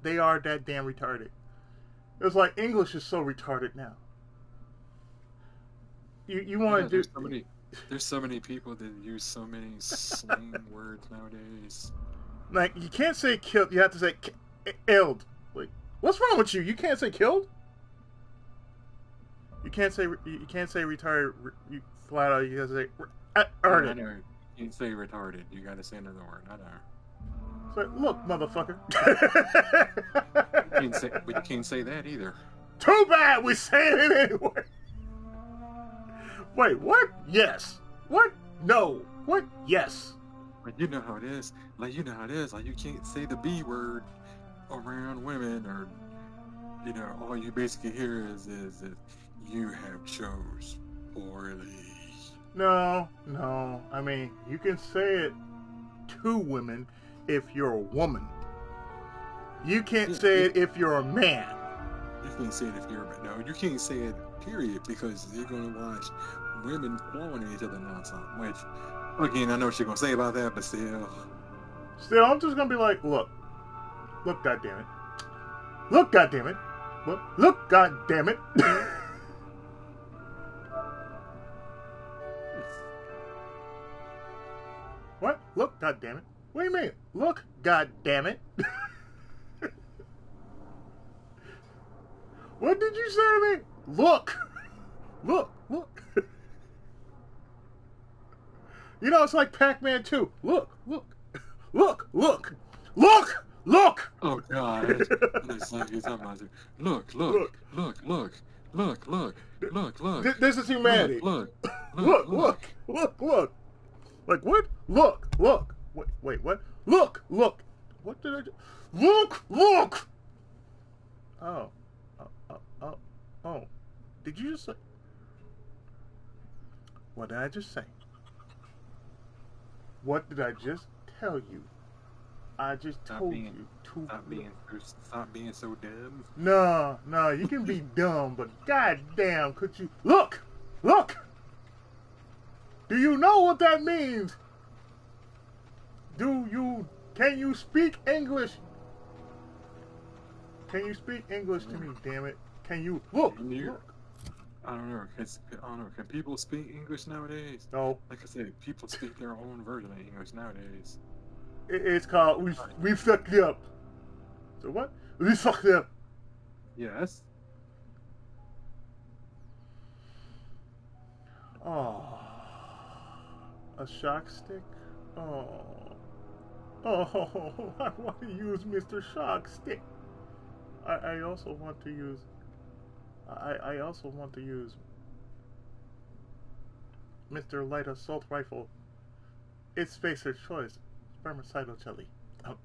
They are that damn retarded. It's like English is so retarded now. You Yeah, want to do there's so many people that use so many slang words nowadays. like you can't say killed. You have to say killed. Like what's wrong with you? You can't say killed. You can't say retarded. You flat out. You gotta say Yeah, I retarded. know. You can't say retarded. You gotta say another word. I know. It's like look, motherfucker. But you can't say that either. Too bad we saying it anyway. Wait, what? Yes. What? No. What? Yes. But you know how it is. Like you know how it is. Like you can't say the B word around women, or all you basically hear is that you have chose poorly. No, no. I mean, you can say it to women if you're a woman. You can't Yeah, say it if you're a man. you can't say it if you're no. You can't say it. Period, because they're gonna watch women clawing at each other nonstop. Which, again, I know what you're gonna say about that, but still. Still, I'm just gonna be like, look, goddammit, look, goddammit, look, goddammit. What? Look, goddammit. What do you mean? Look, goddammit. What did you say to me? Look, look. It's like Pac-Man 2. Look. Oh God! It's like you're talking about. Look, look, Look. look, look, look, look, look, look, This is look, humanity. look, look, look. Look. Like what? Look. Wait, what? Look. What did I do? Look. Oh. Oh. Did you just say? What did I just say? What did I just tell you? I just told you to Stop being so dumb. No, you can be dumb, but goddamn, could you look? Do you know what that means? Can you speak English? Can you speak English to me, damn it? Can you look? I don't know. Can people speak English nowadays? No. Like I said, people speak their own version of English nowadays. It's called we fucked up. So what? We fucked up. Yes. Oh, a shock stick. Oh, I want to use Mr. Shock Stick. I also want to use. I also want to use Mr. Light Assault Rifle. It's Spacer's choice. Spermicidal jelly. Oh,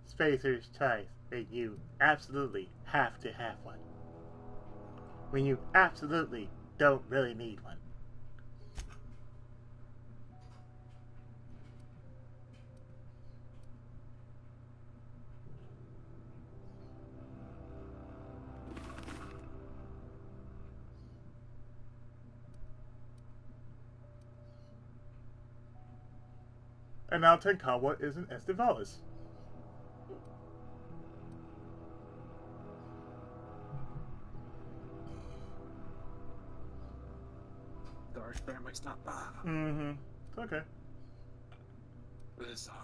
Spacer's choice that you absolutely have to have one. When you absolutely don't really need one. And now Tenkawa is an Estevalis. Dark family stop by. Mm-hmm. It's okay. It's all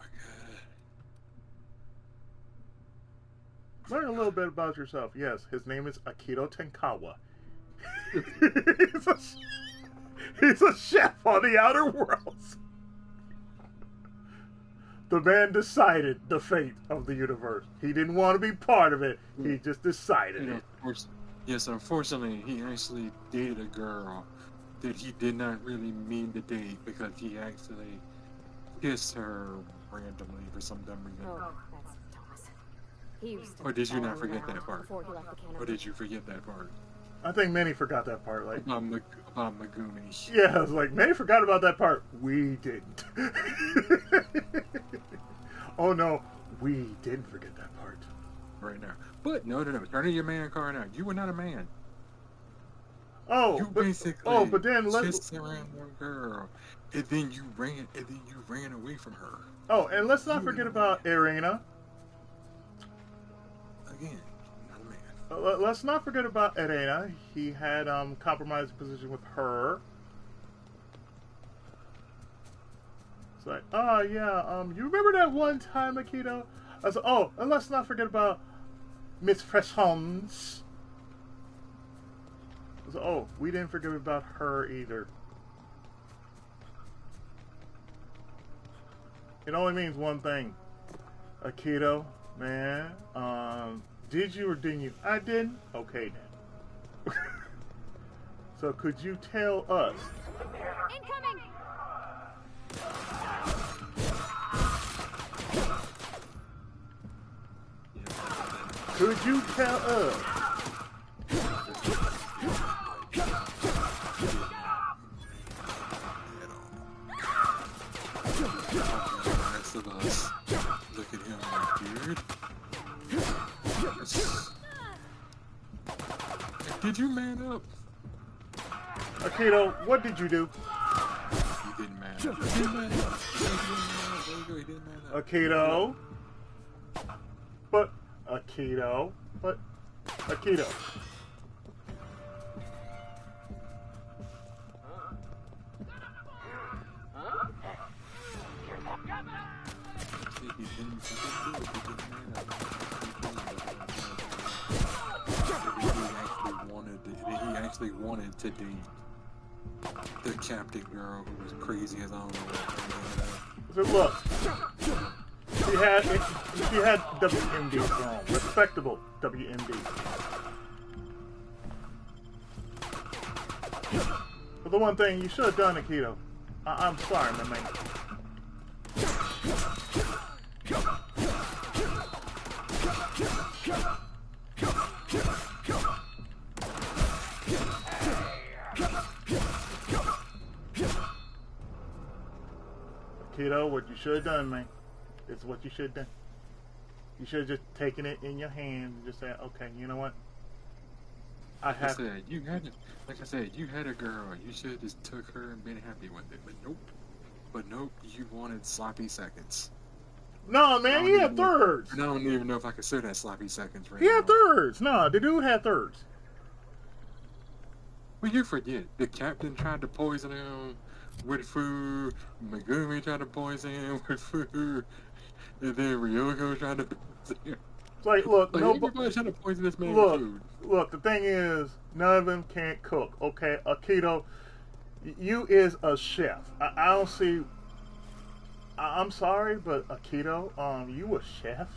good. Learn a little bit about yourself. Yes, his name is Akito Tenkawa. he's a chef on the Outer Worlds. The man decided the fate of the universe. He didn't want to be part of it. He just decided it. Yes, unfortunately, he actually dated a girl that he did not really mean to date, because he actually kissed her randomly for some dumb reason. Oh, that's Thomas. He used to Or did you not forget that part? before he left the cannon. Or did you forget that part? I think many forgot that part. Like About Megumi. yeah, it's like many forgot about that part. We didn't. Oh no, we didn't forget that part. Right now. But no. Turn in your man card out. You were not a man. Oh, You but basically then kissed around one girl And then you ran away from her. Oh, and let's not forget about Irina. Again, not a man. Let's not forget about Irina. He had compromised position with her. It's like, oh yeah, you remember that one time, Akito? I was like, oh, and let's not forget about Miss Freshons. I was like, oh, we didn't forget about her either. It only means one thing. Akito, man, did you or didn't you? I didn't? Okay then. So could you tell us? Incoming! Could you tell us? Of us look at him like weird. Did you man up? Akito, what did you do? He didn't man up. He didn't man up. There you go, he didn't man up. Akito. But Akito. But Akito. He actually wanted to date the captain girl who was crazy as I don't know what. So look, she had WMD wrong, respectable WMD. But the one thing you should have done, Akito, I'm sorry, my man. Akito, what you should have done, man, is what you should have done. You should have just taken it in your hands and just said, okay, you know what? Like I said, you had a girl. You should have just took her and been happy with it. But nope, you wanted sloppy seconds. No, man, he had thirds. And I don't even know if I could say that sloppy seconds right He now. had thirds. No, the dude had thirds. Well, you forget. The captain tried to poison him with food. Megumi tried to poison him with food. And then Ryoko tried to poison him. It's like, look, everybody tried to poison this man with food. Look, the thing is, none of them can't cook, okay? Akito, you is a chef. I don't see... I'm sorry, but Akito, you a chef?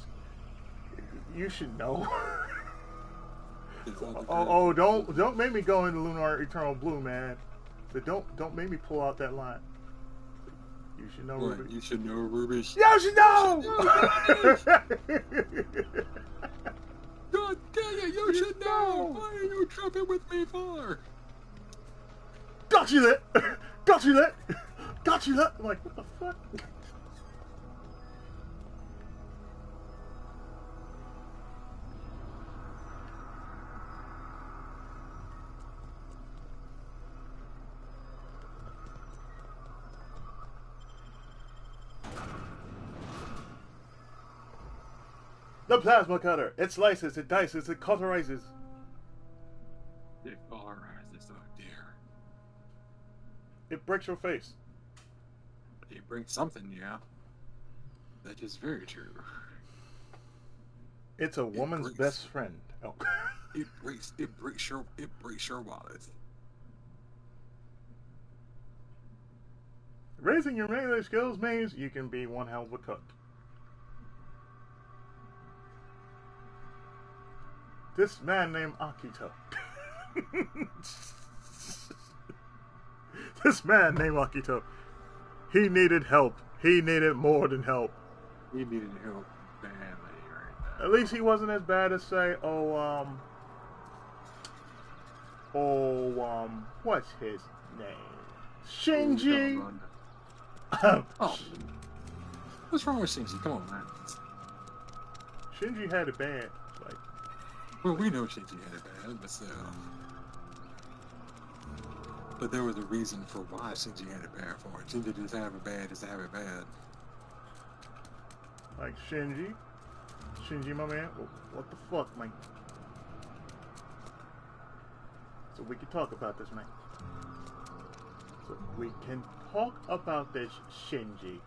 You should know. Don't make me go into Lunar Eternal Blue, man. But don't make me pull out that line. You should know, Ruby. You should know, Ruby. You should know! God dang it, you should know! Why are you tripping with me for? Got you that! Got you that! Got you that! I'm like, what the fuck? The plasma cutter. It slices, it dices, it cauterizes. It cauterizes, oh dear. It breaks your face. It brings something, yeah. That is very true. It's a woman's best friend. Oh. It breaks your wallet. Raising your melee skills means you can be one hell of a cook. This man named Akito. This man named Akito. He needed help. He needed more than help. He needed help badly right now. At least he wasn't as bad as say, what's his name? Shinji. Oh, what's wrong with Shinji? Come on, man. Shinji had it bad. Like, well, we know Shinji had it bad, but still. But there was a reason for why Shinji had it bad for it. Shinji just have it bad just to have it bad. Like Shinji, my man. What the fuck, man? So we can talk about this, man. So we can talk about this, Shinji.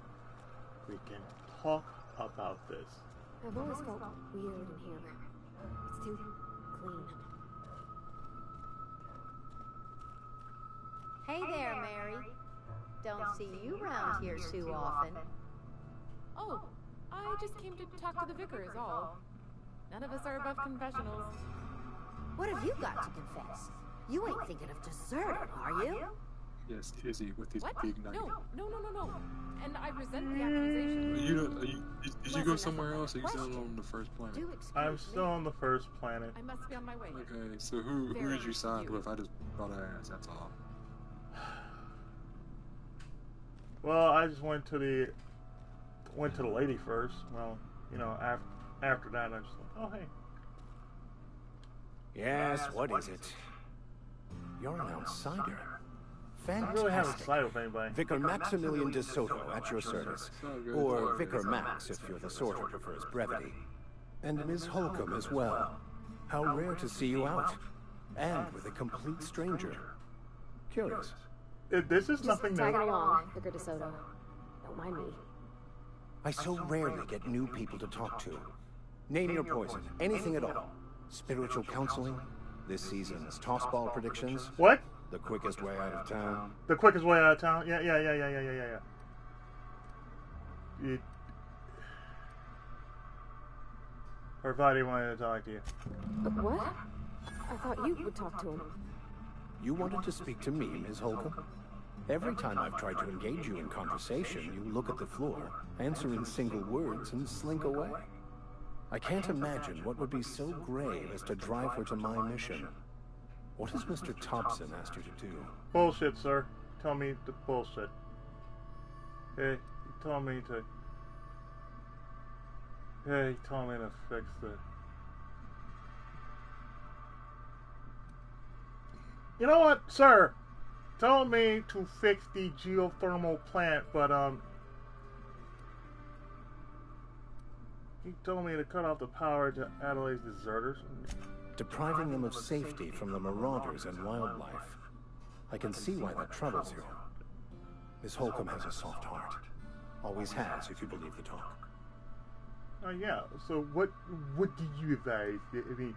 We can talk about this. I've always felt weird in here. It's too clean. Hey there, Mary. Don't see you around here too often. Oh, I just came to talk to the vicar is all. None of us are above confessionals. What have you got to confess? You ain't thinking of deserting, are you? Yes, Izzy with his What? big knife. No. And I resent the accusation. Did you go somewhere else? Or are you still on the first planet? Do excuse I'm me. still on the first planet. I must be on my way. Okay, so who did you side with? I just brought ass. That's all. Well, I just went to the lady first. Well, you know, after that, I just went, oh hey. Yes, what is it? You're an outsider. I don't really have a Fantastic. sight with anybody. Vicar Maximilian de Soto at your service. Or Vicar Max, if you're the sort who prefers brevity. And Ms. Holcomb as well. How rare to see you out. And with a complete stranger. Curious. This is nothing Tag new. along, Vicar DeSoto. Don't mind me. I so rarely get new people to talk to. Name your poison, anything at all. Spiritual counseling, this season's tossball predictions, What? the quickest way out of town. The quickest way out of town? Yeah. Everybody wanted to talk to you. What? I thought you would talk to him. You wanted to speak to me, Ms. Holcomb? Every time I've tried to engage you in conversation, you look at the floor, answer in single words, and slink away. I can't imagine what would be so grave as to drive her to my mission. What has Mr. Thompson asked you to do? Bullshit, sir. Tell me the bullshit. Hey, he told me to... Yeah, he told me to fix the... You know what, sir? Told me to fix the geothermal plant, but, he told me to cut off the power to Adelaide's deserters. Depriving them of safety from the marauders and wildlife. I can see why that troubles you. Miss Holcomb has a soft heart. Always has, if you believe the talk. Yeah, so what do you advise? I mean,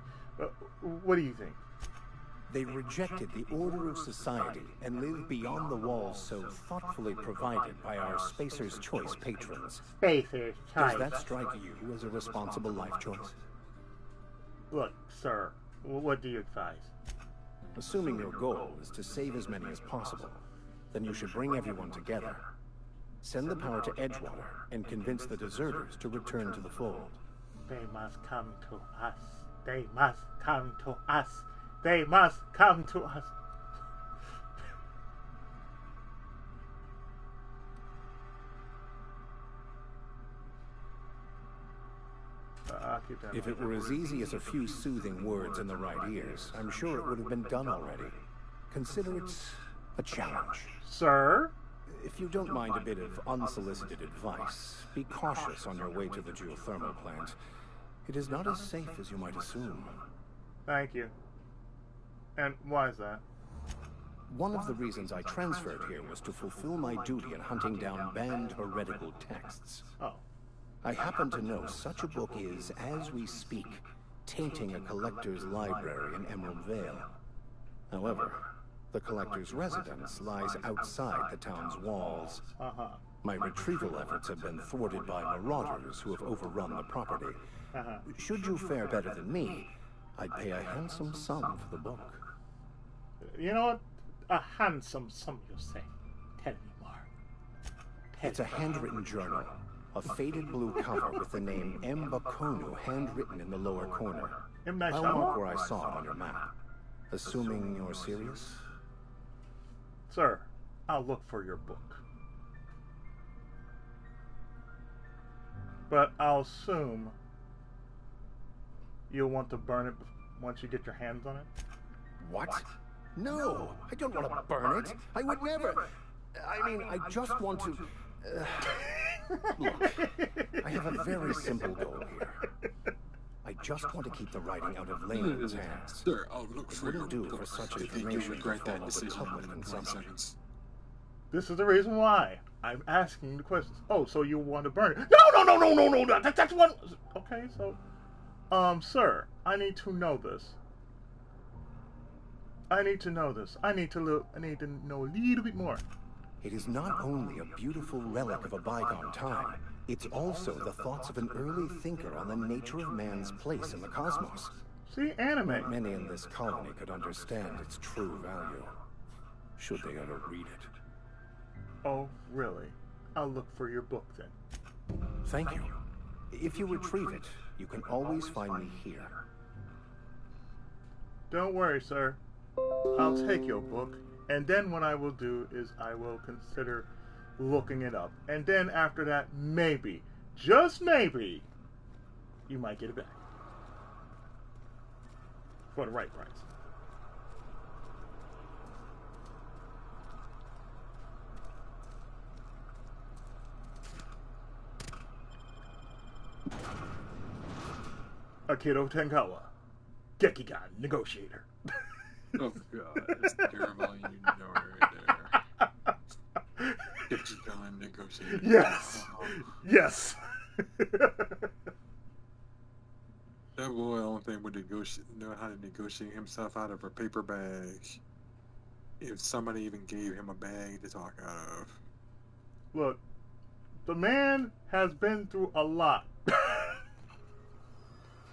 what do you think? They rejected the order of society and live beyond the walls so thoughtfully provided by our Spacer's Choice patrons. Spacer's Does Choice. that strike you as a responsible life choice? Look, sir, what do you advise? Assuming your goal is to save as many as possible, then you should bring everyone together. Send the power to Edgewater and convince the deserters to return to the fold. They must come to us. They must come to us. They must come to us. I'll keep that in If it mind. were as easy as a few soothing words in the right ears, I'm sure it would have been done already. Consider it a challenge. Sir? If you don't mind a bit of unsolicited advice, be cautious on your way to the geothermal plant. It is not as safe as you might assume. Thank you. And why is that? One of the reasons I transferred here was to fulfill my duty in hunting down banned heretical texts. Oh. I happen to know such a book is, as we speak, tainting a collector's library in Emerald Vale. However, the collector's residence lies outside the town's walls. Uh-huh. My retrieval efforts have been thwarted by marauders who have overrun the property. Uh-huh. Should you fare better than me, I'd pay a handsome sum for the book. You know what? A handsome sum, you say. Tell me more. It's a handwritten journal. A faded blue cover with the name M. Bakonu handwritten in the lower corner. M. Night I'll Shyamalan? mark where I saw it on your map. Assuming you're serious? Sir, I'll look for your book. But I'll assume you'll want to burn it once you get your hands on it. What? No, I don't want to burn it. I would never. I mean, I just want to... Look, I have a very simple goal here. I just want to keep the writing out of layman's hands. Sir, I'll look It for your wouldn't do book for such if you information to regret that fall to decision public in 20 consumption. seconds. This is the reason why I'm asking the questions. Oh, so you want to burn it? No. That's one. Okay, so, sir, I need to know this. I need to know this. I need to know a little bit more. It is not only a beautiful relic of a bygone time, it's also the thoughts of an early thinker on the nature of man's place in the cosmos. See, anime. Not many in this colony could understand its true value, should they ever read it. Oh, really? I'll look for your book then. Thank you. If you retrieve it, you can always find me here. Don't worry, sir. I'll take your book, and then what I will do is I will consider looking it up. And then after that, maybe, just maybe, you might get it back. For the right price. Akito Tenkawa, Gekigan, Negotiator. Oh god, it's terrible, you know right there. Gekigan Negotiator. Yes! Yes! That boy, only thing would know how to negotiate himself out of a paper bag. If somebody even gave him a bag to talk out of. Look, the man has been through a lot.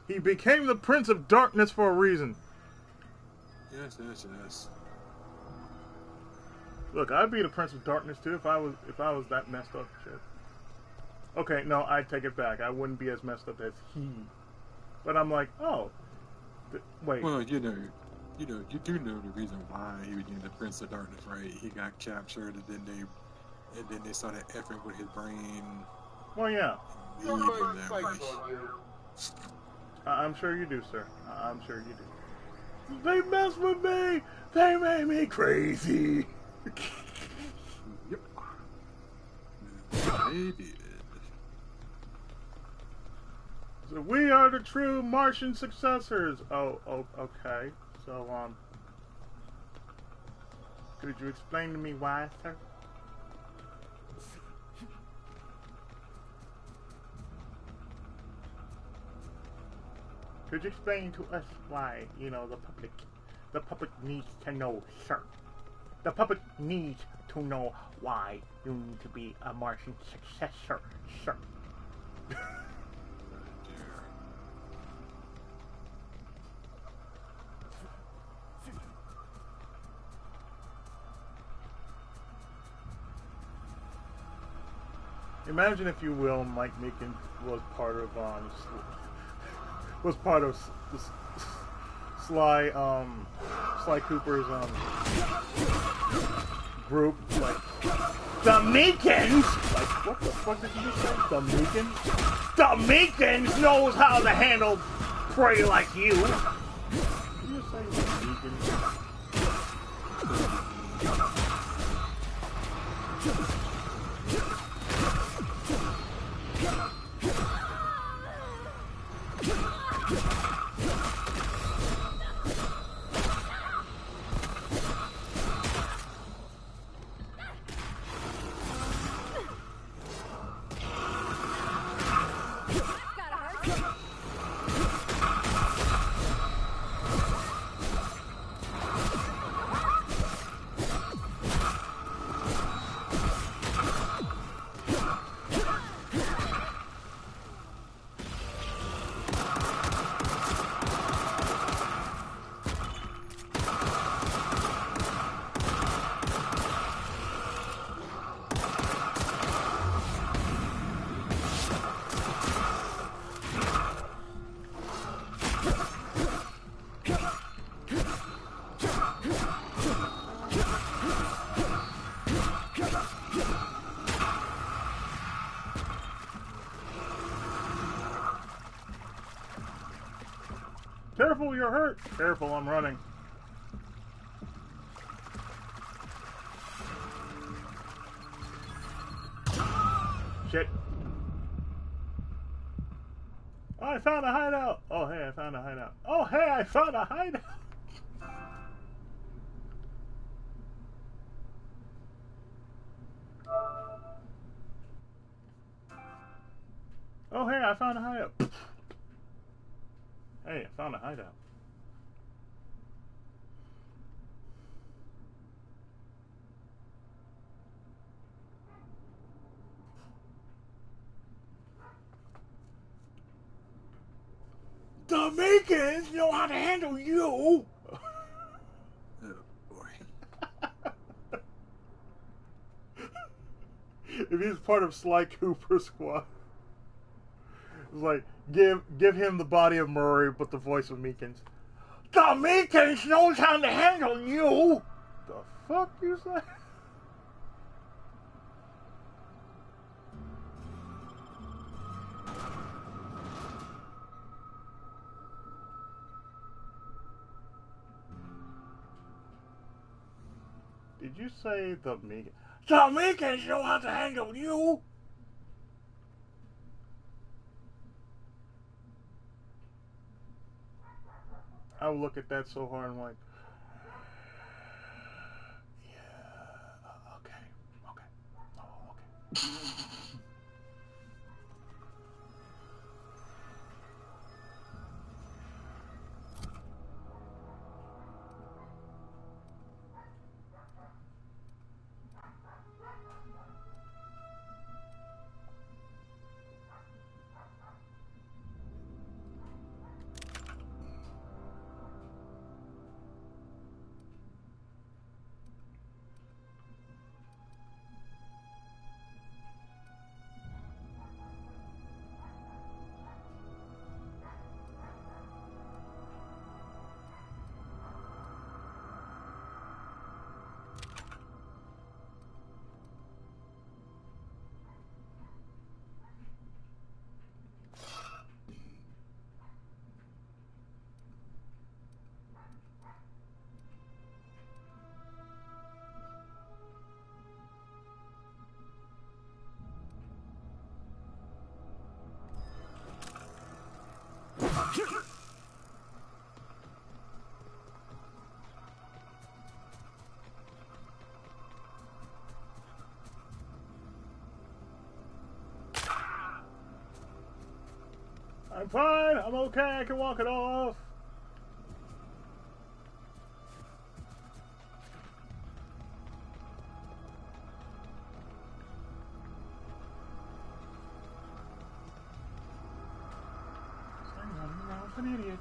He became the Prince of Darkness for a reason. Yes. Look, I'd be the Prince of Darkness too if I was that messed up shit. Okay, no, I take it back. I wouldn't be as messed up as he. But I'm like, oh, wait. Well, you do know the reason why he became the Prince of Darkness, right? He got captured, and then they started effing with his brain. Well, yeah. Leave him that way. I'm sure you do, sir. I'm sure you do. They messed with me. They made me crazy. Yep. They did. So we are the true Martian successors. Oh, okay. So, could you explain to me why, sir? Could you explain to us why, the public needs to know, sir? The public needs to know why you need to be a Martian successor, sir. Imagine, if you will, Mike Meekin was part of Sly Cooper's group, like the Meekins. Like, what the fuck did you just say? The Meekins? The Meekins knows how to handle prey like you. Did you just say the Meekins? Careful, you're hurt. Careful, I'm running. Shit. Oh, I found a hideout. Oh, hey, I found a hideout. Oh, hey, I found a hideout. Oh, hey, I found a hideout. Hey, I found a hideout. Jamaicans know how to handle you. Oh boy. If he's part of Sly Cooper's squad, it's like give him the body of Murray, but the voice of Meekins. The Meekins knows how to handle you. The fuck you say? Did you say the Meekins? The Meekins know how to handle you. I would look at that so hard and like, yeah, okay, oh, okay. I'm fine. I'm okay. I can walk it off. I'm running around with an idiot.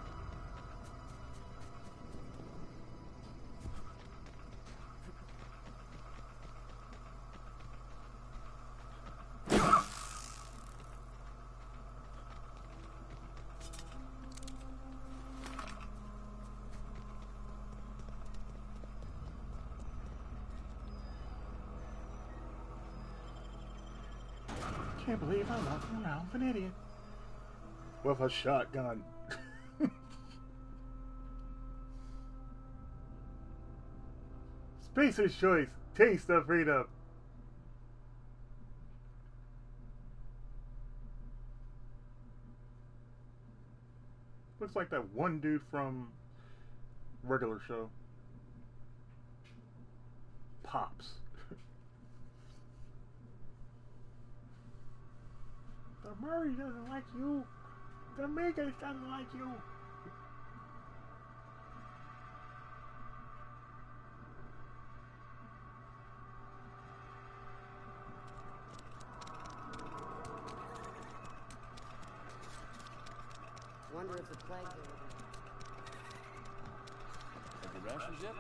I can't believe I'm walking around with an idiot. With a shotgun. Spacer's choice. Taste of freedom. Looks like that one dude from regular show. Pops. The Murray doesn't like you. The Meekins doesn't like you. Wonder if the plague. Have you rations yet?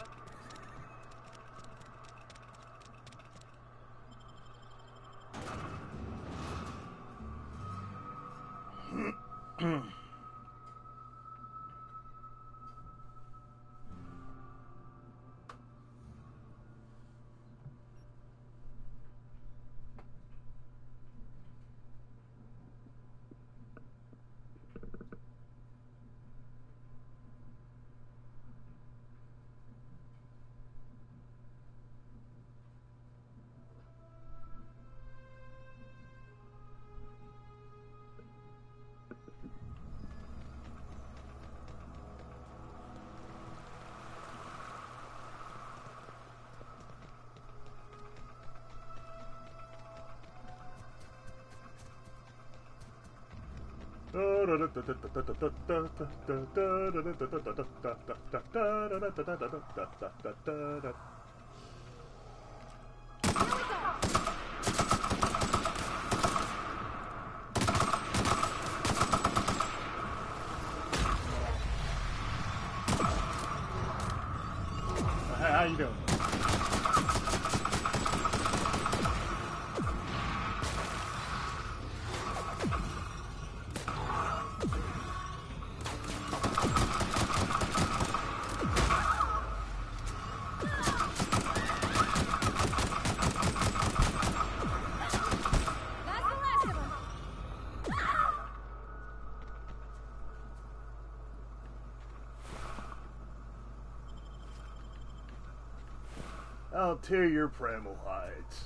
How you doing? I'll tear your primal hides.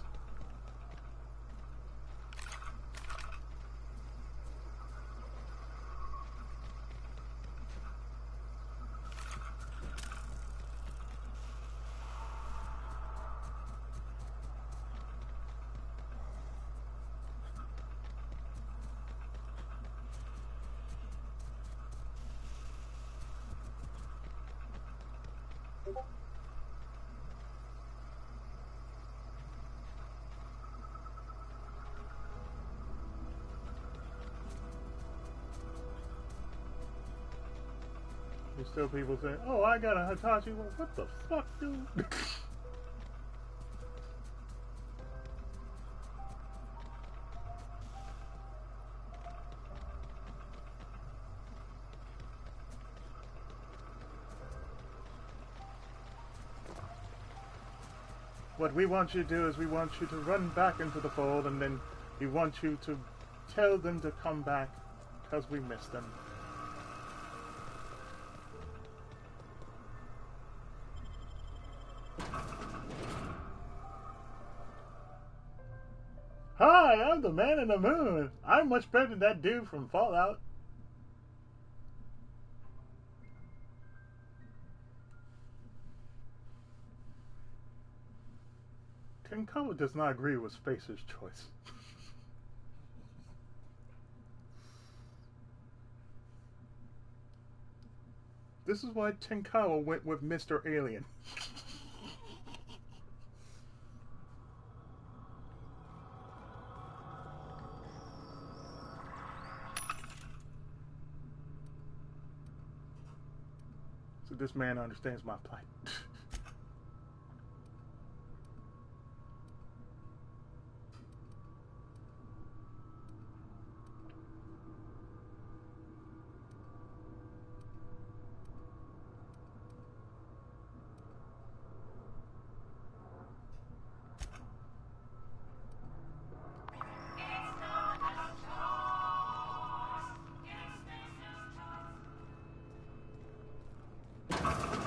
There's still people saying, "Oh, I got a Hitachi." Well, what the fuck, dude? What we want you to do is we want you to run back into the fold, and then we want you to tell them to come back because we missed them. Hi, I'm the man in the moon. I'm much better than that dude from Fallout. Tenkawa does not agree with Spacer's choice. This is why Tenkawa went with Mr. Alien. So this man understands my plight.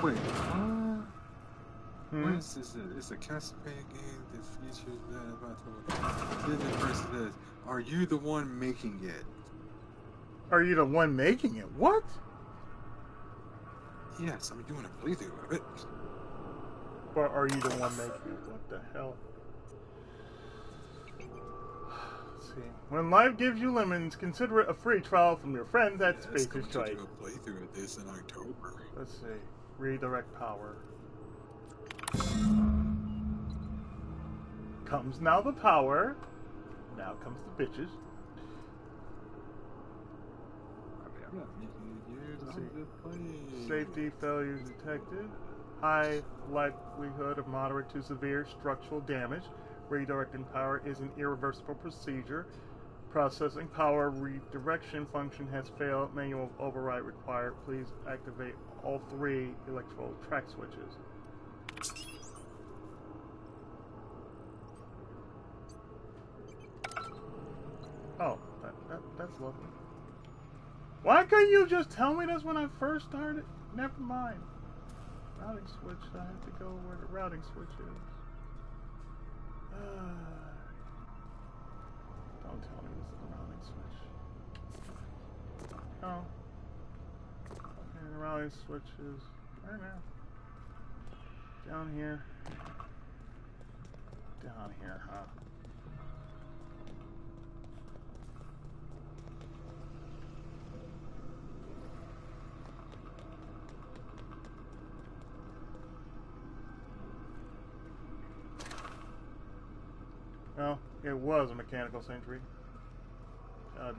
Wait, what is this? It's a Castlevania game that features that about to. Then the person says, "Are you the one making it?" Are you the one making it? What? Yes, I'm doing a playthrough of it. Or are you the one making it? What the hell? Let's see. When life gives you lemons, consider it a free trial from your friends at Yes, Spacer's going to Choice. do a playthrough of this in October. Let's see. Redirect power. Comes now the power. Now comes the bitches. I'm not making it, dude. I'm just playing. Safety failures detected. High likelihood of moderate to severe structural damage. Redirecting power is an irreversible procedure. Processing power redirection function has failed. Manual override required. Please activate all 3 electrical track switches. Oh, that's lovely. Why couldn't you just tell me this when I first started? Never mind. Routing switch. I have to go where the routing switch is. Don't tell me this is the routing switch. Oh. Okay, the routing switch is right now. Down here. Down here, huh? It was a mechanical sentry.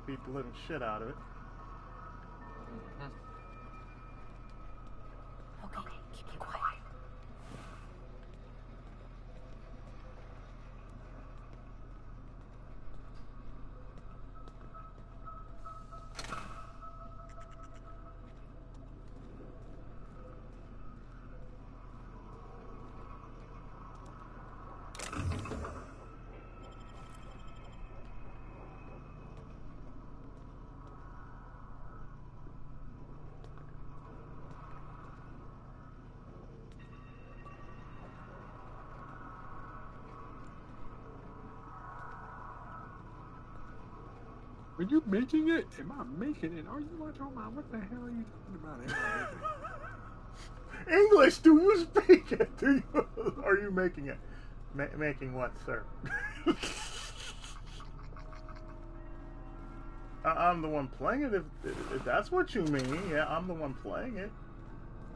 Beat the living shit out of it. Okay, keep it quiet. Are you making it? Am I making it? Are you talking about? What the hell are you talking about? Am I making it? English, do you speak it? Do you? Are you making it? Making what, sir? I'm the one playing it. If that's what you mean, yeah, I'm the one playing it.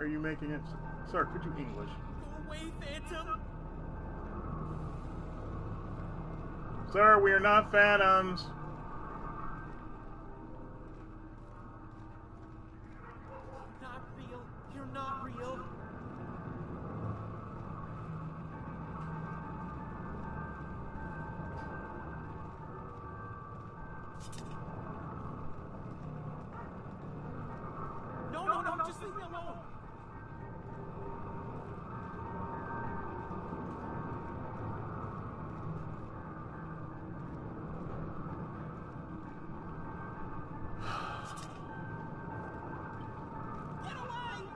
Are you making it, sir? Could you English? Go away, Phantom! Sir, we are not phantoms. Not real. You're not real. No, just leave me alone. Get away!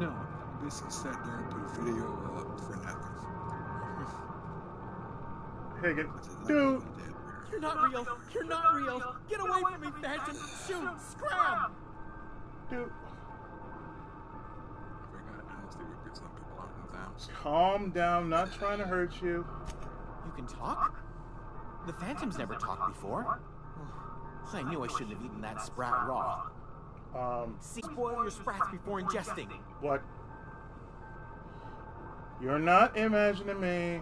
No, I basically sat there and put a video up for nothing. Higgins, I just- dude. I did. You're not real. You're not real. Get away from me, Phantom. Shoot! Scram! Dude, I forgot how they would get some people out in the house. calm down. Not trying to hurt you. You can talk? The Phantom's never talked before. I knew I shouldn't have eaten that sprat raw. See, spoil your sprats before ingesting. What? You're not imagining me.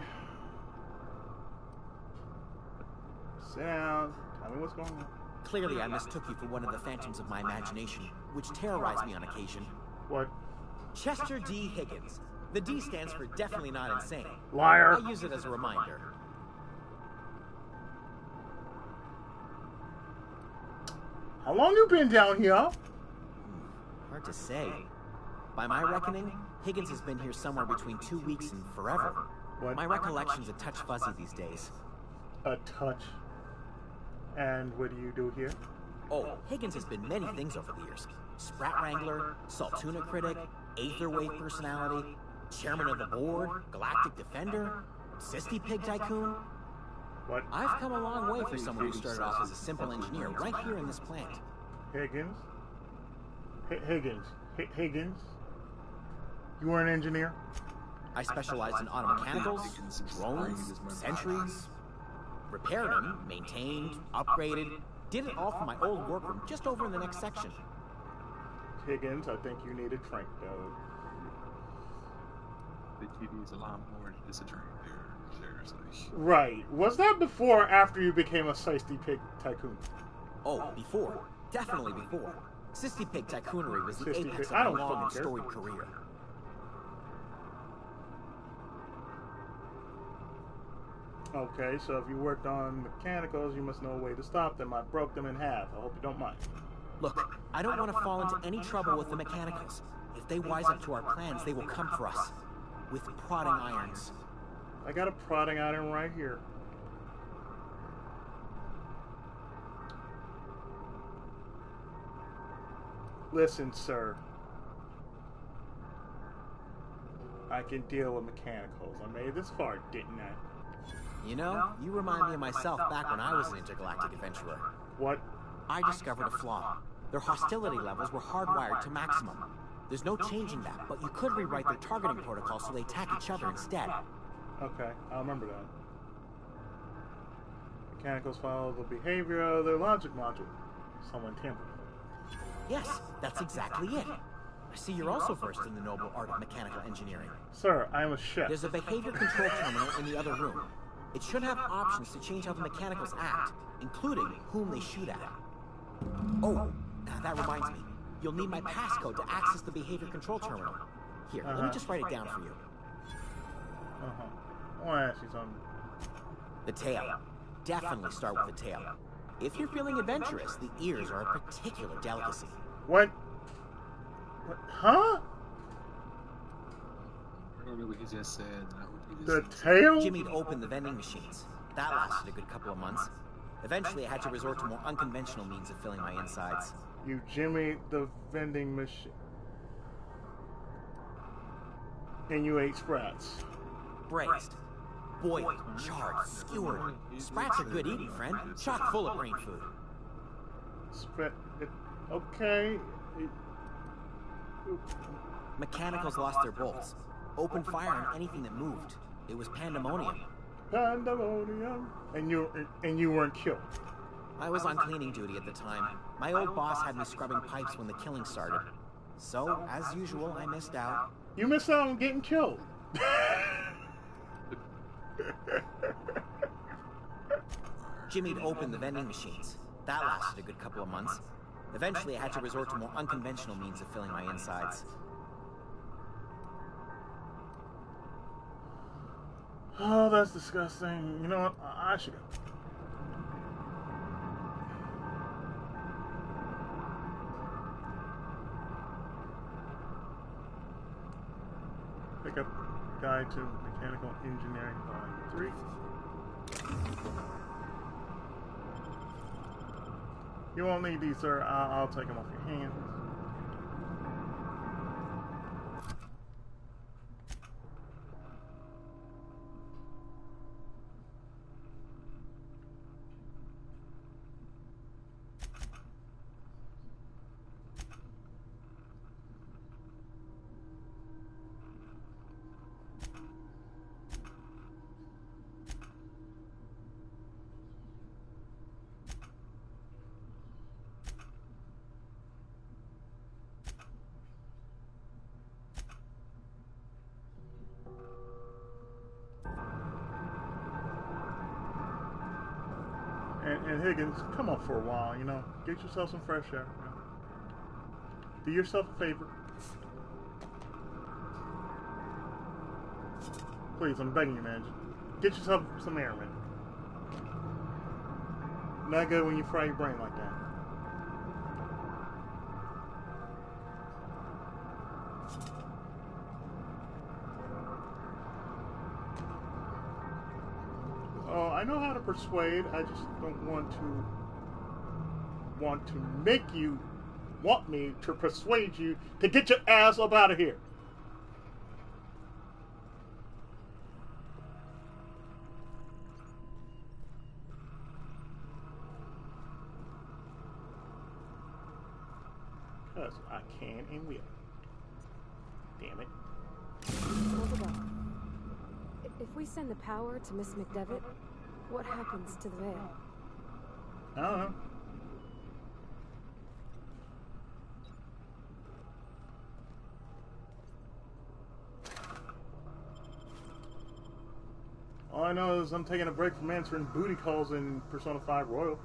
Sit down. Tell me what's going on. Clearly, I mistook you for one of the phantoms of my imagination, which terrorized me on occasion. What? Chester D. Higgins. The D stands for definitely not insane. Liar. I use it as a reminder. How long you been down here? Hard to say. By my reckoning, Higgins has been here somewhere between 2 weeks and forever. What? My recollection's a touch fuzzy these days. A touch. And what do you do here? Oh, Higgins has been many things over the years. Sprat Wrangler, Saltuna Critic, Aetherwave Personality, Chairman of the Board, Galactic Defender, Sisty Pig Tycoon. What? I've come a long way for someone who started off as a simple engineer right here in this plant. Higgins? Higgins? You were an engineer? I specialized in automechanicals, drones, sentries, repaired them, maintained, upgraded, did it all from my old workroom just over in the next section. Higgins, I think you need a drink, though. The TV's a lot more than just a drink there, seriously. Right. Was that before or after you became a Sisty Pig Tycoon? Oh, before. Definitely before. Sisty Pig Tycoonery was the Sisty apex Pig- I of my don't long and fucking care. storied career. Okay, so if you worked on mechanicals, you must know a way to stop them. I broke them in half. I hope you don't mind. Look, I don't want to fall into any trouble with the mechanicals. If they wise up to our plans, they will come for us. With prodding irons. I got a prodding iron right here. Listen, sir. I can deal with mechanicals. I made it this far, didn't I? You know, you remind me of myself back when I was an intergalactic adventurer. What? I discovered a flaw. Their hostility levels were hardwired to maximum. There's no changing that, but you could rewrite their targeting protocol so they attack each other instead. Okay, I'll remember that. Mechanicals follow the behavior of their logic module. Someone tampered. Yes, that's exactly it. I see you're also versed in the noble art of mechanical engineering. Sir, I am a chef. There's a behavior control terminal in the other room. It should have options to change how the mechanicals act, including whom they shoot at. Oh, that reminds me. You'll need my passcode to access the behavior control terminal. Here, let me just write it down for you. I want to ask you something. The tail. Definitely start with the tail. If you're feeling adventurous, the ears are a particular delicacy. What? Huh? I don't know what he just said. Not what he The just tail? Jimmy'd opened the vending machines. That lasted a good couple of months. Eventually, I had to resort to more unconventional means of filling my insides. You Jimmy the vending machine. And you ate sprats. Braised, boiled, charred, skewered. Sprats are good eating, friend. Chock full of brain food. Okay. Mechanicals lost their bolts. Opened fire on anything that moved. It was pandemonium. Pandemonium. And you weren't killed. I was on cleaning duty at the time. My old boss had me scrubbing pipes when the killing started. So, as usual, I missed out. You missed out on getting killed. Jimmy'd opened the vending machines. That lasted a good couple of months. Eventually, I had to resort to more unconventional means of filling my insides. Oh, that's disgusting. You know what? I should go. Pick up Guide to Mechanical Engineering Volume 3. You won't need these, sir. I'll take them off your hands. And Higgins, come up for a while, you know. Get yourself some fresh air. You know. Do yourself a favor. Please, I'm begging you, man. Get yourself some air, man. Not good when you fry your brain like that. Oh, I know how to persuade. I just don't want to make you want me to persuade you to get your ass up out of here. Because I can and will. Damn it. If we send the power to Miss McDevitt, what happens to the veil? I don't know. All I know is I'm taking a break from answering booty calls in Persona 5 Royal.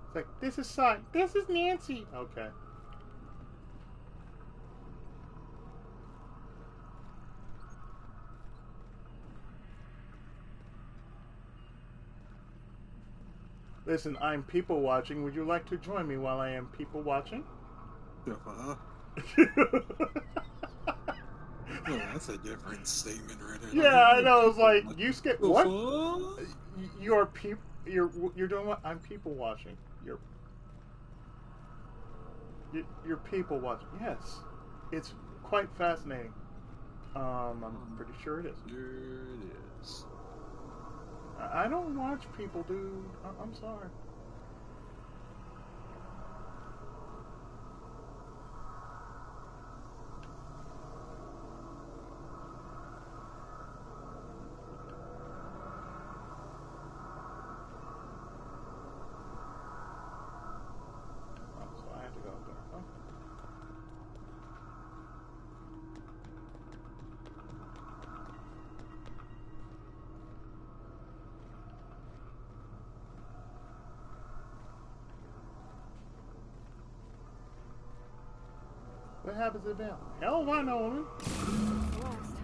It's like, this is Son. This is Nancy. Okay. Listen, I'm people watching. Would you like to join me while I am people watching? Uh-huh. Oh, that's a different statement right there. Yeah, I know. It's like you skip what? Uh-huh. You're people. You're doing what? I'm people watching. You're people watching. Yes, it's quite fascinating. I'm pretty sure it is. Here it is. I don't watch people, dude. I'm sorry. What happens if them? Hell if I know, woman. Last.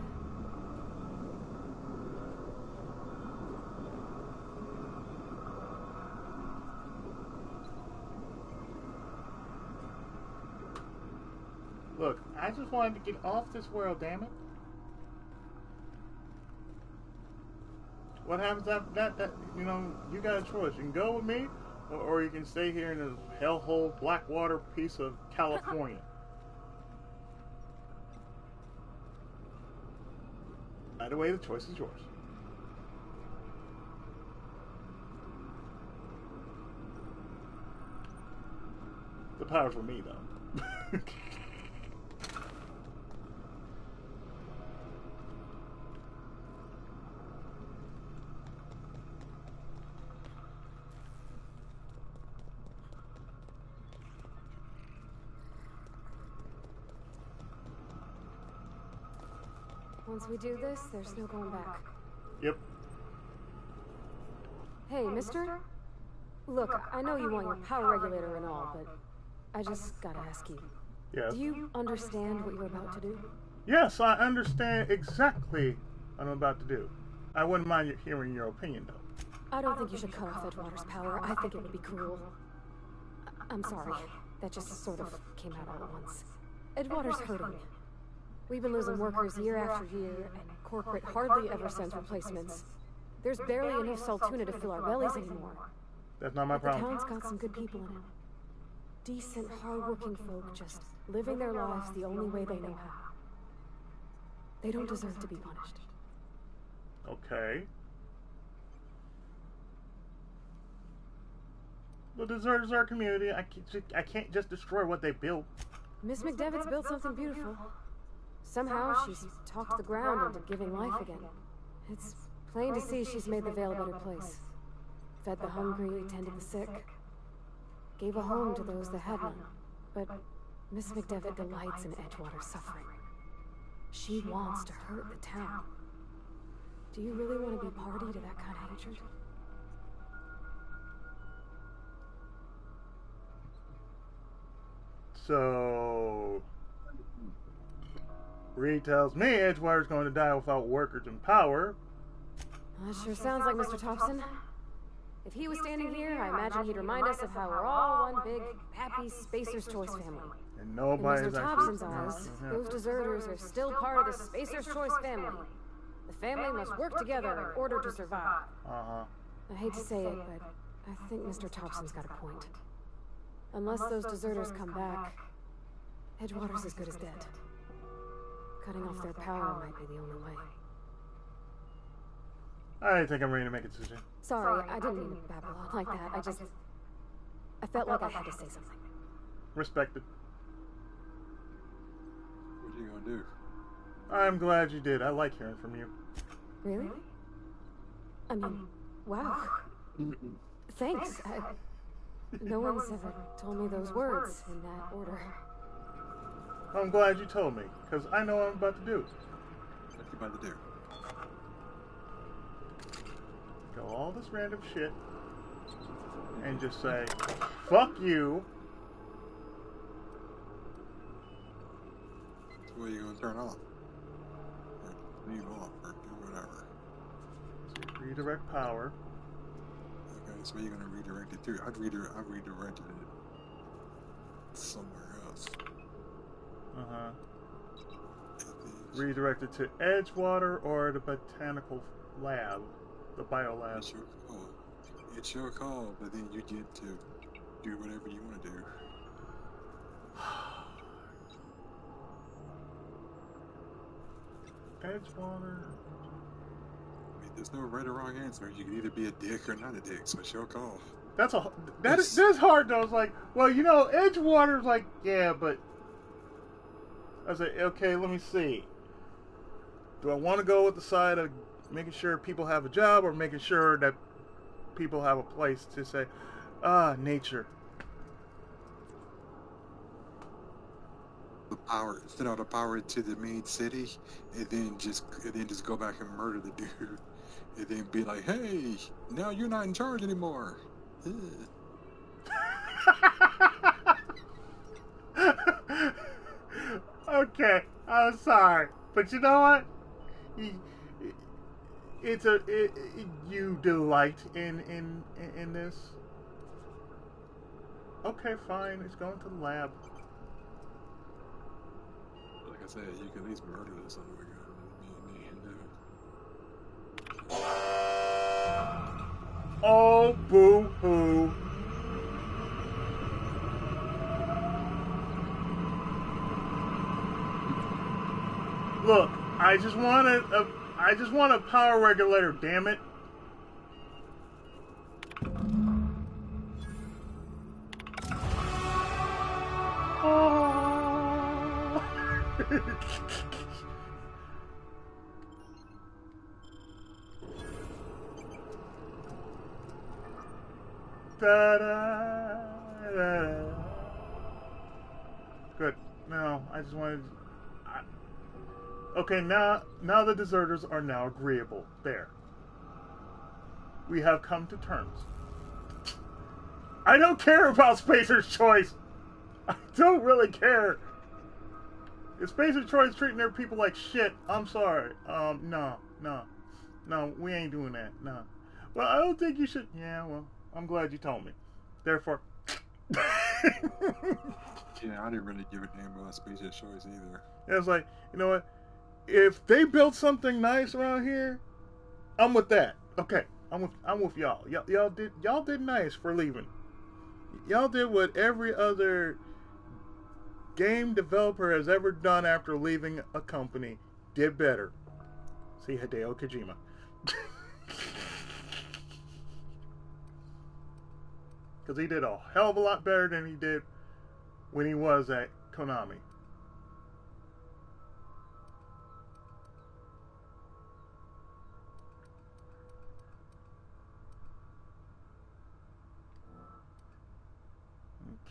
Look, I just wanted to get off this world, damn it. What happens after that, you know, you got a choice. You can go with me, or you can stay here in this hellhole Blackwater piece of California. Either way, the choice is yours. The power's with me, though. Once we do this, there's no going back. Yep. Hey, mister? Look, I know you want your power regulator and all, but I just gotta ask you. Yes. Do you understand what you're about to do? Yes, I understand exactly what I'm about to do. I wouldn't mind hearing your opinion, though. I don't think you should cut off Edgewater's power. I think it would be cruel. I'm sorry. That just sort of came out all at once. Edgewater's hurting. We've been losing workers year after year, and corporate hardly ever sends replacements. There's barely enough Saltuna to fill our bellies anymore. That's not my But the problem. town's got some good people in it. Decent, hard-working folk just living their lives the only way they know how. They don't deserve to be punished. Okay. The deserters are our community. I can't just destroy what they built. Miss McDevitt's built something beautiful. Somehow she's talked the ground into giving life again. It's plain to see she's made the Vale a better place. Fed the hungry, tended the sick. Gave a home to those that had none. But Miss McDevitt delights in Edgewater's suffering. She wants to hurt the town. Do you really want to be party to that kind of hatred? So Reed tells me Edgewater's going to die without workers in power. That sure sounds like Mr. Thompson. If he was standing here, I imagine he'd remind us of how we're all one big, happy Spacer's Choice family. And In nobody's Mr. actually... Thompson's eyes, those deserters are still part of the Spacer's Choice family. The family must work together in order to survive. Uh-huh. I hate to say it, but I think Mr. Thompson's got a point. Unless those deserters come back, Edgewater's as good as dead. Cutting off their power might be the only way. I think I'm ready to make a decision. Sorry, I didn't mean to babble on like that. I felt like I had to say something. Respected. What are you gonna do? I'm glad you did. I like hearing from you. Really? I mean, wow. Thanks. No one's ever told me those words in that order. I'm glad you told me, because I know what I'm about to do. What you about to do? Go all this random shit and just say, fuck you. So what are you gonna turn off? Or leave off, or do whatever? So redirect power. Okay, so you're gonna redirect it to? I've redirected it somewhere else. Uh-huh. It's Redirect it to Edgewater or the botanical lab, the biolab. your call. It's your call, but then you get to do whatever you want to do. Edgewater. I mean, there's no right or wrong answer. You can either be a dick or not a dick, so it's your call. That's hard though. It's like, well, you know, Edgewater's like, yeah, but I was like, okay, let me see. Do I want to go with the side of making sure people have a job, or making sure that people have a place to say, nature? The power, send out the power to the main city, and then just go back and murder the dude, and then be like, hey, now you're not in charge anymore. Okay, I'm sorry, but you know what? You, you delight in this. Okay, fine. It's going to the lab. Like I said, you can at least murder this other guy. Oh, boo-hoo. Look, I just want a power regulator, damn it. Oh. Da-da-da. Good. No, I just wanted. Okay, now the deserters are now agreeable. There. We have come to terms. I don't care about Spacer's Choice. I don't really care. If Spacer's Choice treating their people like shit, I'm sorry. No, we ain't doing that. No. Well, I don't think you should. Yeah, well, I'm glad you told me. Therefore. Yeah, I didn't really give a damn about Spacer's Choice either. It was like, you know what? If they built something nice around here, I'm with that. Okay, I'm with y'all. Y'all did nice for leaving. Y'all did what every other game developer has ever done after leaving a company. Did better. See Hideo Kojima. Because he did a hell of a lot better than he did when he was at Konami.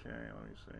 Okay, let me see.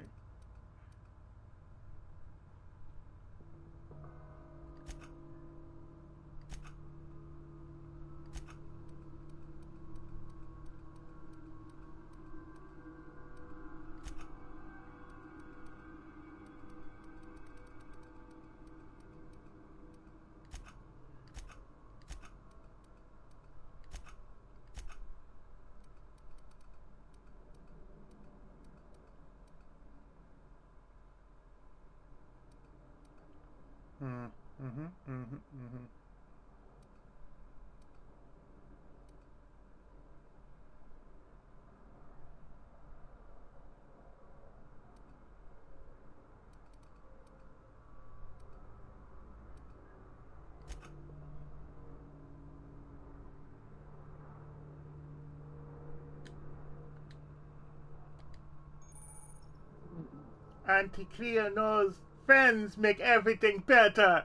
Auntie knows friends make everything better.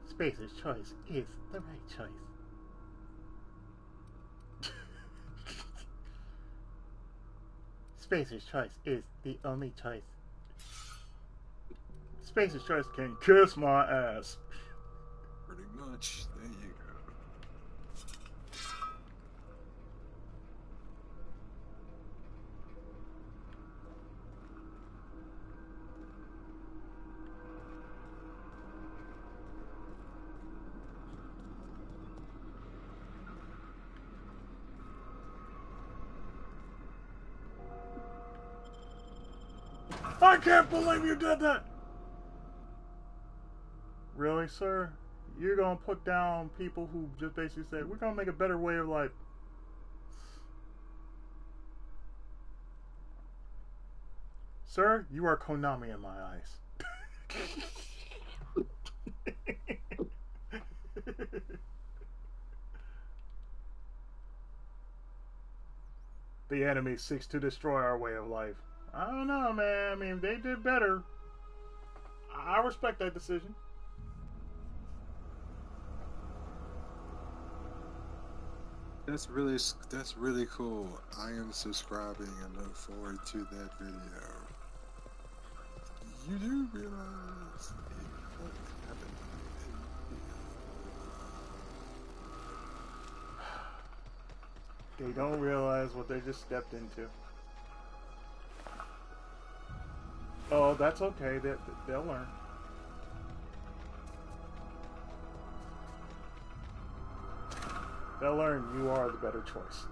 Spacer's Choice is the right choice. Spacer's Choice is the only choice. Spacer's Choice can kiss my ass. Pretty much. There you go. I can't believe you did that! Really, sir? You're gonna put down people who just basically said, we're gonna make a better way of life. Sir, you are Konami in my eyes. The enemy seeks to destroy our way of life. I don't know, man. I mean, they did better. I respect that decision. That's really cool. I am subscribing and look forward to that video. You do realize what happened. They don't realize what they just stepped into. Oh, that's okay. They'll learn. They'll learn you are the better choice.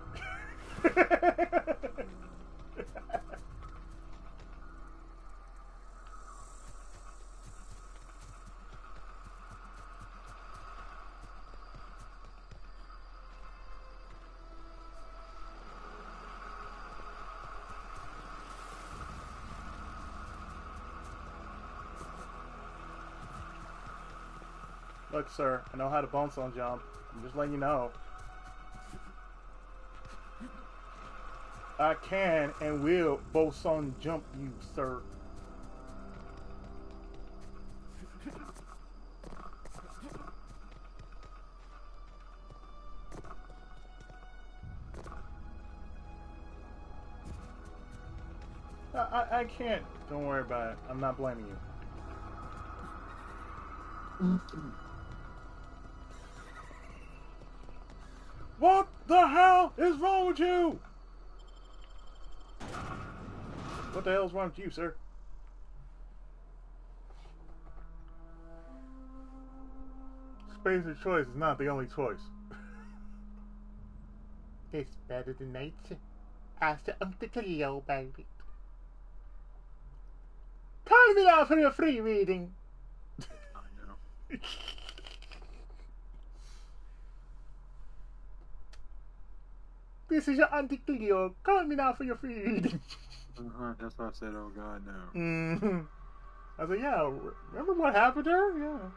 Look, sir, I know how to bounce on jump. I'm just letting you know. I can and will both on jump you, sir. I can't. Don't worry about it. I'm not blaming you. What the hell is wrong with you? What the hell is wrong with you, sir? Spacer's choice is not the only choice. It's better than nature. After the Cleo, baby. Call me out for your free reading. I know. This is your Auntie Cleo. Call me now for your free reading. That's why I said, oh God, no. Mm-hmm. I said, yeah, remember what happened to her? Yeah.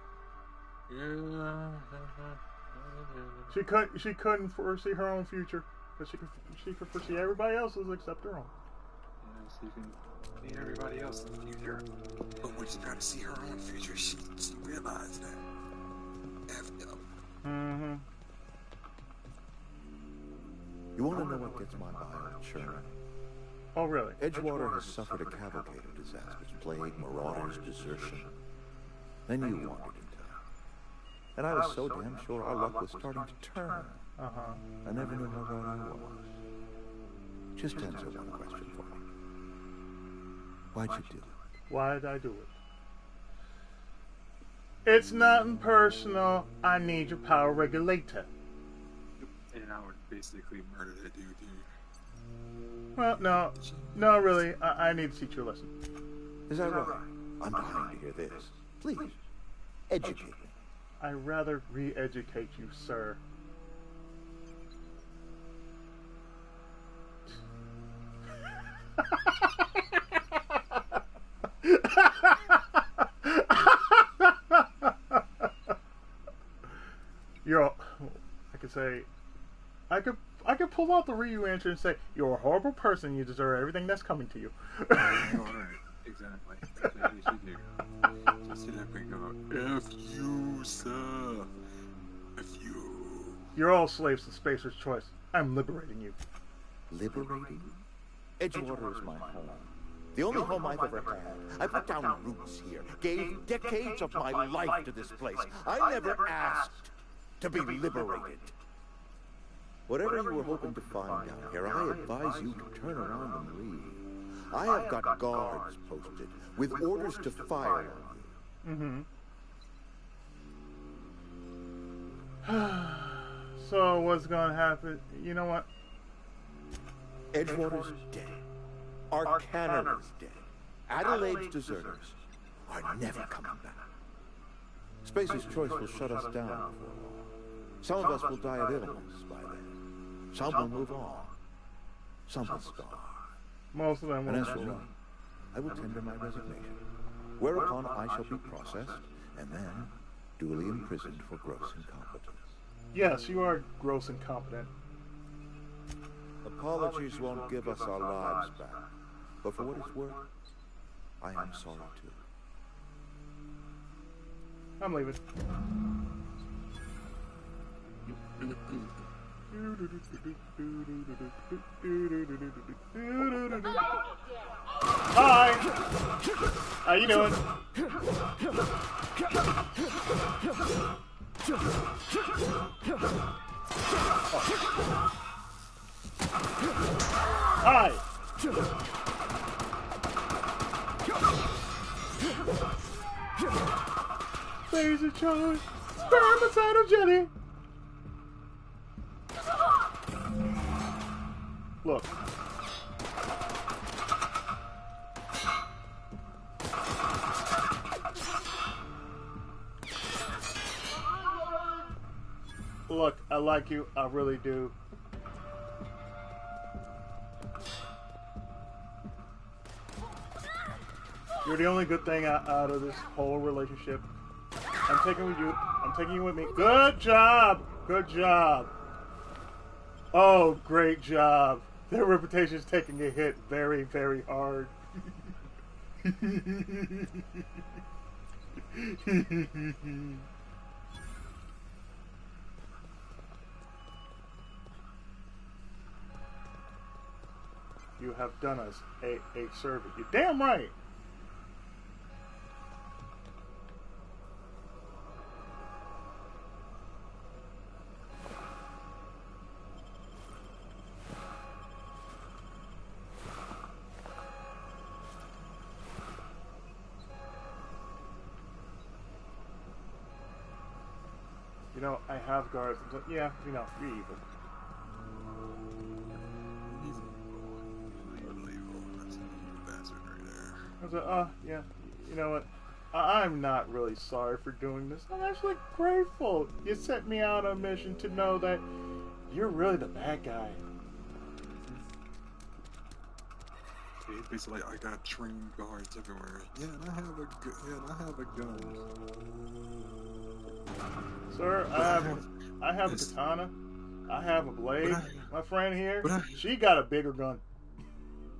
She couldn't foresee her own future, but she could foresee everybody else's except her own. Yeah, she can see everybody else's future. But when she tried to see her own future, she realized that. F up. Mm-hmm. You want to know what gets my bile churning? Oh, really? Edgewater has suffered a cavalcade of disasters, plague, marauders, desertion. Then you wandered in town. And I was so damn sure our luck was starting to turn. I never knew how right I was. Just answer one question for me. Why'd you do it? Why did I do it? It's nothing personal. I need your power regulator. And I would basically murder that dude. Well, no, really. I need to teach you a lesson. Is that right? I'm dying to hear this. Please, educate me. I'd rather re-educate you, sir. I could say, I could pull out the Ryu answer and say, you're a horrible person, you deserve everything that's coming to you. Alright, exactly. That's what you should do. Just sit up and go, F you, sir. F you. You're all slaves to Spacer's choice. I'm liberating you. Liberating? Edgewater is my home. The only home I've ever had. I put down roots here, gave decades of my life to this place. I never asked to be liberated. Whatever you were hoping to find down here, I advise you to turn around and leave. I have got guards posted with orders to fire on you. So what's gonna happen? You know what? Edgewater's dead. Arcana is dead. Adelaide's deserters are never coming back. Spacer's choice will shut us down before long. Some of us will die of illness by then. Some will move on. Some will starve. Most of them will. And as for me, I will tender my resignation, whereupon I shall be processed and then duly imprisoned for gross incompetence. Yes, you are gross incompetent. Apologies won't give us our lives back, But for what it's worth, I am sorry too. I'm leaving. Hi! How you doing? Hi! Laser charge! Spermicidal jelly! Look. Look, I like you. I really do. You're the only good thing out of this whole relationship. I'm taking with you. I'm taking you with me. Good job. Good job. Oh, great job. Their reputation is taking a hit very, very hard. You have done us a service. You're damn right. You know, I have guards. Yeah, you know, you're evil. I was like, yeah, you know what? I'm not really sorry for doing this. I'm actually grateful. You sent me out on a mission to know that you're really the bad guy. It's basically like I got trained guards everywhere. Yeah, and I have a gun. Sir, I have a katana. I have a blade. My friend here, she got a bigger gun.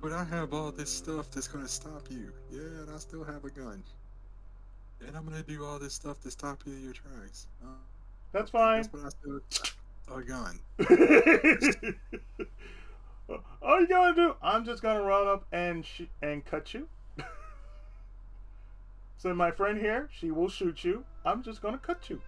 But I have all this stuff that's gonna stop you. Yeah, and I still have a gun. And I'm gonna do all this stuff to stop you in your tracks. That's fine. That's what I still a gun. All you gotta do, I'm just gonna run up and cut you. So my friend here, she will shoot you. I'm just gonna cut you.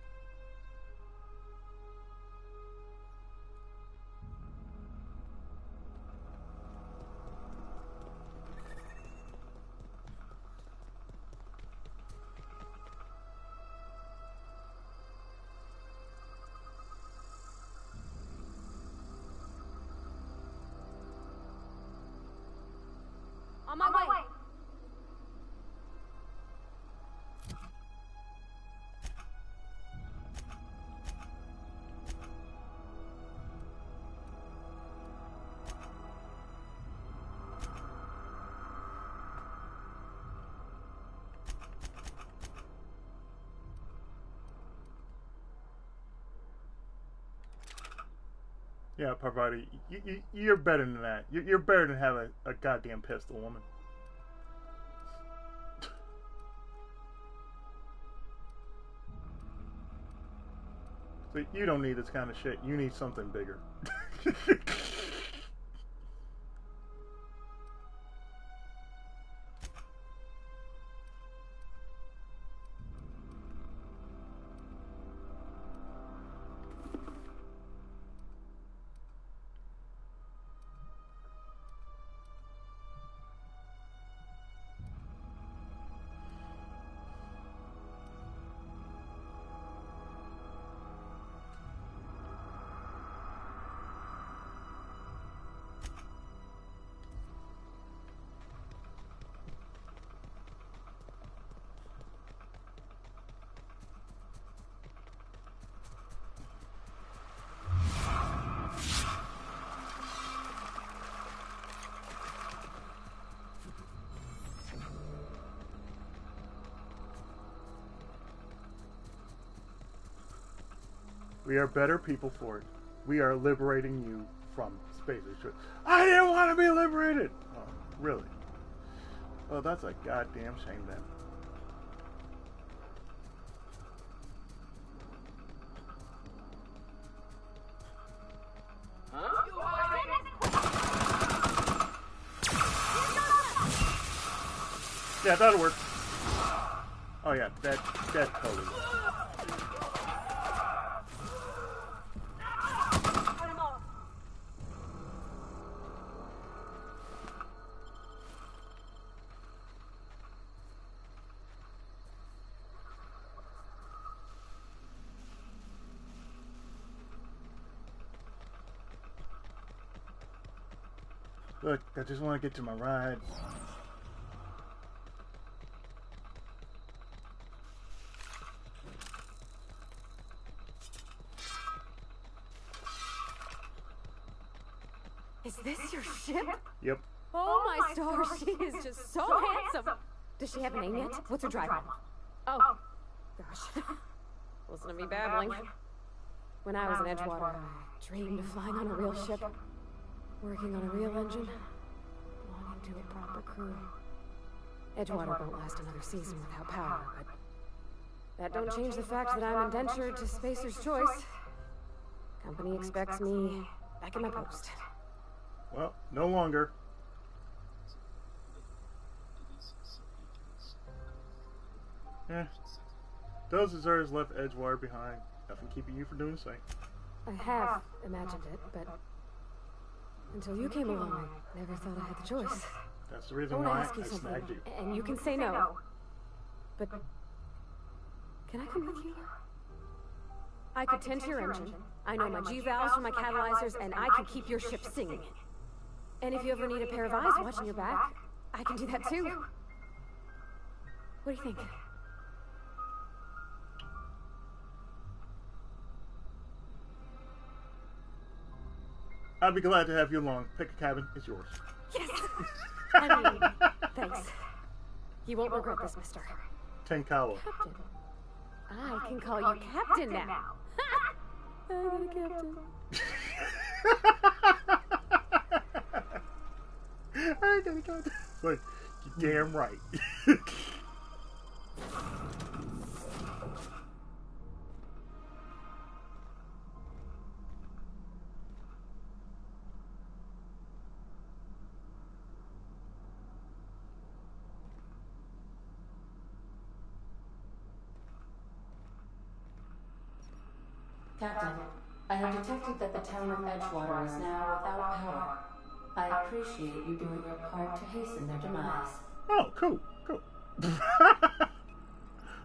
On my way. Yeah, Parvati, you're better than that. You're better than having a goddamn pistol, woman. So you don't need this kind of shit. You need something bigger. We are better people for it. We are liberating you from space. I didn't want to be liberated. Oh, really? Oh, that's a goddamn shame then. Yeah, that'll work. Oh yeah, that totally works. Look, I just want to get to my ride. Is this your ship? Yep. Oh my stars, she is just so handsome. Does she have a name yet? What's her driver? Oh, gosh. Listen to me babbling. When I was in Edgewater, I dreamed of flying on a real ship, working on a real engine, belonging to a proper crew. Edgewater won't last another season without power, but that don't change the fact that I'm indentured to Spacer's Choice. Company expects me back at my post. Well, no longer. Eh. Those deserters left Edgewater behind. Nothing keeping you from doing the same. I have imagined it, but until you came along, I never thought I had the choice. That's the reason I want why to ask you I something, snagged you. and you can say no. But can I come with you? I could tend to your engine. I know my G-valves from my catalyzers, and I can keep your ship singing. And if you ever need a pair of eyes watching your back, I can do that too. What do you think? I'd be glad to have you along. Pick a cabin. It's yours. Yes! I mean, thanks. You won't regret this, mister. Tenkawa. Captain. I can call you Captain now. I got a captain. I gotta go. Like, you're damn right. Captain, I have detected that the town of Edgewater is now without power. I appreciate you doing your part to hasten their demise. Oh, cool, cool.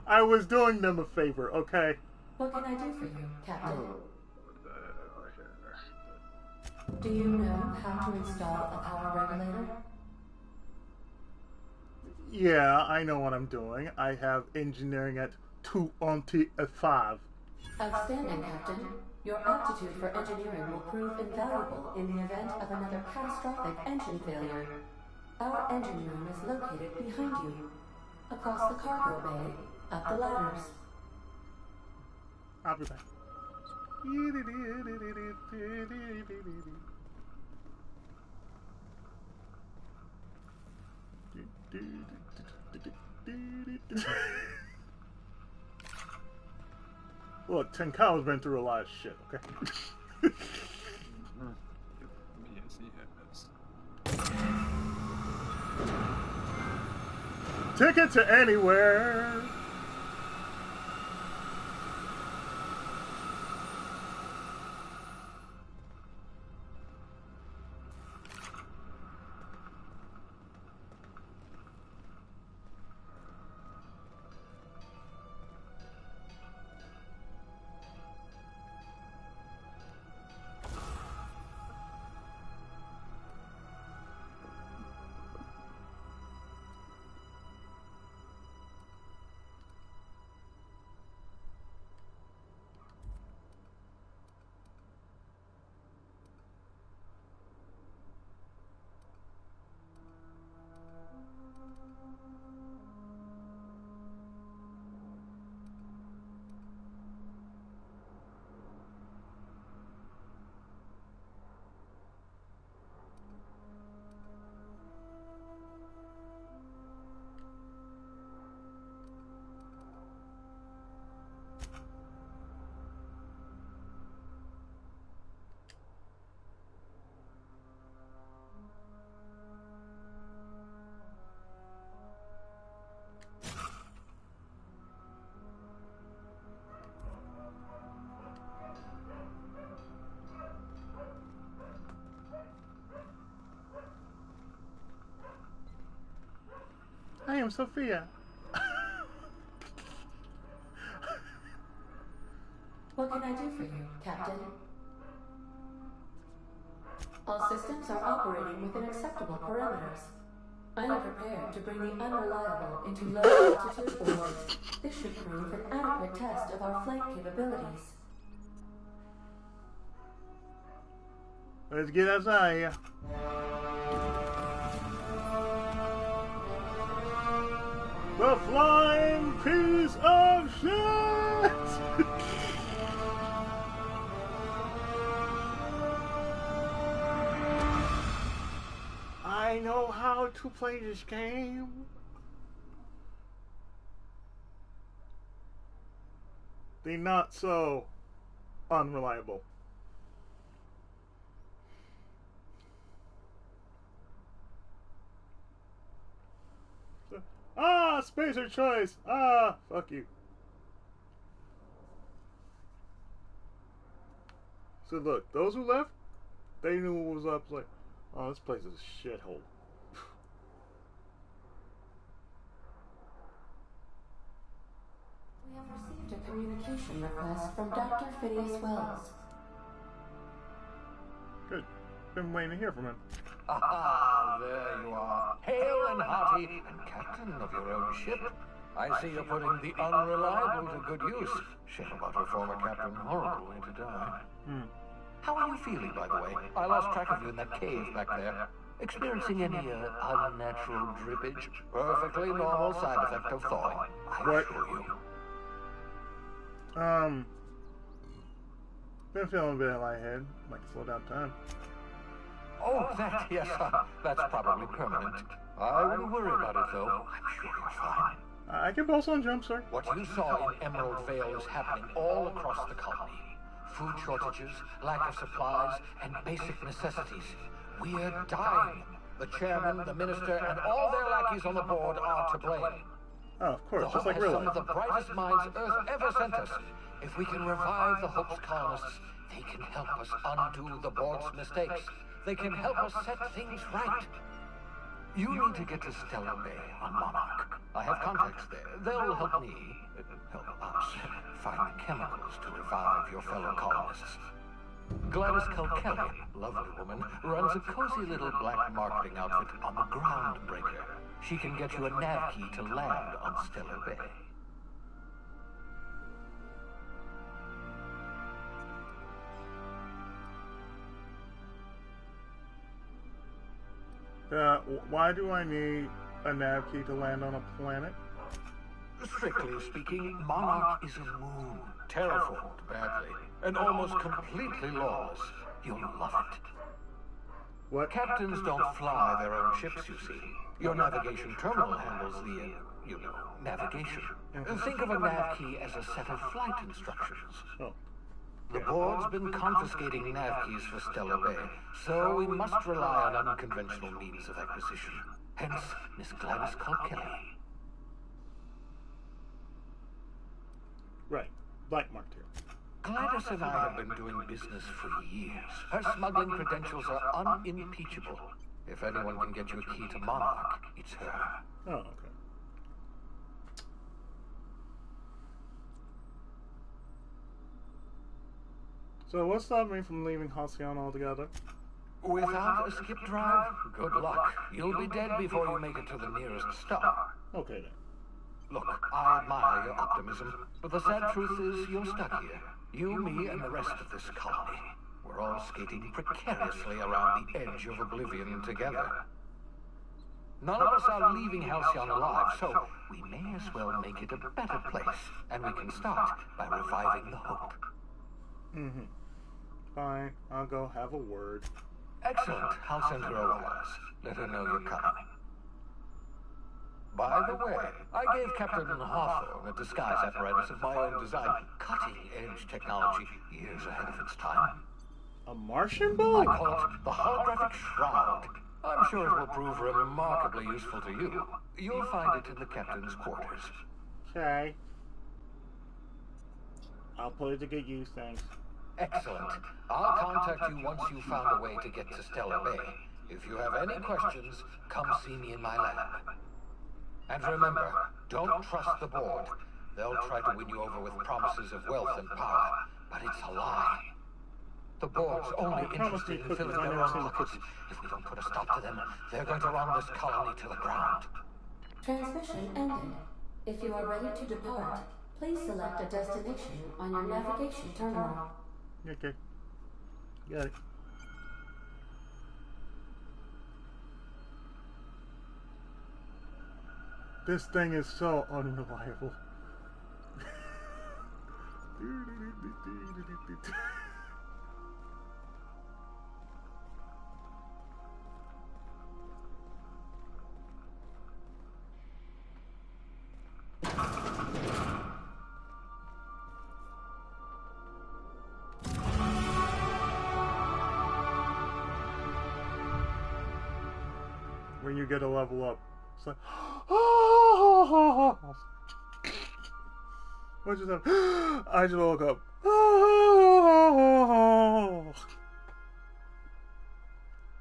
I was doing them a favor, okay? What can I do for you, Captain? Do you know how to install a power regulator? Yeah, I know what I'm doing. I have engineering at 2-5. Outstanding, Captain. Your aptitude for engineering will prove invaluable in the event of another catastrophic engine failure. Our engine room is located behind you, across the cargo bay, up the ladders. I'll be back. Look, Tenkawa's been through a lot of shit, okay? Yes, he has. Ticket to anywhere! name's Sophia. What can I do for you, Captain? All systems are operating within acceptable parameters. I am prepared to bring the unreliable into low altitude orbit. This should prove an adequate test of our flight capabilities. Let's get outside here. The flying piece of shit! I know how to play this game. The not so unreliable. Ah, spacer choice. Ah, fuck you. So look, those who left, they knew what was up. Like, oh, this place is a shithole. We have received a communication request from Dr. Phineas Wells. Good. Been waiting to hear from him. Ah, there you are. Hale and hearty, and captain of your own ship. I see you're putting the unreliable to good use. Shame about her former captain. Horrible way to die. How are you feeling, by the way? I lost track of you in that cave back there. Experiencing any unnatural drippage? Perfectly normal side effect of thawing, I assure you. Been feeling a bit lightheaded. Like to slow down time. Oh, that, yes, that's probably permanent. I wouldn't worry about it, though. I'm sure you're fine. I can boast on jump, sir. What you saw in Emerald Vale is happening all across the colony. Food shortages, lack of supplies, and basic necessities. We're dying. The chairman, the minister, and all their lackeys on the board are to blame. Oh, of course, just like real real life. Some of the brightest minds Earth ever sent us. If we can revive the Hope's colonists, they can help us undo the board's mistakes. They can help us set things right. You need to get to Stellar Bay on Monarch. I have contacts there. They'll help me, help us, find the chemicals to revive your fellow colonists. Gladys Kilkelly, lovely woman, runs a cozy little black marketing outfit on the Groundbreaker. She can get you a nav key to land on Stellar Bay. Why do I need a nav key to land on a planet? Strictly speaking, Monarch is a moon, terraformed badly, and almost completely lawless. You'll love it. What? Captains don't fly their own ships, you see. Your navigation terminal handles the, navigation. Think of a nav key as a set of flight instructions. Oh. The board's been confiscating nav keys for Stellar Bay, so we must rely on unconventional means of acquisition. Hence, Miss Gladys Kilkelly. Right. Black marked here. Gladys and I have been doing business for years. Her smuggling credentials are unimpeachable. If anyone can get you a key to Monarch, it's her. Oh, okay. So what stopped me from leaving Halcyon altogether? Without a skip drive, good luck. You'll be dead before you make it to the nearest star. Okay then. Look, I admire your optimism, but the sad truth is you're stuck here. You, me, and the rest of this colony. We're all skating precariously around the edge of oblivion together. None of us are leaving Halcyon alive, so we may as well make it a better place, and we can start by reviving the hope. Mm-hmm. Fine, I'll go have a word. Excellent. I'll send her a wires. Let her know you're coming. By the way, I gave Captain Hawthorne a disguise apparatus of my own design. Cutting-edge technology, years ahead of its time. A Martian boat? I call it the holographic shroud. I'm sure it will prove remarkably useful to you. You'll find it in the captain's quarters. Okay. I'll put it to good use, thanks. Excellent. I'll contact you once you've found a way to get to Stellar Bay. If you have any questions, come see me in my lab. And remember, don't trust the board. They'll try to win you over with promises of wealth and power, but it's a lie. The board's only interested in filling their own pockets. If we don't put a stop to them, they're going to run this colony to the ground. Transmission ended. If you are ready to depart, please select a destination on your navigation terminal. Okay. Got it. This thing is so unreliable. When you get a level up, it's like, what just happened? I just woke up.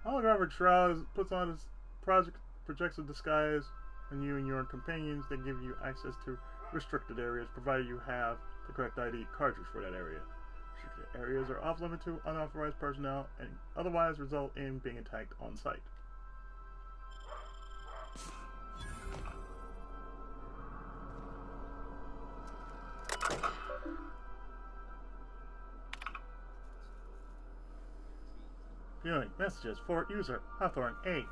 Holographic Shroud puts on his projects of disguise on you and your companions that give you access to restricted areas, provided you have the correct ID cartridge for that area. Restricted areas are off limit to unauthorized personnel and otherwise result in being attacked on sight. Viewing messages for user Hawthorne A. Okay.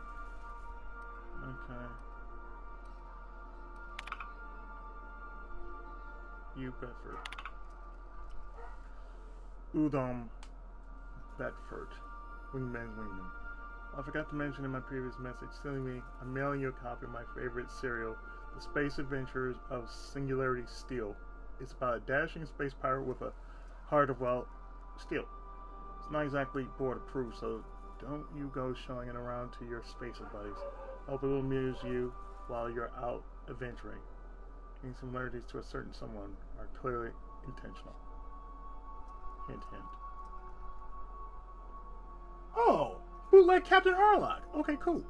You Bedford. Udom Bedford. Wingman. I forgot to mention in my previous message, sending me, I'm mailing you a copy of my favorite serial, The Space Adventures of Singularity Steel. It's about a dashing space pirate with a heart of, well, steel. It's not exactly board approved, so don't you go showing it around to your spacer buddies. Hope it will amuse you while you're out adventuring. Any similarities to a certain someone are clearly intentional. Hint, hint. Oh! Bootleg Captain Harlock! Okay, cool.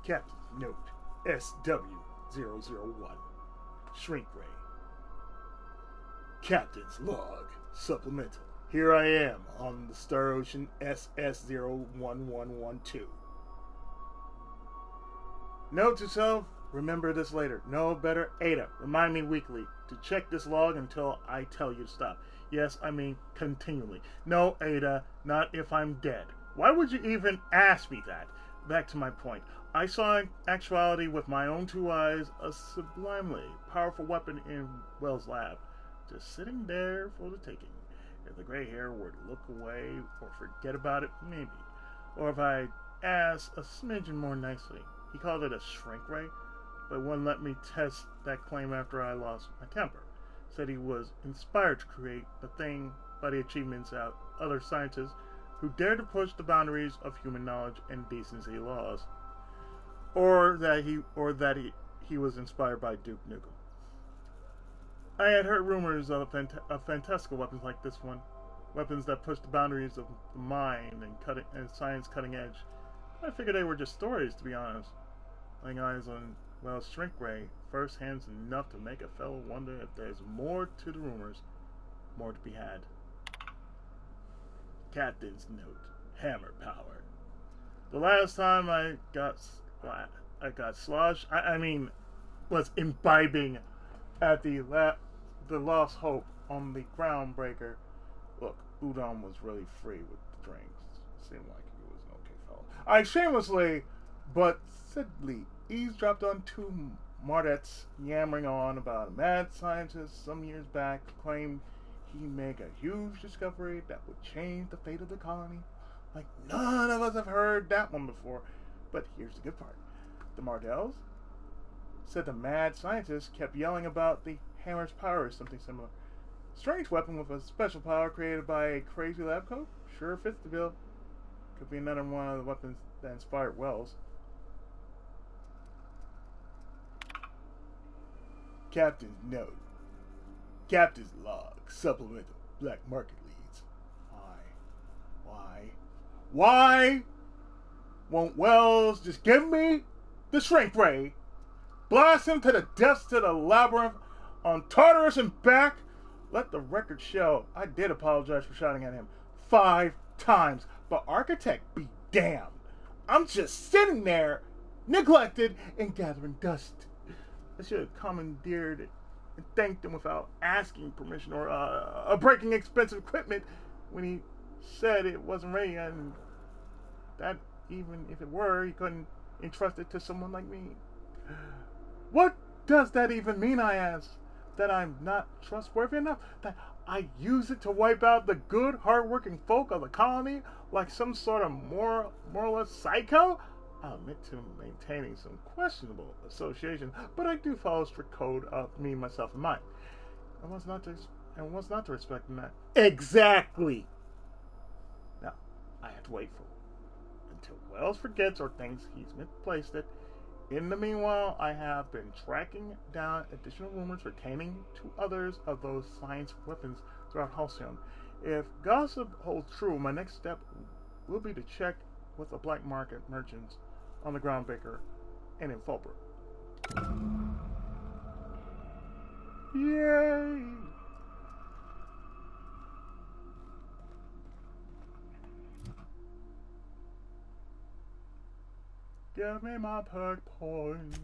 Captain's Note SW001 Shrink Ray. Captain's Log Supplemental. Here I am on the Star Ocean SS01112. Note to self, remember this later. No better, Ada. Remind me weekly to check this log until I tell you to stop. Yes, I mean continually. No, Ada, not if I'm dead. Why would you even ask me that? Back to my point. I saw in actuality with my own two eyes a sublimely powerful weapon in Wells' lab, just sitting there for the taking. If the gray hair were to look away or forget about it, maybe. Or if I asked a smidgen more nicely. He called it a shrink ray, but wouldn't let me test that claim after I lost my temper. Said he was inspired to create the thing by the achievements of other scientists who dared to push the boundaries of human knowledge and decency laws. Or that he was inspired by Duke Nukem. I had heard rumors of fantastical weapons like this one, weapons that push the boundaries of the mind and science cutting edge. I figured they were just stories, to be honest. Laying eyes on, well, Shrink Ray firsthand enough to make a fellow wonder if there's more to the rumors, more to be had. Captain's Note, Hammer Power. The last time I got sloshed, was imbibing at the Lost Hope on the Groundbreaker. Look, Udon was really free with the drinks. Seemed like he was an okay fellow. I shamelessly, but sadly, eavesdropped on two Mardettes yammering on about a mad scientist some years back claimed he'd make a huge discovery that would change the fate of the colony. Like none of us have heard that one before. But here's the good part. The Mardells said the mad scientist kept yelling about the hammer's power or something similar. Strange weapon with a special power created by a crazy lab coat? Sure fits the bill. Could be another one of the weapons that inspired Wells. Captain's note. Captain's log. Supplemental. Black market leads. Why won't Wells just give me the shrink ray? Blast him to the depths to the labyrinth on Tartarus and back? Let the record show I did apologize for shouting at him 5 times. But Architect be damned. I'm just sitting there, neglected and gathering dust. I should have commandeered it and thanked him without asking permission or breaking expensive equipment when he said it wasn't ready, and that even if it were, he couldn't entrust it to someone like me. What does that even mean, I asked? That I'm not trustworthy enough? That I use it to wipe out the good, hard-working folk of the colony like some sort of moralist psycho? I'll admit to maintaining some questionable association, but I do follow a strict code of me, myself, and mine. And what's not to respect in that? Exactly! Now, I have to wait for until Wells forgets or thinks he's misplaced it. In the meanwhile, I have been tracking down additional rumors pertaining to others of those science weapons throughout Halcyon. If gossip holds true, my next step will be to check with the black market merchants on the Ground Baker and in Fulbrook. Yay! Give me my perk points.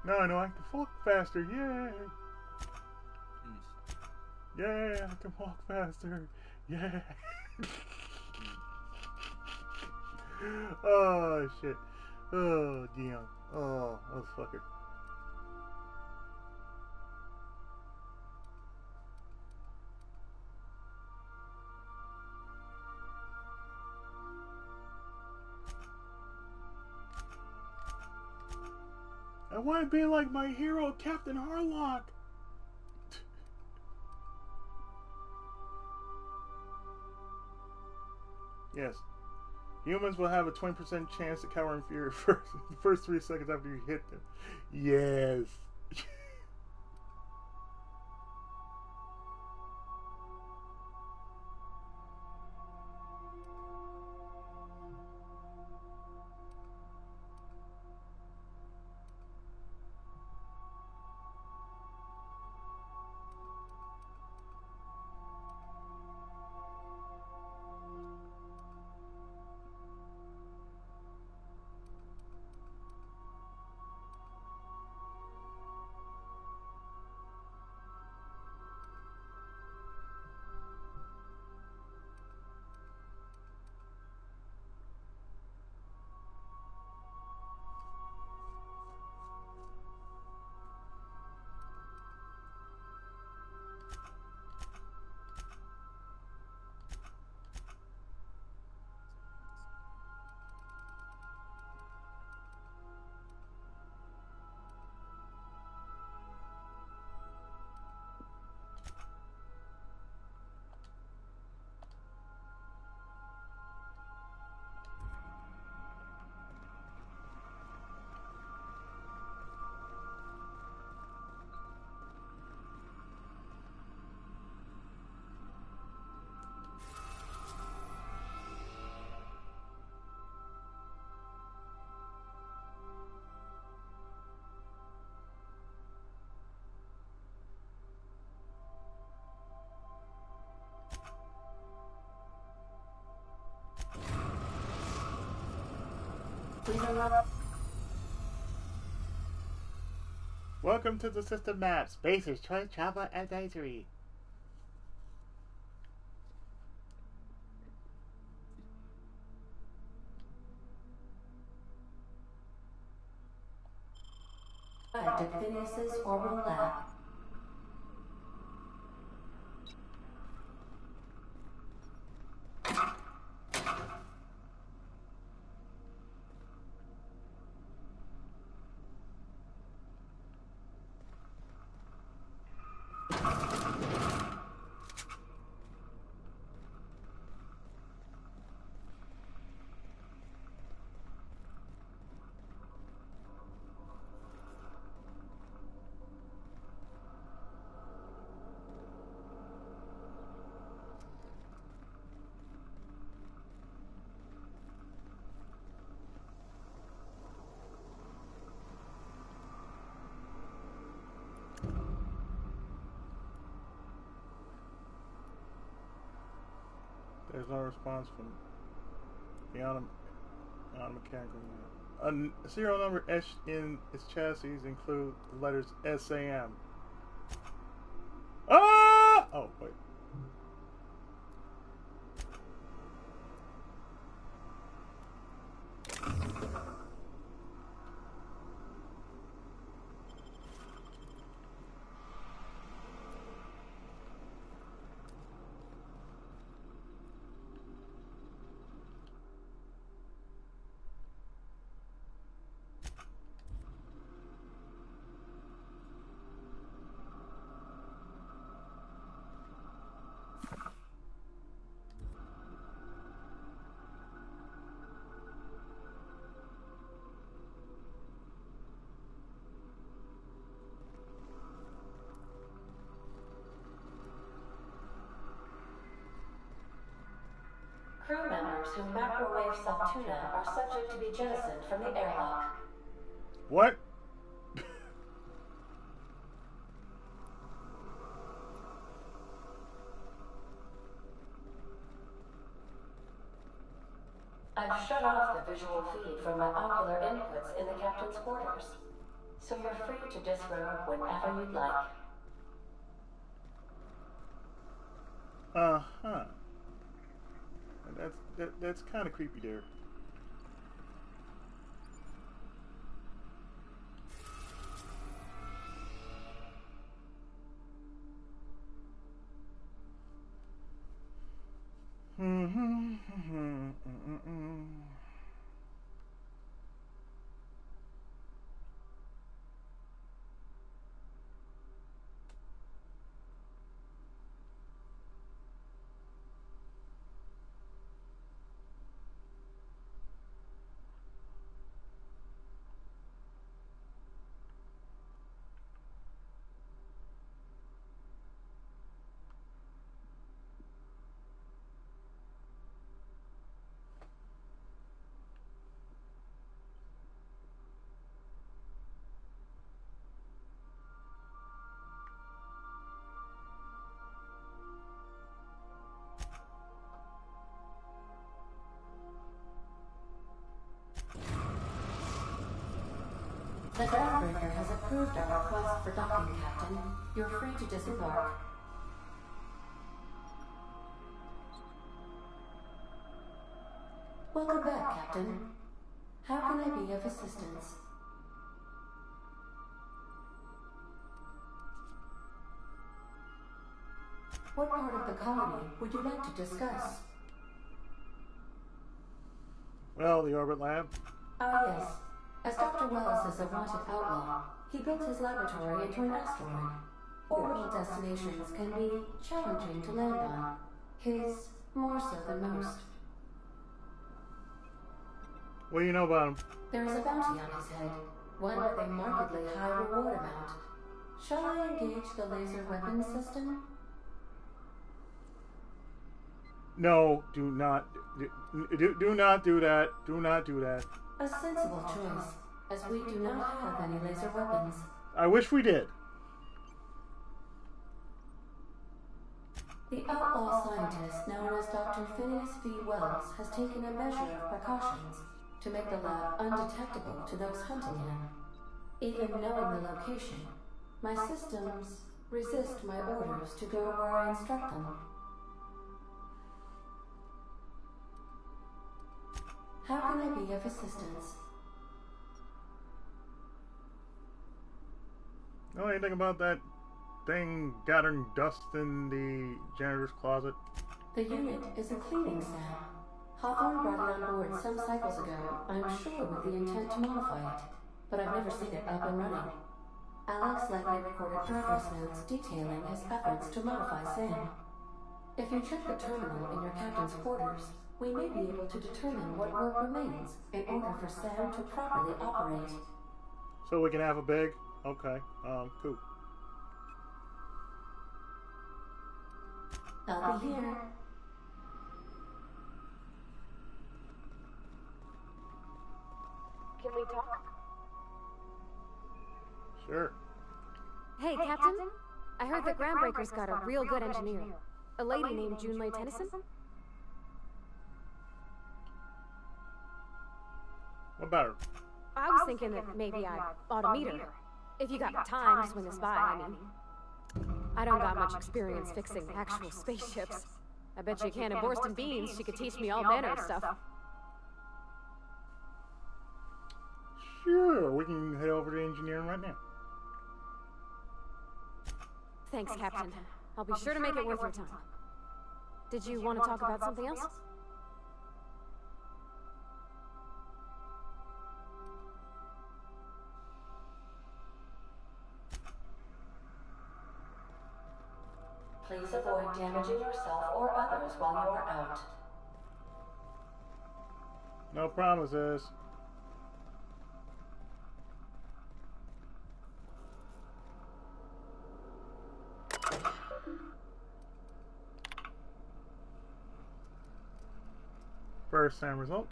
Now I know I can walk faster. Yay! Yeah, I can walk faster. Yeah. Oh shit. Oh damn. Oh motherfucker. I want to be like my hero, Captain Harlock. Yes. Humans will have a 20% chance to cower in fear the first 3 seconds after you hit them. Yes. Please allow... Welcome to the system map. Spacer's Choice Travel Advisory. Arrived at Phineas's orbital lab. There's no response from beyond a mechanical unit. A serial number etched in its chassis include the letters SAM. Ah! Oh, wait. Crew members who microwave some tuna are subject to be jettisoned from the airlock. What? I've shut off the visual feed from my ocular inputs in the captain's quarters, so you're free to disrobe whenever you'd like. Uh-huh. That's kind of creepy there. The groundbreaker has approved our request for docking, Captain. You're free to disembark. Welcome back, Captain. How can I be of assistance? What part of the colony would you like to discuss? Well, the orbit lab. Ah, yes. As Dr. Wells is a wanted outlaw, he built his laboratory into an asteroid. Orbital destinations can be challenging to land on. His more so than most. What do you know about him? There is a bounty on his head, one with a markedly high reward amount. Shall I engage the laser weapons system? No, do not. Do not do that. Do not do that. A sensible choice, as we do not have any laser weapons. I wish we did. The outlaw scientist known as Dr. Phineas V. Wells has taken a measure of precautions. to make the lab undetectable to those hunting him. Even knowing the location, my systems resist my orders to go where I instruct them. How can I be of assistance? Know anything about that thing gathering dust in the janitor's closet? The unit is a cleaning staff. Hawthorne brought it on board some cycles ago, I'm sure with the intent to modify it, but I've never seen it up and running. Alex likely recorded progress notes detailing his efforts to modify Sam. If you check the terminal in your captain's quarters, we may be able to determine what work remains in order for Sam to properly operate. So we can have a big? Okay, cool. I'll be here. Can we talk? Sure. Hey, Captain. I heard that Groundbreaker's got a real good engineer. A lady named Junlei Tennyson? What about her? I was thinking that maybe I ought to meet her. If you got time to swing this by, I mean. I don't got much experience fixing actual spaceships. I bet you a can of Borston beans she could teach me all manner of stuff. Sure, we can head over to engineering right now. Thanks, Captain. I'll be sure to make it worth your time. Did you want to talk about something else? Please avoid damaging yourself or others while you are out. No promises. First time result.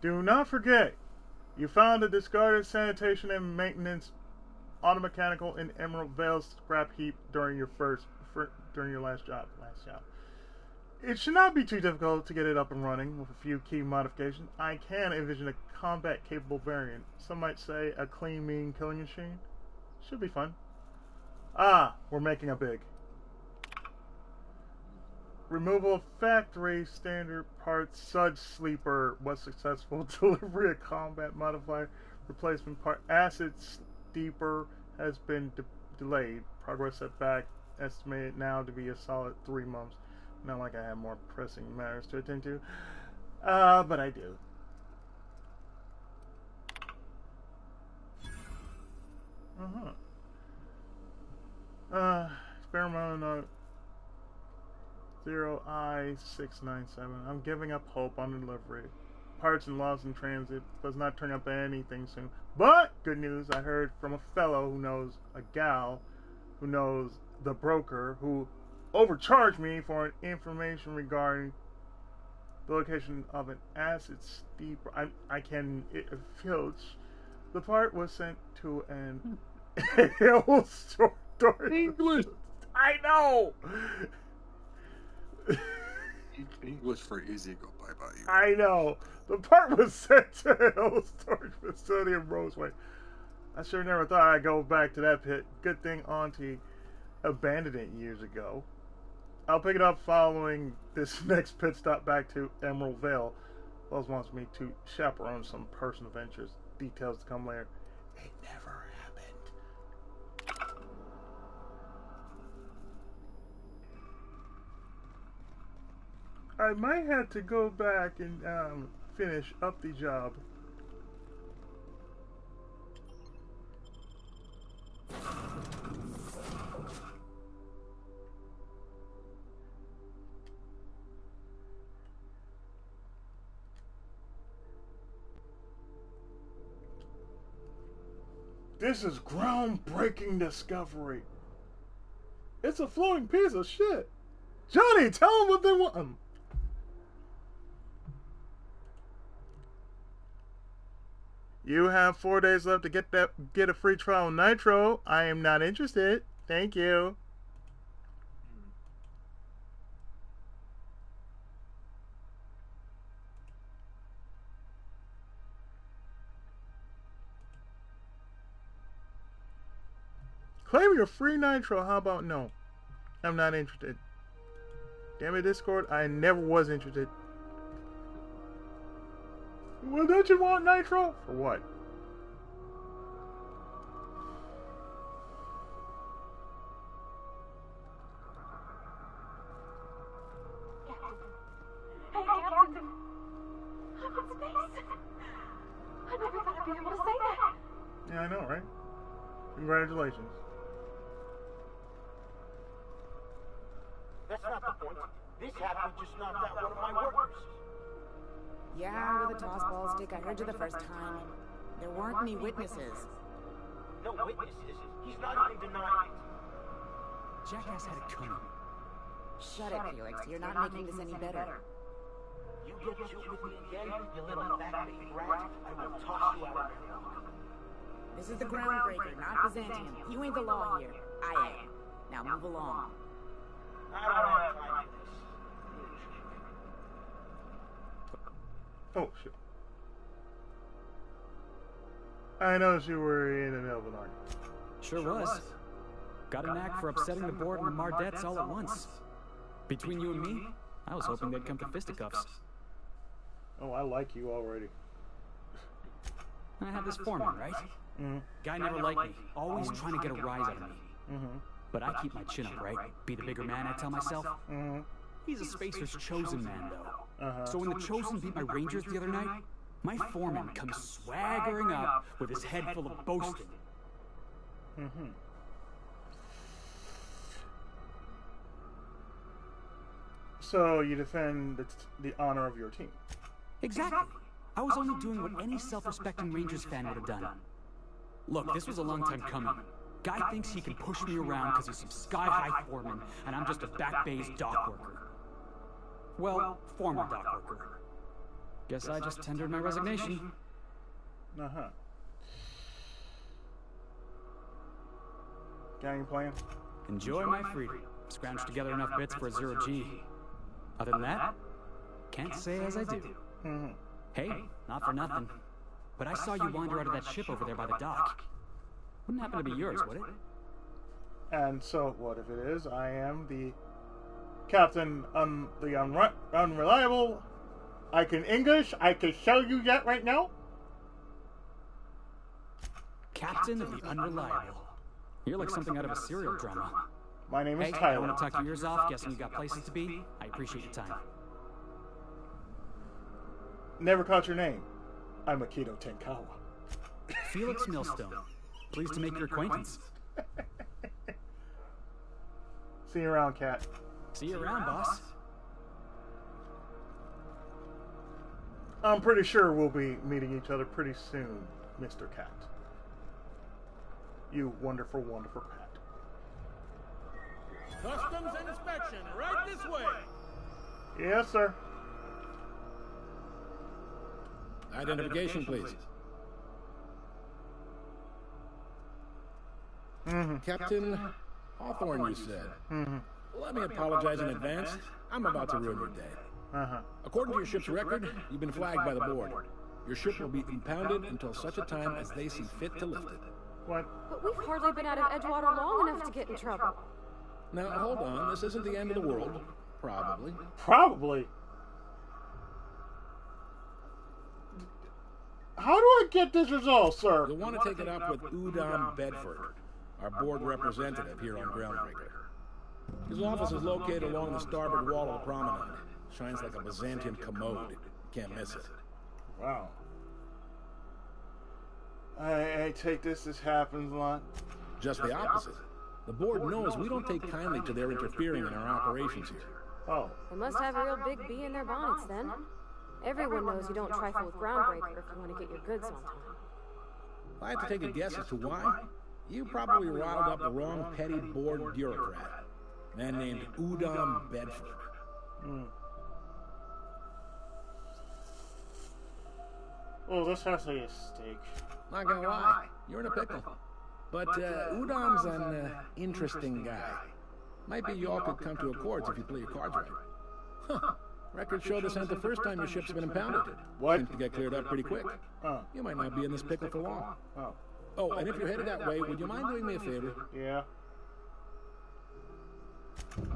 Do not forget, you found a discarded sanitation and maintenance automechanical in Emerald Vale's scrap heap during your last job. It should not be too difficult to get it up and running with a few key modifications. I can envision a combat-capable variant. Some might say a clean, mean killing machine. Should be fun. Ah, we're making a big. Removal of factory standard parts. Sudge Sleeper was successful. Delivery of combat modifier replacement part. Acid Steeper has been delayed. Progress setback estimated now to be a solid 3 months. Not like I have more pressing matters to attend to. But I do. Experiment 0I697. I'm giving up hope on delivery. Parts and loss in transit does not turn up anything soon. But good news, I heard from a fellow who knows a gal who knows the broker who overcharged me for an information regarding the location of an acid steeper. I can filch. The part was sent to an store. English. I know. English for easy go bye bye. I know. The part was sent to an old storage facility in Roseway. I sure never thought I'd go back to that pit. Good thing Auntie abandoned it years ago. I'll pick it up following this next pit stop back to Emerald Vale. Wells wants me to chaperone some personal ventures. Details to come later. It never happened. I might have to go back and finish up the job. This is groundbreaking discovery. It's a floating piece of shit. Johnny, tell them what they want. You have 4 days left to get a free trial on Nitro. I am not interested. Thank you. Claim your free nitro. How about no? I'm not interested. Damn it, Discord. I never was interested. Well, don't you want nitro? For what? Hey, Captain. I'm in space. I never thought I'd be able to say that. Yeah, I know, right? Congratulations. That's not the point. This happened just knocked out one of my workers. Yeah, with a toss ball stick, I heard you the first time. There weren't any witnesses. No witnesses? He's not even denying it. Jackass had it coming. Shut it, Felix. You're not making this any better. You get chilled with me again, you little backbait rat, I will toss you out. This is the Groundbreaker, not Byzantium. You ain't the law here. I am. Now move along. I don't have time for this. Oh, shit. I noticed you were in the middle of an argument. Sure was. Got a knack for upsetting the board and the Mardettes all at once. Between you and me, I was hoping they'd come to fisticuffs. Oh, I like you already. I had this foreman, right? Mm-hmm. Guy never liked me, always trying to get a rise out of me. Mm-hmm. But I keep my chin up, right? Be the bigger man, I tell myself. Mm-hmm. He's a Spacer's chosen man, though. Uh-huh. So when the Chosen beat my Rangers the other night, my foreman comes swaggering up with his head full of boasting. Mm-hmm. So you defend the honor of your team. Exactly. I was only doing what any self-respecting Rangers fan would have done. Look, this was a long time coming. Guy thinks he can push me around because he's some sky-high foreman, and I'm just a back bay's dock worker. Well, former dock worker. Guess I just tendered my resignation. Uh-huh. Gang plan? Enjoy my freedom. Scrounged together enough bits for a 0G. Other than that, can't say as I do. Mm-hmm. Hey, not for nothing, but I saw you wander out of that ship over there by the dock. Wouldn't happen to be yours, would it? And so, what if it is? I am the captain, the unreliable. I can English. I can show you that right now. Captain of the Unreliable. You're like something out of a serial drama. My name is Hey, Tyler. I want to talk your ears off, guessing you got places to be. I appreciate your time. Never caught your name. I'm Akito Tenkawa. Felix Millstone. Pleased to make your acquaintance. See you around, Cat. See you around, boss. I'm pretty sure we'll be meeting each other pretty soon, Mr. Cat. You wonderful, wonderful cat. Customs and inspection, right this way. Yes, sir. Identification, please. Mm-hmm. Captain Hawthorne, you said. Mm-hmm. Let me apologize in advance. I'm about to ruin your day. Uh-huh. According to your ship's record, you've been flagged by the board. Your ship will be impounded until such a time as they see fit to lift it. What? But we've hardly been out of Edgewater long enough to get in trouble. Now, hold on. This isn't the end of the world. Probably. Probably. How do I get this result, sir? You'll want to take it up with Udom Bedford, our board representative here on Groundbreaker. His office is located along the starboard wall of the promenade. Shines like a Byzantium commode. Can't miss it. Wow. I take this happens a lot. Just the opposite. The board knows we don't take kindly to their interfering in our operations here. Oh. They must have a real big bee in their bonnets, then. Everyone knows you don't trifle with Groundbreaker if you want to get your goods on time. If I had to take a guess as to why, you probably riled up the wrong petty board bureaucrat. A man named Udom Bedford. Hmm. Oh, this has to be a steak. Not gonna lie, you're in a pickle. But Udom's an interesting guy. Might be y'all could come to accords if you play your cards right. Huh. Records show this ain't the first time your ship's been impounded. What? Seems to get cleared up pretty quick. Oh. You might not be in this pickle for long. Oh. Oh, and if you're headed that way, would you mind doing me a favor? Yeah.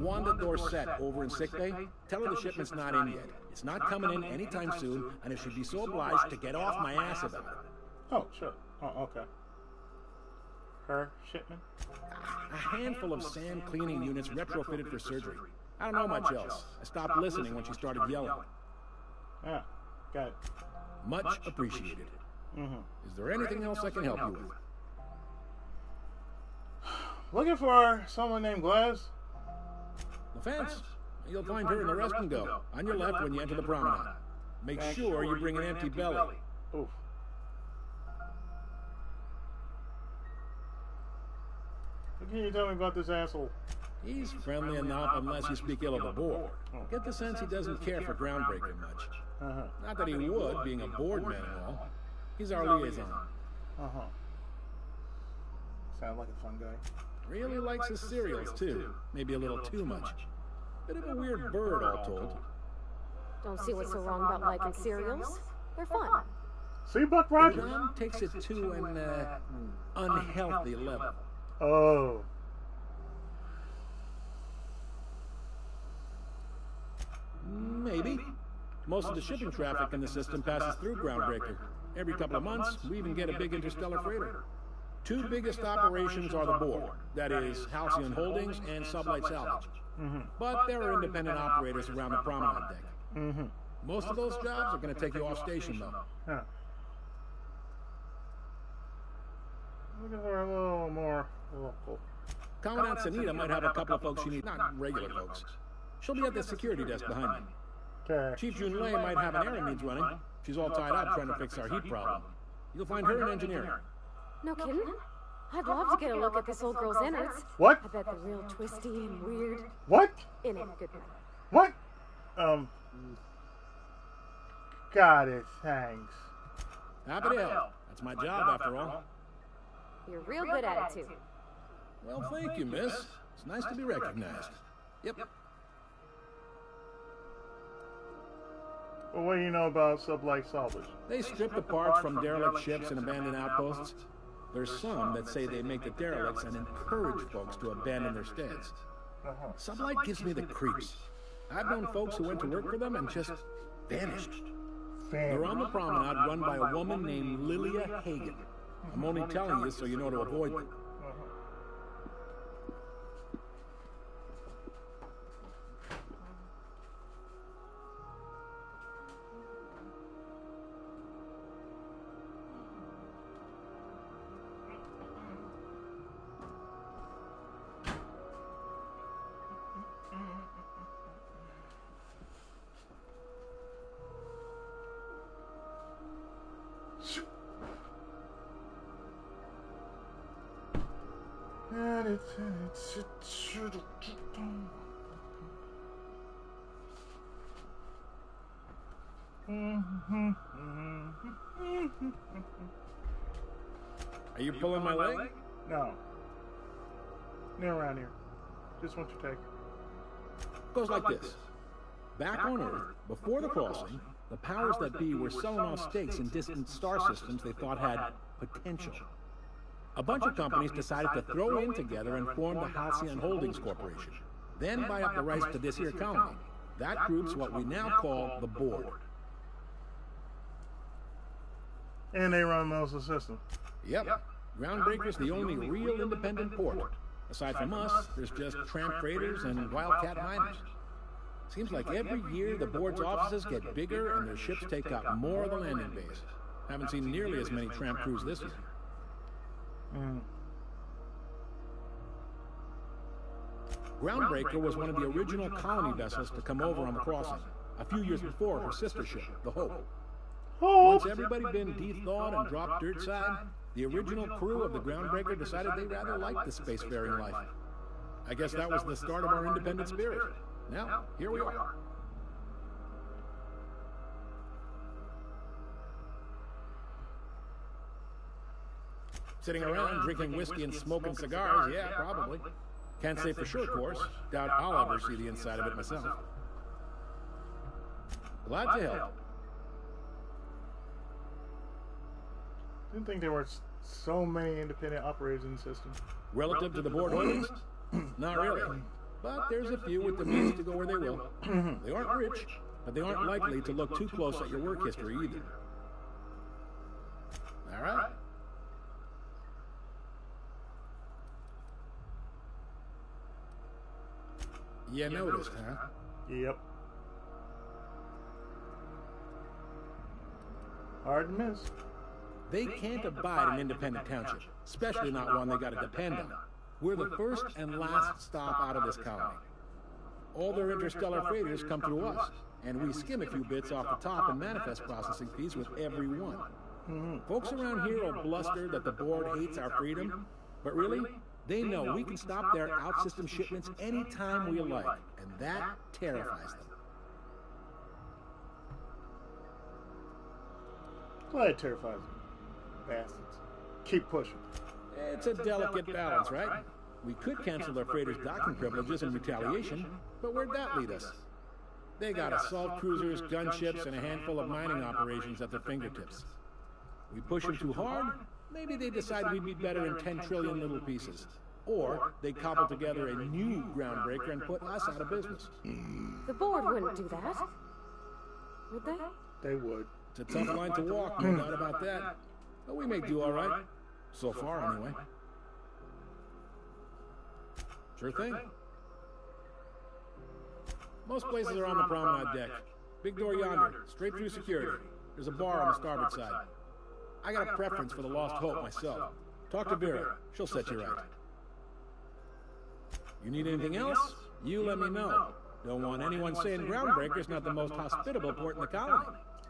Wanda Dorset over in sick bay, tell her the shipment's not in yet. It's not coming in anytime soon, and if she'd be so obliged to get off my ass about it. Oh, sure. Oh, okay. Her shipment? A handful of sand cleaning units retrofitted for surgery. I don't know much else. I stopped listening when she started yelling. Yeah, got it. Much appreciated. Is there anything else I can help you with? Looking for someone named Glaz? The fence. You'll find her in the rest and go. On your left when you enter the promenade. Make sure you bring an empty belly. Oof. What can you tell me about this asshole? He's friendly enough unless you speak ill of the board. Get the sense he doesn't care for Groundbreaker much. Not that he would, being a board man and all. He's our liaison. Sounds like a fun guy. Really likes his cereals, too. Maybe a little too much. Bit of a weird bird, all told. Don't see what's so wrong about liking cereals. They're fun. See, Buck Rogers? John takes it to an unhealthy level. Oh. Maybe. Most of the shipping traffic in the system passes through Groundbreaker. Every couple of months, we even get a big interstellar freighter. Two biggest operations are the board. That is, Halcyon Holdings and Sublight Salvage. But there are independent operators around the promenade deck. Most of those jobs are going to take you off station, though. Looking for a little more local. Commandant Sanita might have a couple of folks you need, not regular folks. She'll be at the security desk behind me. Okay. Chief Junlei might have an errand needs running. She's all tied up trying to fix our heat problem. You'll find her in engineering. No kidding? I'd love to get a look at this old girl's innards. What? I bet they're real twisty and weird. What? In a good way. What? Got it, thanks. Happy to help. That's my job, after all. You're real good at it, too. Well, thank you, miss. It's nice to be recognized. Yep. Well, what do you know about Sublight Salvage? They strip the parts from derelict ships and abandoned outposts. There's some that say they make the derelicts and encourage folks to abandon their steads. Sublight gives me the creeps. I've known folks who went to work for them and just vanished. They're on the promenade run by a woman named Lilia Hagen. I'm only telling you so you know to avoid them. Are you pulling my leg? No. Near around here. Just want your take. Goes like this. Back on Earth, before the crossing, the powers that be were selling off stakes in distant star systems they thought had potential. A bunch of companies decided to throw in together and form the Halcyon Holdings Corporation. Then buy up the rights to this here colony. That group's what we now call the board. And they run most of the system. Yep. Groundbreaker's the only real independent port. Aside from us, there's just tramp freighters and wildcat miners. Seems like every year the board's offices get bigger and their ships take up more of the landing base. Haven't seen nearly as many tramp crews this year. Groundbreaker was one of the original colony vessels to come over on the crossing, a few years before her sister ship, the Hope. Once everybody been de-thawed and dropped dirt side, the original crew of the Groundbreaker decided they rather liked the spacefaring life. I guess that was the start of our independent spirit. Now, here we are. Sitting around drinking whiskey and smoking cigars, yeah, probably. Can't say for sure, of course. Doubt I'll ever see the inside of it myself. Glad to help. Didn't think they were So many independent operators in the system. Relative to the board holdings? Not really. But there's a few with the means to go where they will. They aren't rich, but they aren't likely to look too close at your work history either. All right. You noticed, huh? Yep. Hard to miss. They can't abide an independent township, especially not one they gotta depend on. We're the first and last stop out of this colony. All their interstellar freighters come through us, and we skim a few bits off the top and manifest processing fees with every one. Folks around here will bluster that the board hates our freedom, but really, they know we can stop their out-system shipments anytime we like, and that terrifies them. Glad it terrifies them. Bastards. Keep pushing. It's a delicate balance, right? We could cancel their freighters' docking privileges in retaliation, but where'd that lead us? They got assault cruisers, gunships, and a handful of mining operations at their fingertips. We push them too hard, maybe they decide we'd be better in 10 trillion little pieces. Or they cobble together a new groundbreaker and put us out of business. The board wouldn't do that. Would they? They would. It's a tough line to walk, no doubt about that. But we may do all right. So far, anyway. Sure thing. Most places are on the promenade deck. Big door yonder, straight through security. There's a bar on the starboard side. I got a preference for the Lost Hope myself. Talk to Vera. She'll set you right. You need anything else? You let me know. Don't want anyone saying Groundbreaker's not the most hospitable port in the colony.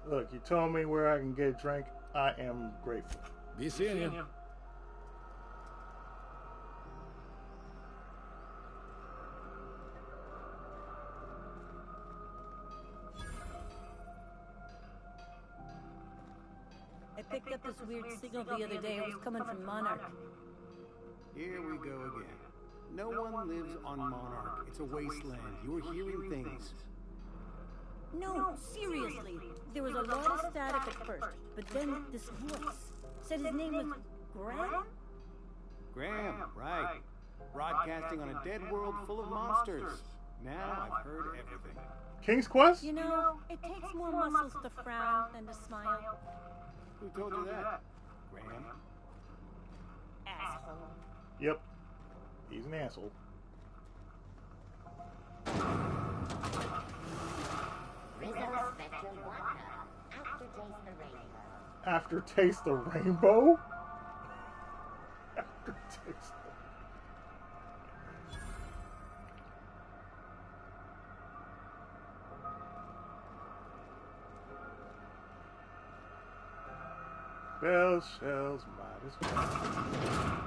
Look, you told me where I can get a drink. I am grateful. Be seeing you. I picked up this weird signal the other day. It was coming from Monarch. Here we go again. No one lives on Monarch. It's a wasteland. You're hearing things. No, seriously. There was a lot of static at first, but then this voice said his name was Graham? Graham, right. Broadcasting on a dead world full of monsters. Now I've heard everything. King's Quest? You know, it takes more muscles to frown than to smile. Who told you that? Graham? Asshole. Yep. He's an asshole. After taste the rainbow? After taste the... Bell shells might as well.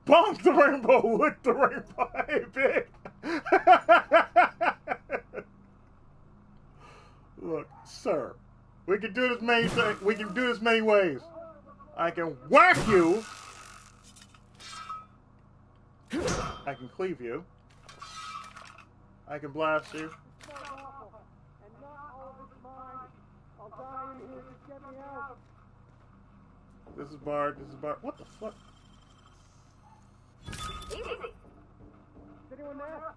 Bonk the rainbow with the rainbow. Hey, big. Look, sir, we can do this many things. We can do this many ways. I can whack you. I can cleave you. I can blast you. This is Bard. This is Bard. What the fuck? Easy. Is anyone there?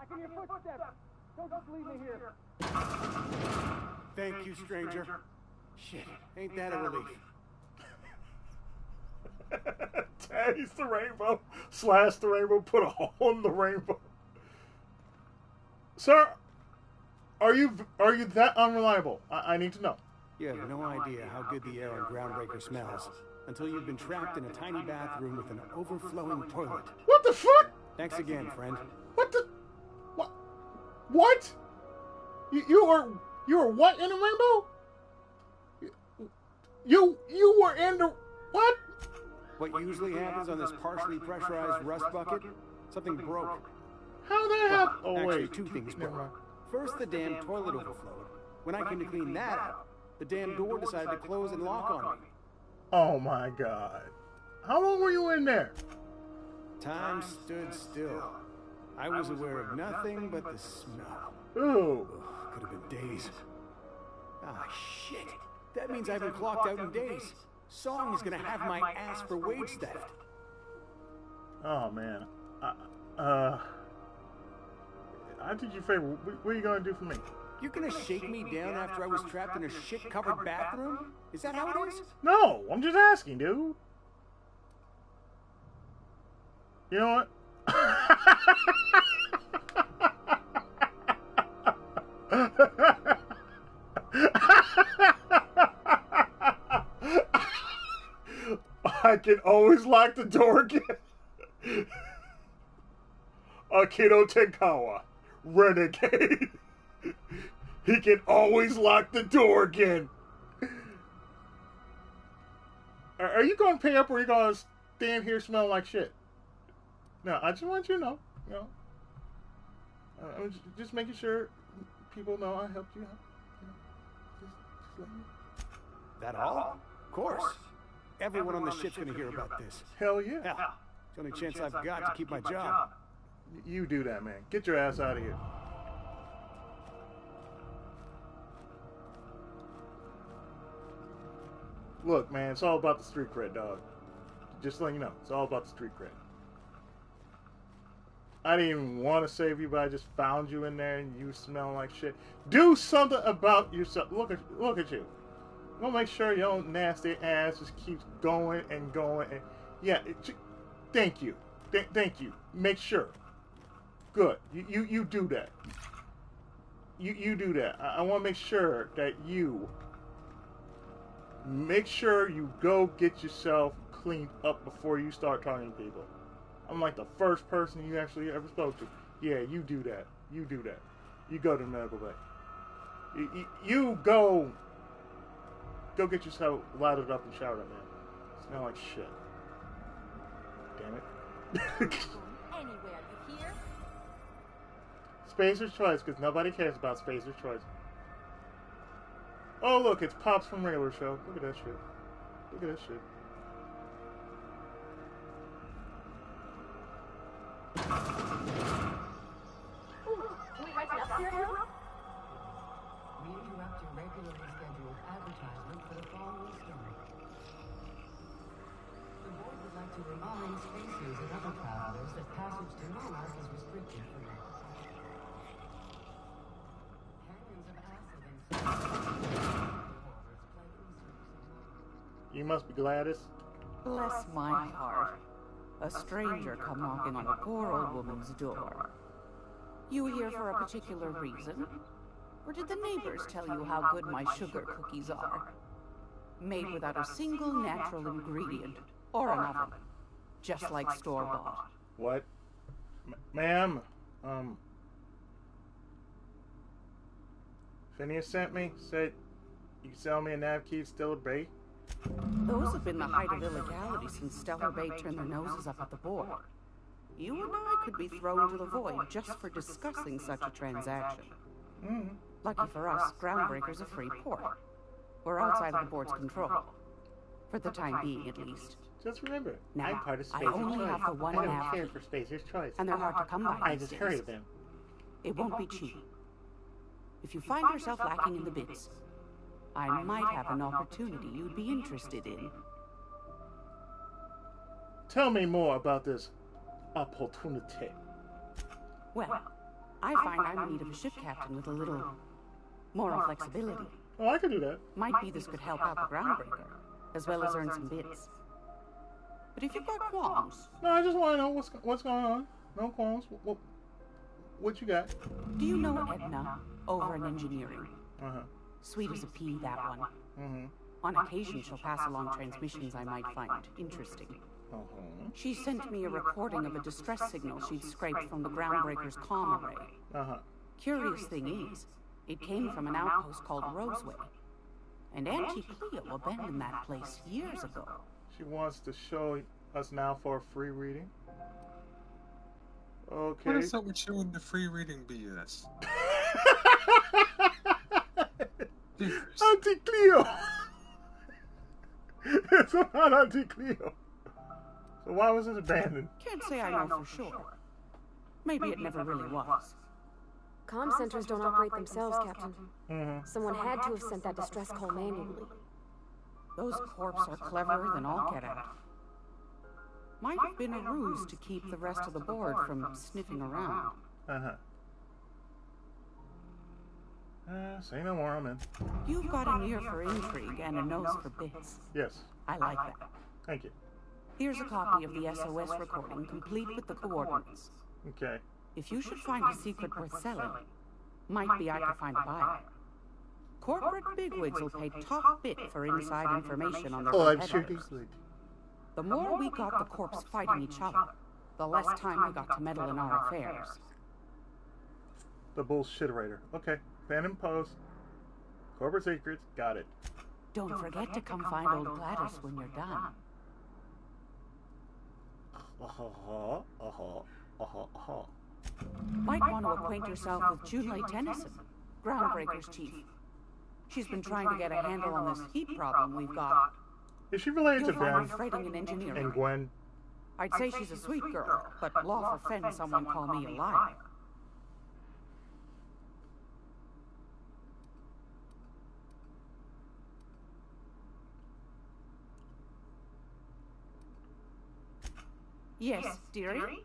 I can hear footsteps. Don't just leave me here. Thank you, stranger. Shit, ain't that a relief? Taste the rainbow, slash the rainbow, put a hole in the rainbow. Sir, are you that unreliable? I need to know. You have no idea how good the air on Groundbreaker smells until you've been trapped in a tiny bathroom with an overflowing toilet. What the fuck? Thanks again, friend. What the? What? You were what in the rainbow? You were in the what? what usually happens on this partially pressurized rust bucket? Something broke. How the hell? Well, Oh, actually, wait. two things Never broke. mind. First, the damn toilet overflowed. When I came to clean that up, the damn door decided to close and lock on me. Oh my god. How long were you in there? Time stood still. I was aware of nothing but the smell. Ooh. Could have been days. Ah, shit. That means I haven't clocked out in days. Song is gonna have my ass for wage theft. Oh man. I did you a favor. What are you gonna do for me? You're gonna shake me down after I was trapped in a shit-covered bathroom? Is that how it is? No, I'm just asking, dude. You know what? I can always lock the door again. Akito Tenkawa, renegade. He can always lock the door again. Are you going to pay up or are you going to stand here smelling like shit? No, I just want you to know. You know, I'm just making sure people know I helped you out. You know, just let me. That all? Of course. Everyone on the ship's gonna hear about this. Hell yeah. Hell, it's the only chance I've got to keep my job. You do that, man. Get your ass out of here. Look, man, it's all about the street cred, dog. Just letting you know, it's all about the street cred. I didn't even want to save you, but I just found you in there and you smelling like shit. Do something about yourself. Look at you. We'll make sure your own nasty ass just keeps going and going. And yeah, thank you. Thank you. Make sure. Good. You do that. You do that. I want to make sure that you make sure you go get yourself cleaned up before you start talking to people. I'm like the first person you actually ever spoke to. Yeah, you do that. You do that. You go to the medical bay. You go get yourself lathered up and showered up, man. Smell like shit. Damn it. Anywhere, you hear? Spacer's Choice, because nobody cares about Spacer's Choice. Oh, look, it's Pops from Regular Show. Look at that shit. Look at that shit. Can we rent it upstairs room? We interrupt your regularly scheduled advertisement for the following story. The board would like to remind spacers and other travelers that passage to Monarch is restricted for now. Canyons of acid and You must be Gladys. Bless my heart. A stranger come knocking on a poor old woman's door. You here for a particular reason? Or did the neighbors tell you how good my sugar cookies are? Made without a single natural ingredient or an oven. Just like store-bought. What? Ma'am, Phineas sent me, said you can sell me a nav key, Stellar Bay. Those have been the height of illegality since Stellar Bay turned their noses up at the board. You and I could be thrown to the void just for discussing such a transaction. Lucky for us, Groundbreaker's a free port. We're outside of the board's control. For the time being, at least. Just remember, Now, I'm part of I Spacer's only Choice. have the one I don't nav care key. for Spacer's Choice. And they're hard to come by I these just days. heard of them. It won't be cheap. If you find yourself lacking in the bits, I might have an opportunity you'd be interested in. Tell me more about this opportunity. Well, I find I'm in need of a ship captain with a little moral flexibility. Oh, I could do that. Might be this could help out the Groundbreaker, as well as earn some bits. But if you've got qualms... No, I just want to know what's going on. No qualms. What you got? Do you know Edna, over in engineering? Uh-huh. Sweet as a pea, that one. Mm-hmm. On occasion, she'll pass along transmissions I might find interesting. Uh-huh. She sent me a recording of a distress signal she'd scraped from the Groundbreaker's comm array. Uh-huh. Curious thing is, it came from an outpost called Roseway. And Auntie Cleo abandoned that place years ago. She wants to show us now for a free reading. Okay. What is up with you and the free reading BS? Auntie Cleo! It's about Auntie Cleo. So why was it abandoned? Can't say I know for sure. Maybe it never really was. Comm centers don't operate themselves, Captain. Someone had to have sent that distress call manually. Those corps are cleverer than all get out. Might have been a ruse to keep the rest of the board from sniffing around. Say no more, I'm in. You've got an ear for intrigue and a nose for bits. Yes. I like that. Thank you. Here's a copy of the SOS recording, complete with the coordinates. Okay. If you should find a secret worth selling, might be I could find a buyer. Corporate bigwigs will pay top bit for inside information on their competitors. The more we got the corps fighting each other, the less time we got to meddle in our affairs. The bullshiterator. Okay. Fan and post. Corporate secrets. Got it. Don't forget to come find old Gladys when you're done. Might want to acquaint yourself with Junlei Tennyson, Groundbreaker's chief. She's been trying to get a handle on this heat problem we've got. Is she related to Ben freighting and engineering. and Gwen? I'd say she's a sweet girl, but law for Fenn someone call me a liar. Yes, dearie?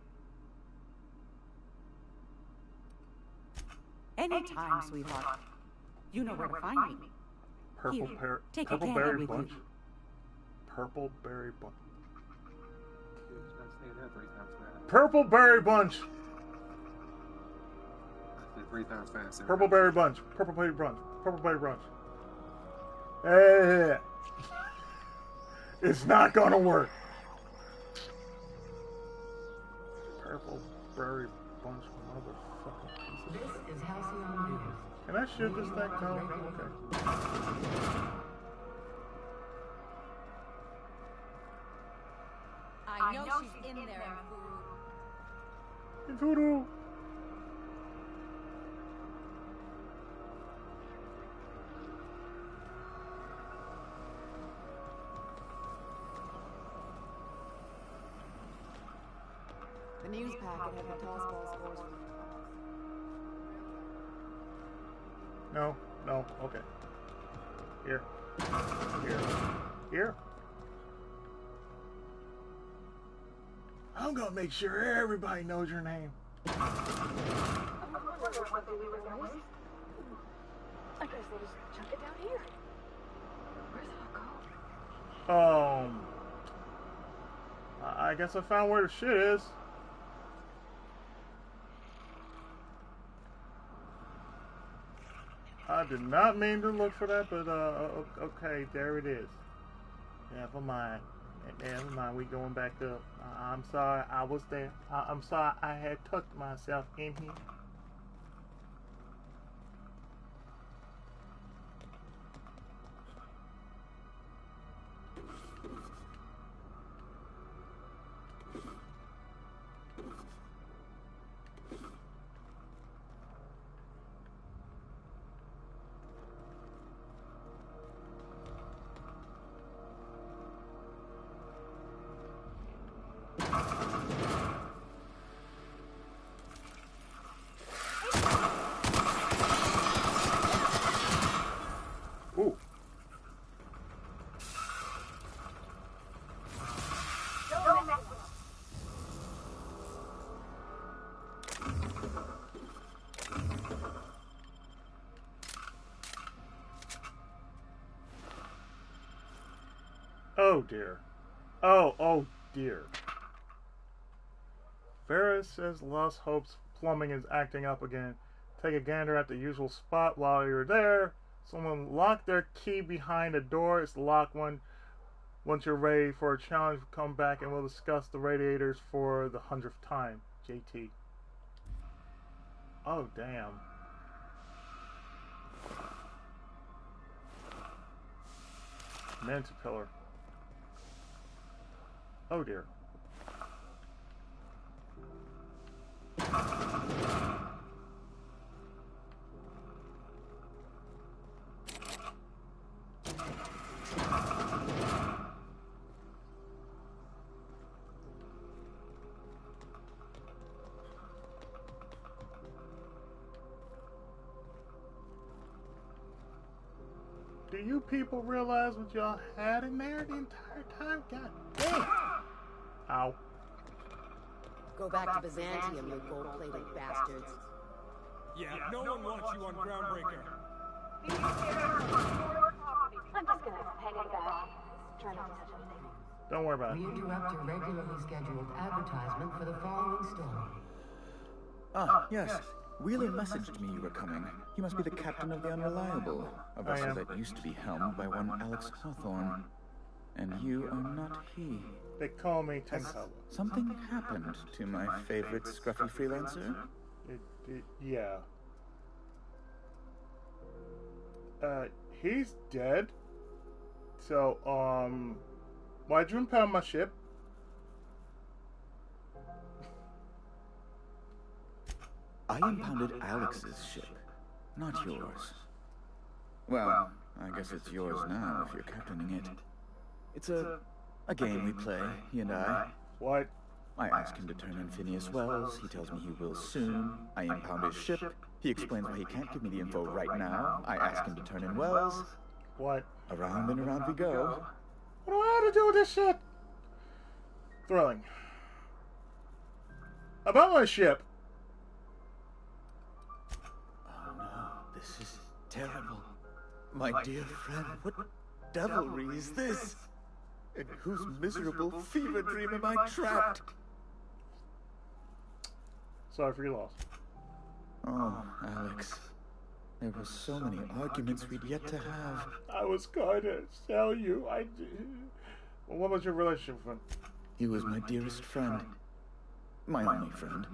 Anytime, sweetheart. You know where to find me. Purple berry bunch. Purple berry bunch. Purple berry bunch. Purple berry bunch. Purple berry bunch. Purple berry bunch. Hey, it's not gonna work. Purple berry bunch, motherfucker. This is Halcyon News. Can I shoot this thing? No? Okay. I know she's in there, In voodoo. The news packet had the toss balls forced. No, no, okay. Here. Here. Here. I'm gonna make sure everybody knows your name. I wonder what they leave in those. I guess they'll just chuck it down here. Where's it all go? I guess I found where the shit is. I did not mean to look for that, but okay, there it is. Never mind. Never mind, we going back up. I'm sorry, I was there. I'm sorry, I had tucked myself in here. Oh dear. Oh dear. Ferris says Lost Hope's plumbing is acting up again. Take a gander at the usual spot while you're there. Someone locked their key behind a door. It's the locked one. Once you're ready for a challenge, come back and we'll discuss the radiators for the 100th time. JT. Oh, damn. Manta pillar. Oh dear. Do you people realize what y'all had in there the entire time? God damn. Ow. Go back to Byzantium, you gold-plated bastards. Yeah, no one wants you on Groundbreaker. I'm just gonna hang it back. Try not to touch anything. Don't worry about it. We interrupt your regularly scheduled advertisement for the following story. Ah, yes. Wheeler messaged me you were coming. He must be the captain of the Unreliable, a vessel that used to be helmed by one Alex Hawthorne. And you are not he. They call me Tenkawa. Something happened to my favorite scruffy freelancer? Yeah. He's dead. So, why'd you impound my ship? I impounded Alex's ship, not yours. Well, I guess it's yours now if you're captaining it. It's a game we play, he and I. What? I ask him to turn in Phineas Wells. He tells me he will soon. I impound his ship. He explains why he can't give me the info right now. I ask him to turn in Wells. What? Around and around we go. What do I have to do with this shit? Thrilling. About my ship. Oh no, this is terrible. My dear friend, what devilry is this? In whose miserable fever dream am I trapped? Sorry for your loss. Oh, Alex. There were so many arguments we'd yet to have. I was going to tell you. Well, what was your relationship with him? He was my dearest friend. My only friend.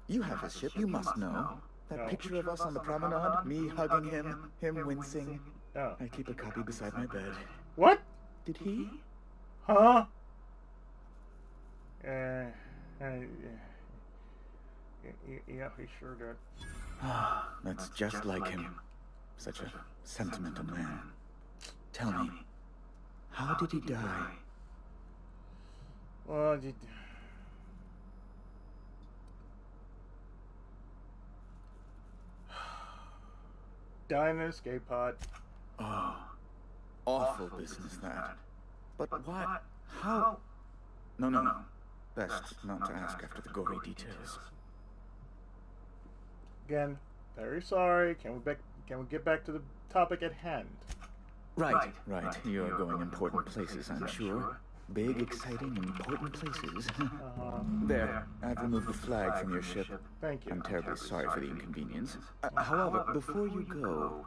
You have his ship, you must know. That picture of us on the promenade, me hugging him, him wincing. Oh. I keep a copy beside my bed. What? Did he? Huh? Yeah, he sure did. That's just like him. Such a sentimental man. Tell me, how did he die? Well, died in an escape pod. Oh, awful business that. But why? How? No. Best not to ask after the gory details. Again, very sorry. Can we get back to the topic at hand? Right. You're going important places, I'm sure. Big, exciting, important places. There, I've removed the flag from your ship. Thank you. I'm terribly sorry for the inconvenience. However, before you go,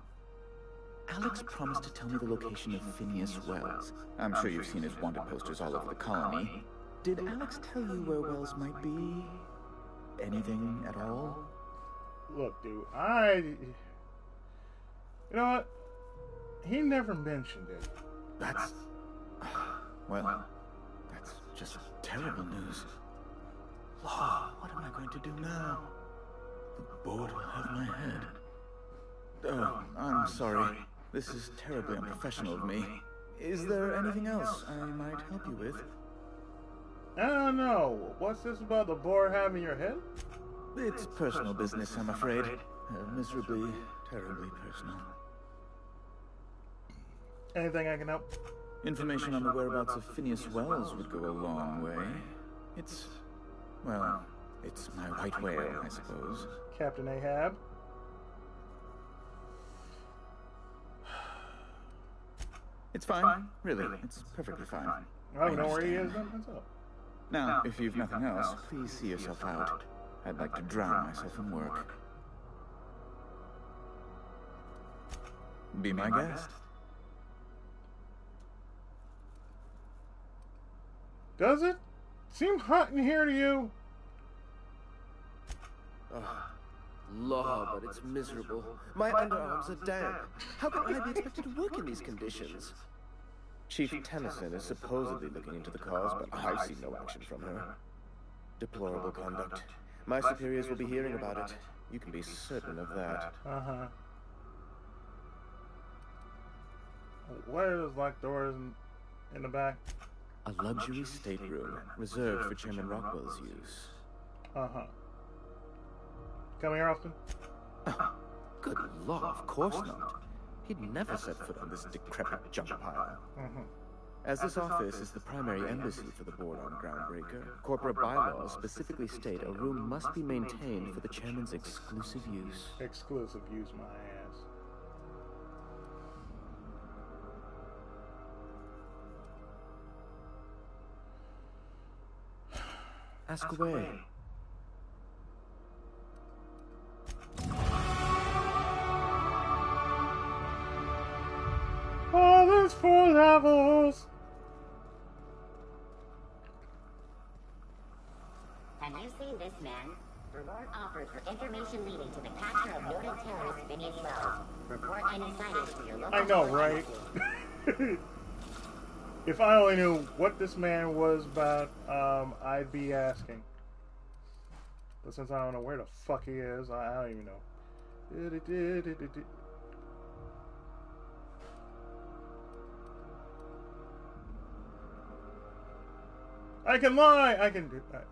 Alex promised to tell me the location of Phineas Wells. I'm sure you've seen his wanted posters all over the colony. Did Alex tell you where Wells might be? Anything at all? Look, dude, you know what? He never mentioned it. That's... Well, that's just terrible news. Law, what am I going to do now? The board will have my head. Oh, I'm sorry. This is terribly unprofessional of me. Is there anything else I might help you with? I don't know. What's this about the board having your head? It's personal business, I'm afraid. Miserably, terribly personal. Anything I can help? Information on the whereabouts of Phineas Wells would go a long way. It's my white whale, I suppose. Captain Ahab? It's fine, really. It's perfectly fine. I don't know where he is, then. What's up? Now, if you've nothing else, please see yourself out. I'd like to drown myself in work. Be my guest. Does it seem hot in here to you? Law, but it's miserable. My underarms are damp. How can I be expected to work in these conditions? Chief Tennyson is supposedly looking into the cause, but I've seen no action from her. Deplorable conduct. My superiors will be hearing about it. You can be certain of that. Uh-huh. Where's locked doors in the back? A luxury stateroom reserved for Chairman Rockwell's use. Uh-huh. Come here often? Good law, of course not. He'd never set foot on this decrepit junk pile. As this office is the primary embassy for the board on Groundbreaker, corporate bylaws specifically state a room must be maintained for the chairman's exclusive use. Exclusive use, my ass. Ask away. Oh, there's 4 levels! Have you seen this man? Reward offered for information leading to the capture of noted terrorist Phineas Wells. Report any sightings to your local... I know, right? If I only knew what this man was about, I'd be asking. But since I don't know where the fuck he is, I don't even know. I can lie! I can do that.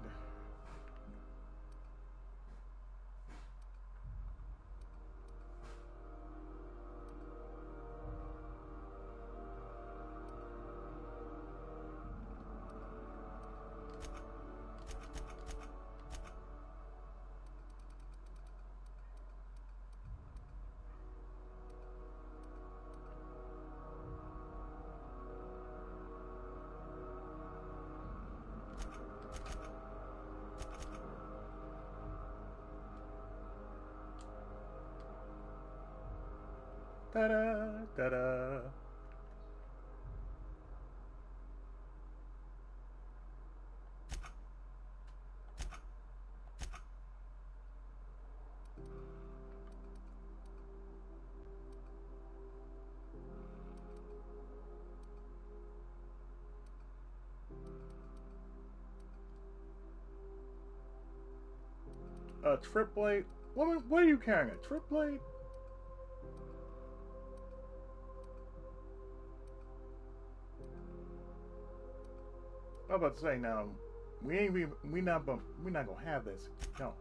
Ta-da, ta-da. A trip blade? What are you carrying? A trip blade? I was about to say now, we not gonna have this. No.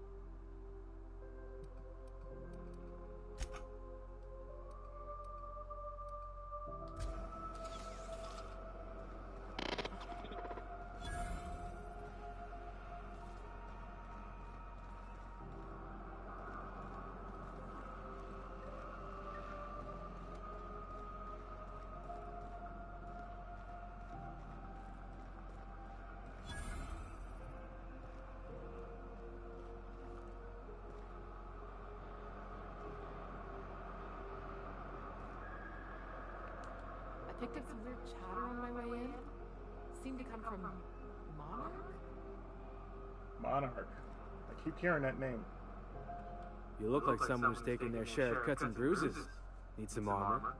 Picked up some weird chatter on my way in. Seemed to come from Monarch? Monarch. I keep hearing that name. You look like someone who's taken their share of cuts and bruises. Need some armor?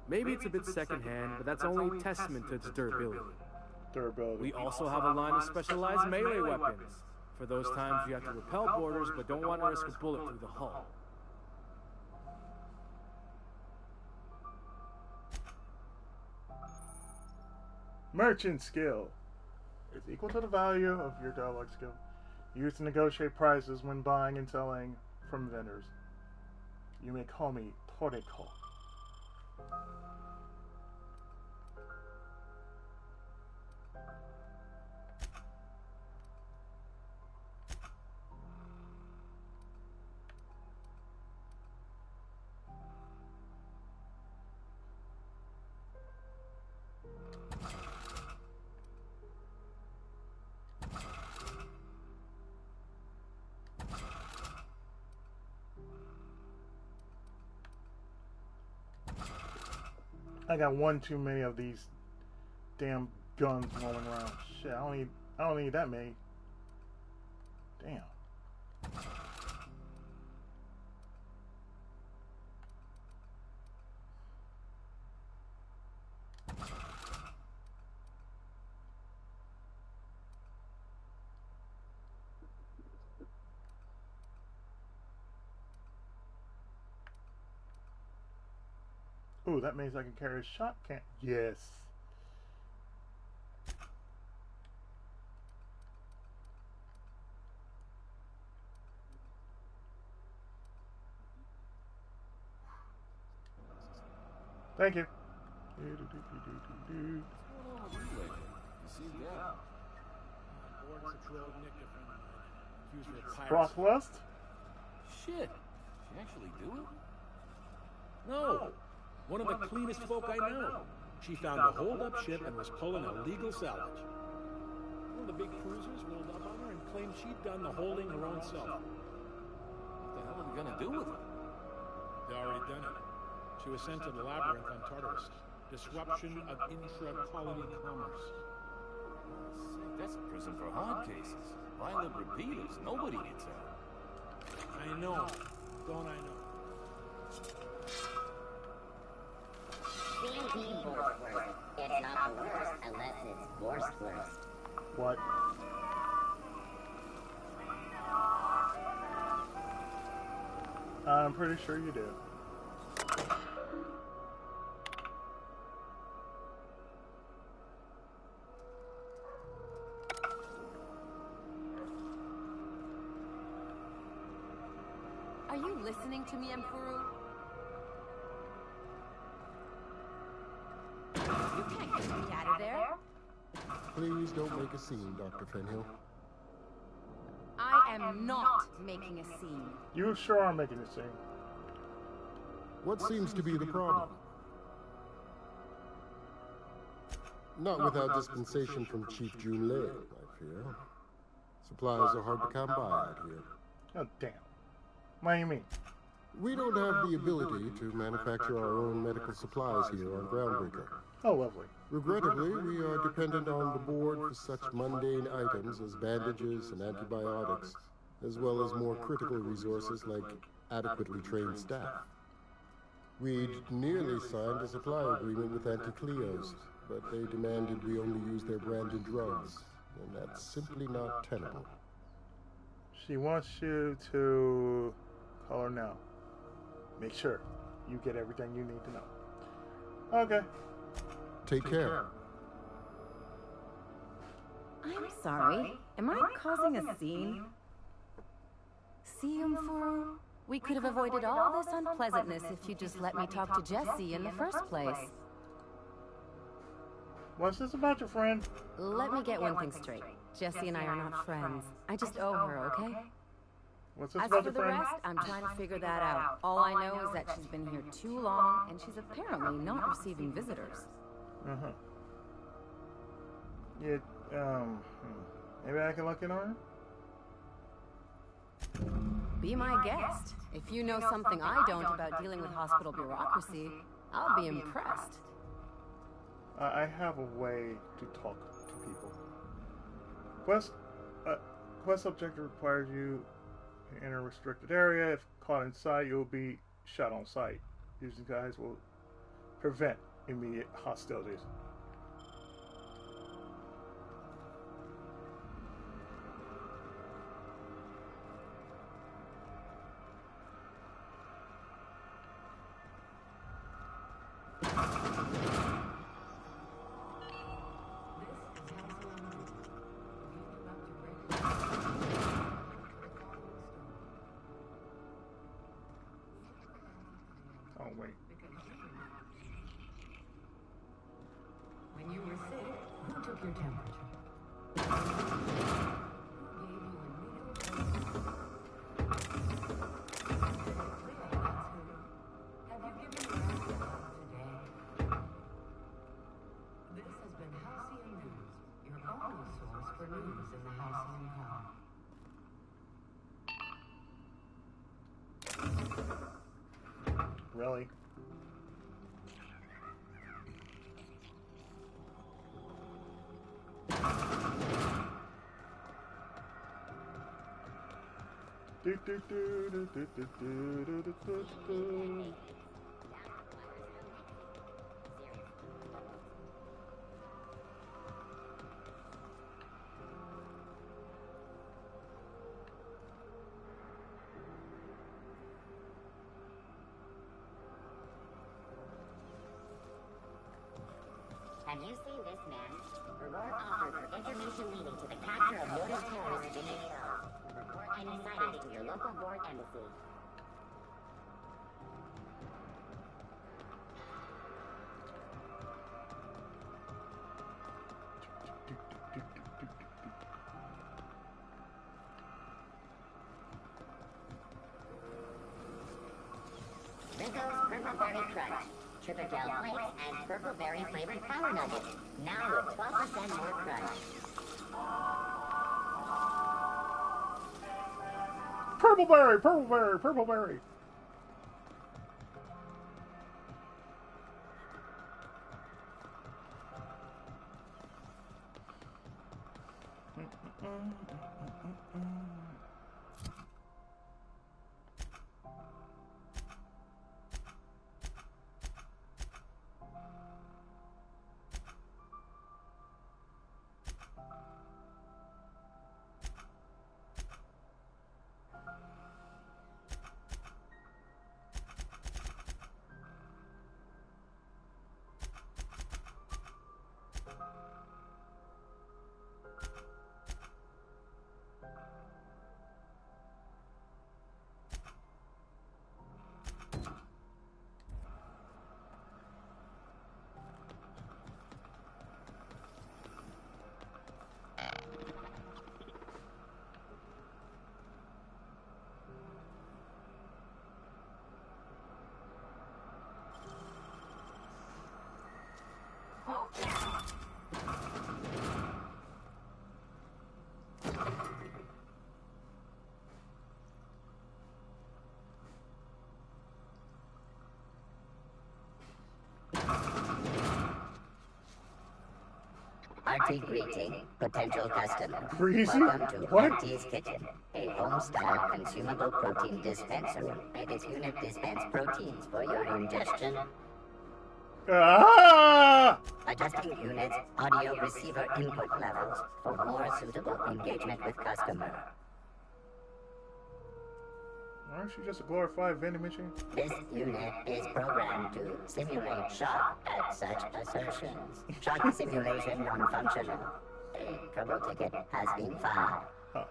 Maybe it's a bit secondhand, but that's only testament to its durability. We also have a line of specialized melee weapons. For those times you have to repel boarders, but don't want to risk a bullet through the hull. Merchant skill is equal to the value of your dialogue skill. Used to negotiate prices when buying and selling from vendors. You may call me Toreko. I got one too many of these damn guns rolling around. Shit, I don't need that many. Damn. Ooh, that means I can carry a shot can. Yes. Thank you. Brothwest? Shit. She actually do it? No. One of the cleanest folk I know. She found a hold-up ship and was pulling illegal salvage. One of the big cruisers rolled up on her and claimed she'd done the holding her own self. What the hell are we gonna do with her? They already done it. She was sent to the labyrinth on Tartarus. Disruption of intra-colony commerce. That's a prison for hard cases. Violent repeaters. Nobody gets out. I know. Don't I know? C&D worst. It's not the worst unless it's worst. What? I'm pretty sure you do. Are you listening to me, Emperor? You can't get me out of there. Please don't make a scene, Dr. Fenhill. I am not making a scene. You sure are making a scene. What seems to be the problem? Not without dispensation from Chief Jun Le, I fear. Supplies are hard to come by out here. Oh, damn. What do you mean? We don't have the ability to manufacture our own medical supplies here on Groundbreaker. Oh, lovely. Regrettably, we are dependent on the board for such mundane items as bandages and antibiotics, as well as more critical resources like adequately trained staff. We'd nearly signed a supply agreement with Anti-Cleos, but they demanded we only use their branded drugs, and that's simply not tenable. She wants you to call her now. Make sure you get everything you need to know. Okay. Take care. I'm sorry. Am I causing a scene? See, Emperor? We could have avoided all this unpleasantness if you just let me talk to Jessie in the first place. What's this about your friend? Let me get one thing straight. Jessie and I are not friends. I just owe her, okay? What's this As about for your the friend? rest, I'm trying to figure that out. All I know is that she's been here too long, and she's apparently not receiving visitors. Uh-huh. Yeah, maybe I can look in on her? Be my guest. If you know something I don't about dealing with hospital bureaucracy, I'll be impressed. I have a way to talk to people. Quest objective requires you to enter a restricted area. If caught inside, you'll be shot on sight. These guys will prevent immediate hostilities. Oh, wait. When you were sick, who took your temperature? Who gave you a needle? Have you given your antibiotics today? This has been Halcyon News, your only source for news in the Halcyon Hub. Really? Have you seen this man? Reward offered for information leading to the capture of noted terrorist Vinny Wells. Report any sightings to your local board embassy. Rizzo's Purple Berry Crunch, Tripadel Flakes, and Purple Berry flavored Power Nuggets. Now with 12% more crunch. Purple berry, purple berry, purple berry. Hearty greeting, potential customer. Greasy? Welcome to What? Auntie's Kitchen, a home-style consumable protein dispensary. This unit dispense proteins for your ingestion. Ah! Adjusting units, audio receiver input levels for more suitable engagement with customer. Aren't you just a glorified vending machine? This unit is programmed to simulate shock at such assertions. Shock simulation non-functional. A trouble ticket has been filed. Oh.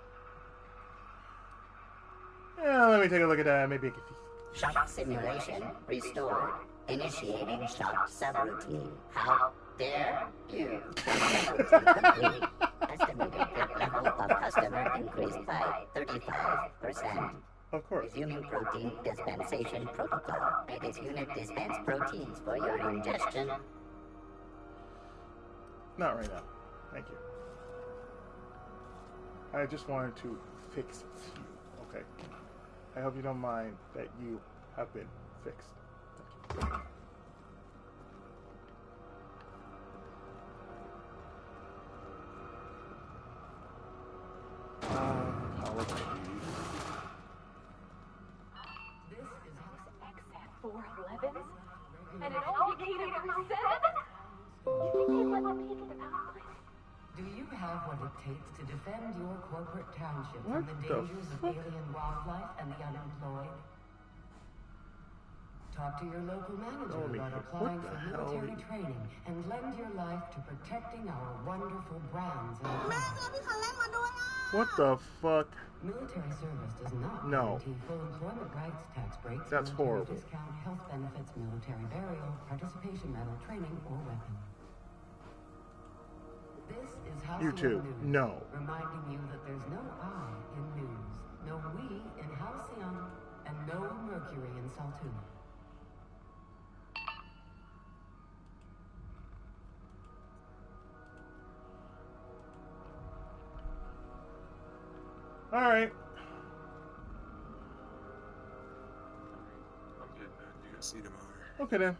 Yeah, let me take a look at that. Maybe I can fix it. Shock simulation restored. Initiating shock subroutine. How dare you? Subroutine complete. Estimated level of customer increased by 35%. Of course. Resuming protein dispensation protocol. This unit dispense proteins for your ingestion. Not right now. Thank you. I just wanted to fix you, okay? I hope you don't mind that you have been fixed. Thank you. Apologies. This is House X at 411? And an all Gekigan every 7? You think they'd let me into the palace? Do you have what it takes to defend your corporate township What from the the dangers of alien wildlife and the unemployed? Talk to your local manager about applying for military training and lend your life to protecting our wonderful brands and What the fuck? military service does not No. guarantee full employment rights, tax breaks, That's military horrible. discount, health benefits, military burial, participation medal, training, or weapon. This is Halcyon You too. News, No. reminding you that there's no I in news, no we in Halcyon, and no Mercury in Saltuna. All right. I'm getting that. You gotta see the motor. Okay then.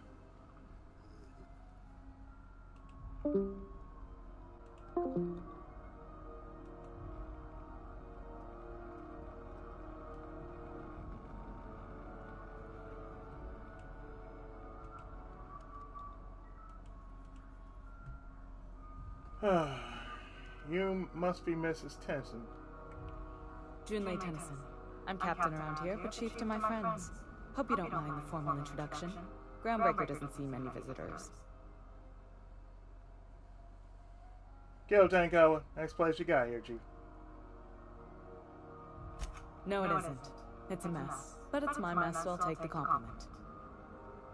You must be Mrs. Tennyson. Junlei Tennyson. I'm captain around here, but chief to my friends. Hope you don't mind the formal introduction. Groundbreaker doesn't see many visitors. Go, Tankawa. Next place you got here, Chief. No, it isn't. It's a mess. But it's my mess, so I'll take the compliment.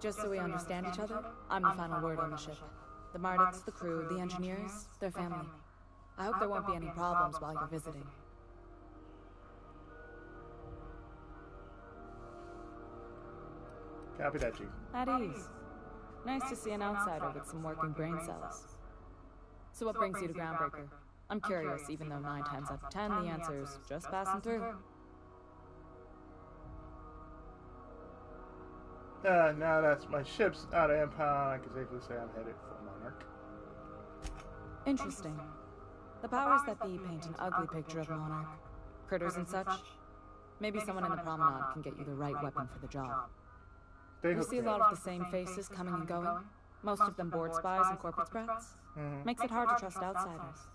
Just so we understand each other, I'm the final word on the ship. The Mardits, the crew, the engineers, their family. I hope there won't be any problems while you're visiting. Copy that, Chief. At ease. Nice to see an outsider with some working brain cells. So what brings you to Groundbreaker? I'm curious, even though 9 times out of 10 the answer is just passing through. Now that's my ship's out of impound, I can safely say I'm headed for Monarch. Interesting. The powers that be paint an ugly picture of Monarch. Critters and such. Maybe someone in the promenade can get you the right weapon for the job. You see a lot of the same faces coming and going. Most of them board spies and corporate sprats. Makes it hard to trust outsiders.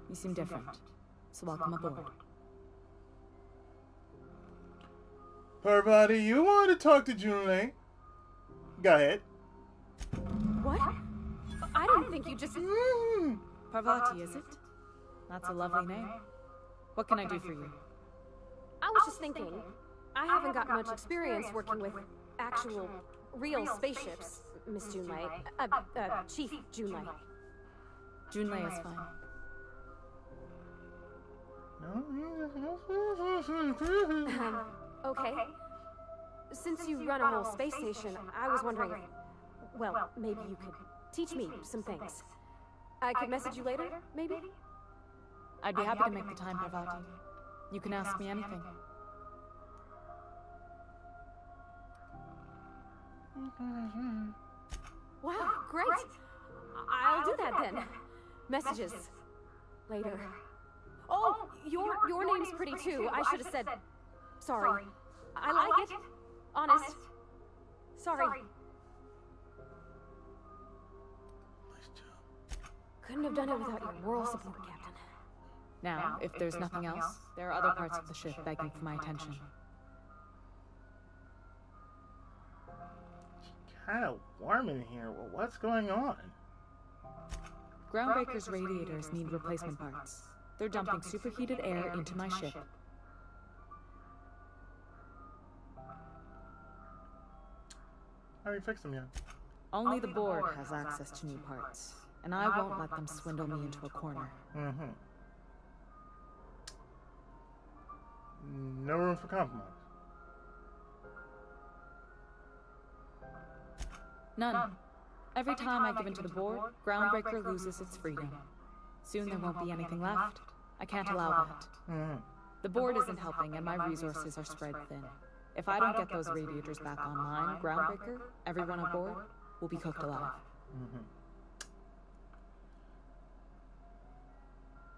You seem different, so welcome aboard. Parvati, you want to talk to Junlei? Go ahead. What? I didn't think you just... Parvati, is it? That's a lovely name. What can I do for you? I was just thinking, I haven't got much experience working with actual, real spaceships, Miss Junlei. Chief Junlei. Junlei is fine. Okay. Since you run a whole space station, I was wondering if, well, maybe you could teach me some things. I could message you later, maybe? I'd be happy to make the time, Parvati. You can ask me anything. Wow, great! I'll do that then. Messages. Later. Oh, your name's pretty too. I should have said... Sorry. I like it. Honest. Sorry. Couldn't have done it without your moral support, Captain. Now, if there's nothing else, there are other parts of the ship begging for my attention. Kind of warm in here. Well, what's going on? Groundbreaker's radiators need replacement parts. They're dumping superheated air into my ship. How do you fix them yet? Only the board has access to new parts, and I won't let them swindle me into a corner. No room for compromise. None. Every time I give in to the board, Groundbreaker loses its freedom. Soon there won't be anything left. I can't allow that. The board isn't helping, and my resources are spread thin. If I don't get those radiators back online, Groundbreaker, everyone aboard, will be cooked alive.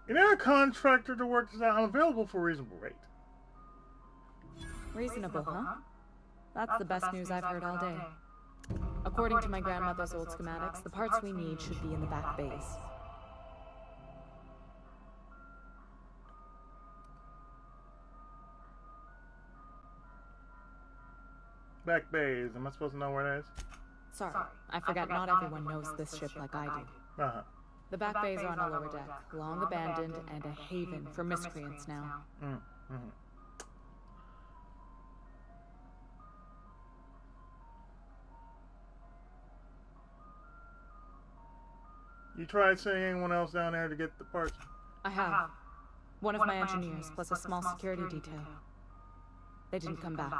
You're not a contractor to work this out. I'm available for a reasonable rate. Reasonable, huh? That's the best news I've heard all day. According to my grandmother's old schematics, the parts we need should be in the back bays. Back bays. Am I supposed to know where that is? Sorry, I forgot not everyone knows this ship like I do. The back bays are on a lower deck, long abandoned and a haven for miscreants now. You tried sending anyone else down there to get the parts? I have. One of my engineers, plus a small security detail. They didn't come back.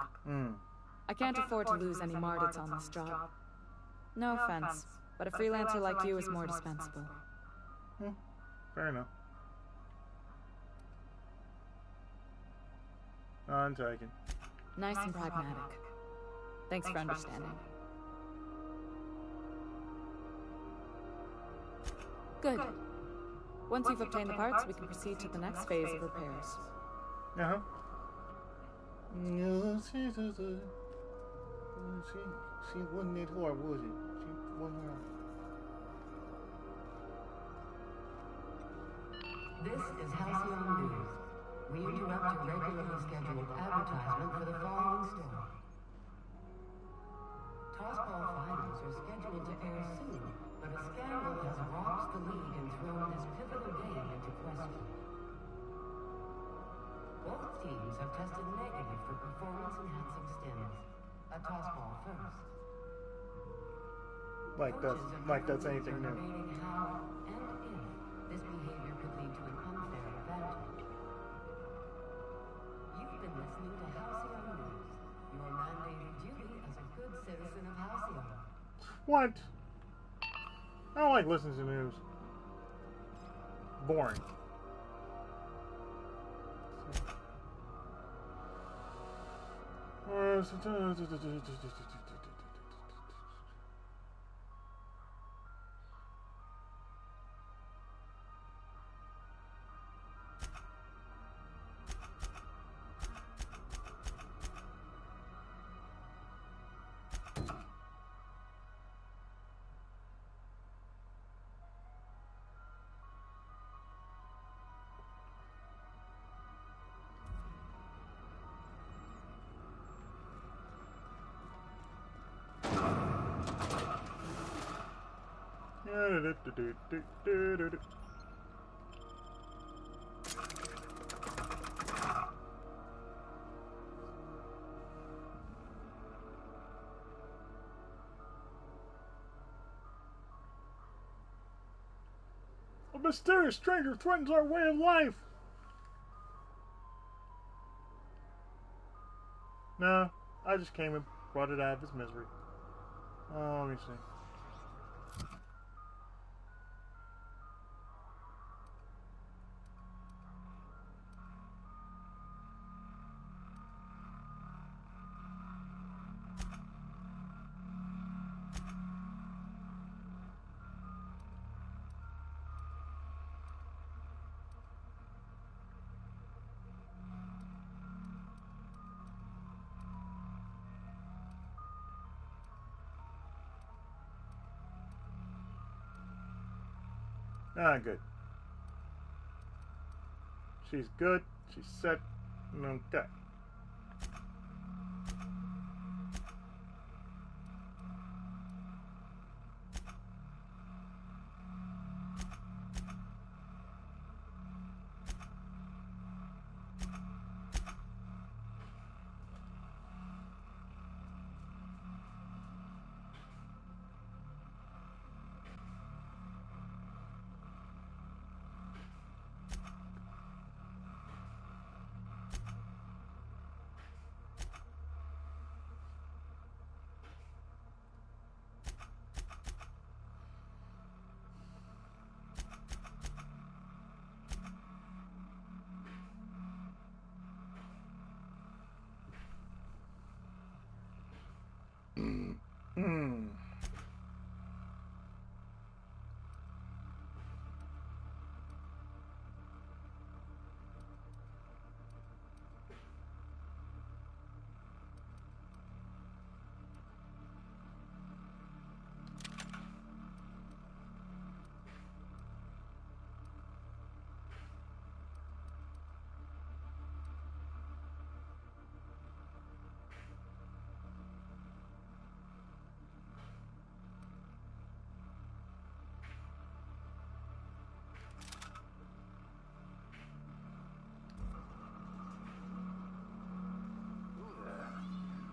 I can't afford to lose any Mardits on this job. No offense, but a freelancer like you is more dispensable. Fair enough. I'm taken. Nice and pragmatic. Thanks for understanding. Good. Once you've obtained the parts, we can proceed to the next phase of repairs. She wasn't that hard, was it? She wasn't hard. This is Halcyon News. We interrupt your regularly scheduled advertisement for the following story. Tossball finals are scheduled to air soon, but a scandal has rocked the league and thrown this pivotal game into question. Both teams have tested negative for performance-enhancing stims. A tossball first. Like that's anything new. Debating how and if this behavior could lead to an unfair advantage. You've been listening to Halcyon News, your mandated duty as a good citizen of Halcyon. What? I don't like listening to news. Boring. A mysterious stranger threatens our way of life. No, I just came and brought it out of his misery. Oh, let me see. Ah, good. She's good. She's set. Okay.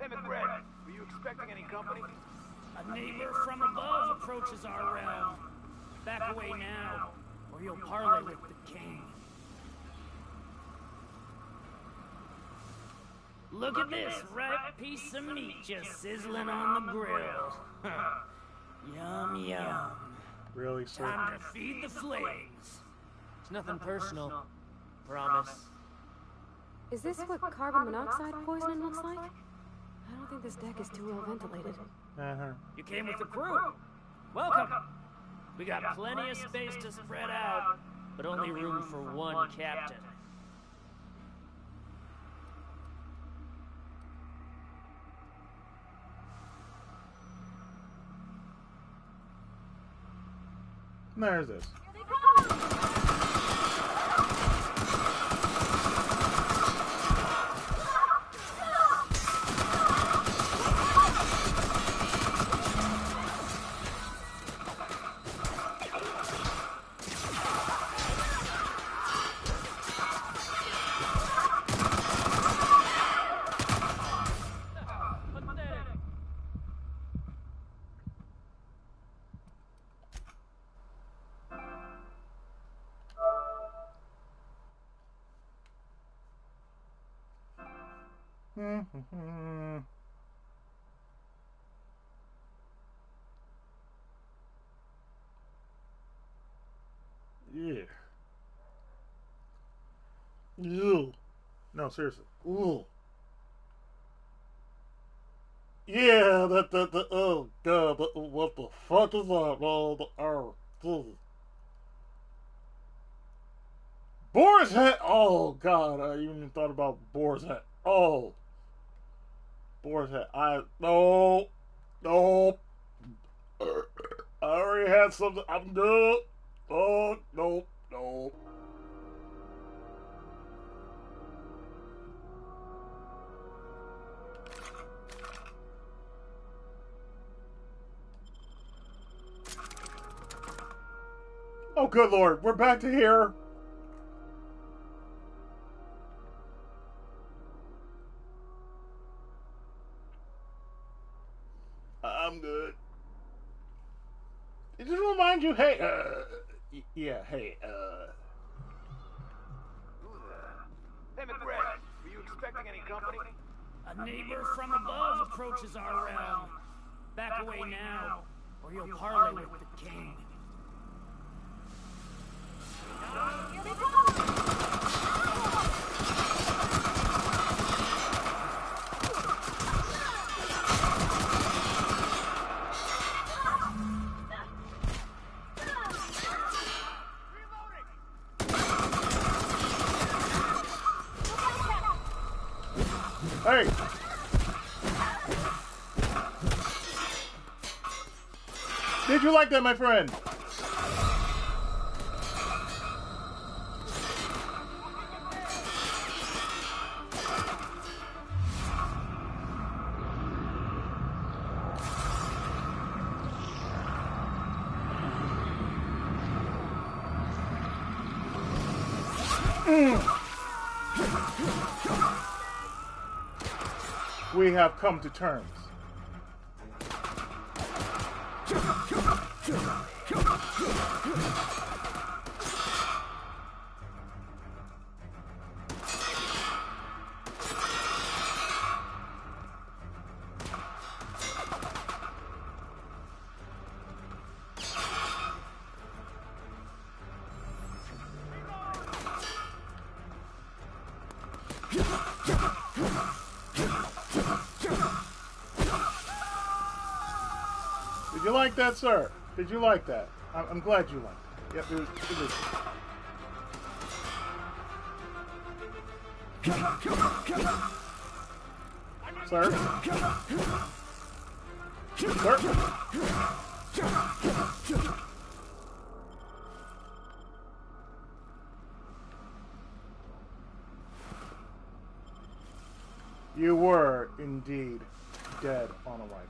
Hey, McBride, were you expecting any company? A neighbor from above approaches our realm. Back away now, or you'll parley with the king. Look at this ripe piece of meat just sizzling on the grill. Yum, yum. Really, sir? Time to feed the flames. It's nothing personal. Promise. Is this what carbon monoxide poisoning looks like? I don't think this deck is too well ventilated. You came with the crew. Welcome. We got plenty of space to spread out, but only room for one captain. There's this. Yeah. Ew. No, seriously. Ooh. Yeah, oh god, what the fuck is that, man? Boar's Head. Oh god, I even thought about Boar's Head. Oh, Boar's Head. No. I already had something. I'm good. Oh no. Oh, good lord, we're back to here. I'm good. It just remind you, hey, yeah, hey, Hey, McGregor, were you expecting any company? A neighbor from above approaches our realm. Back away now, or you'll parley with the king. hey. Did you like that, my friend? We have come to terms. Did you like that, sir? Did you like that? I'm glad you liked it. Yep, it was. Sir? Sir? You were indeed dead on arrival.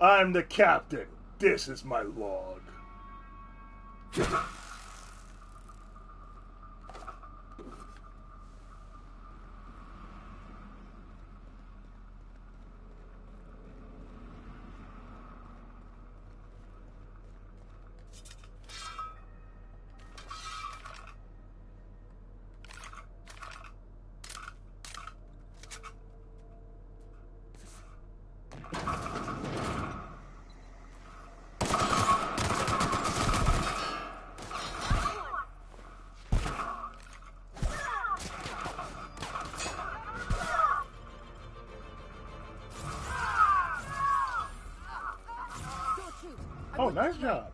I'm the captain. This is my log. Oh, nice job.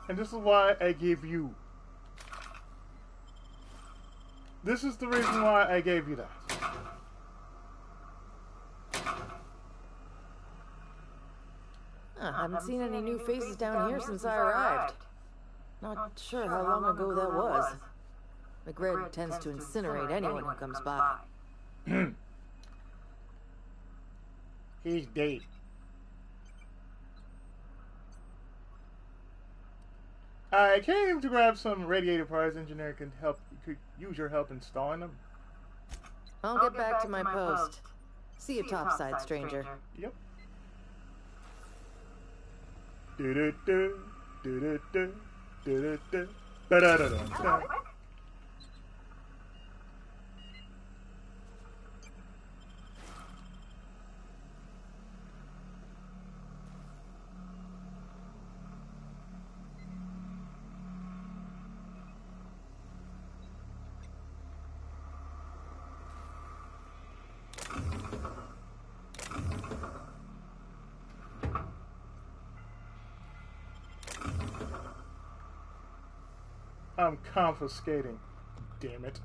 And this is why I gave you. This is the reason why I gave you that. I haven't seen any new faces down here since I arrived. Not sure how long ago that was. McGregor tends to incinerate anyone who comes by. He's dead. I came to grab some radiator parts. Engineer could use your help installing them. I'll get back to my post. See you topside, stranger. Yep. Do-do-do, do-do-do, do-do-do, da-da-da-da. I'm confiscating. Damn it.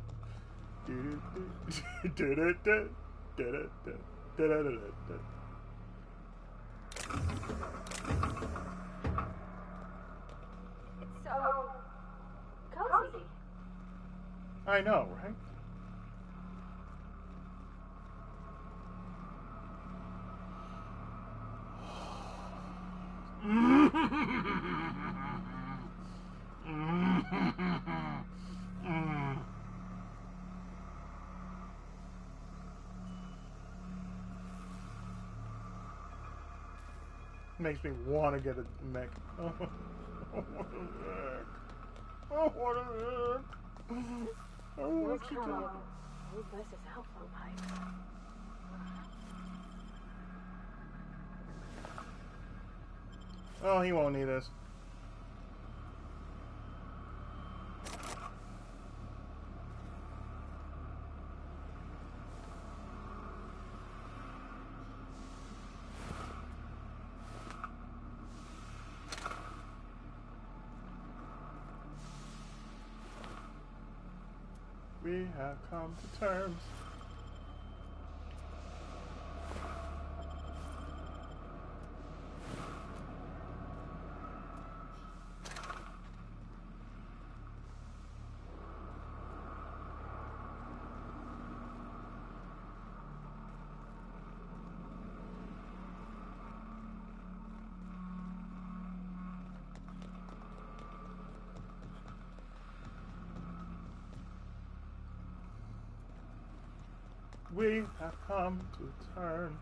So cozy. I know, right? Makes me want to get a mech. Oh, what a heck. Oh, what a heck. Oh, what you doing? Who bless his outflow pipe? Oh, he won't need us. We have come to terms. We have come to terms.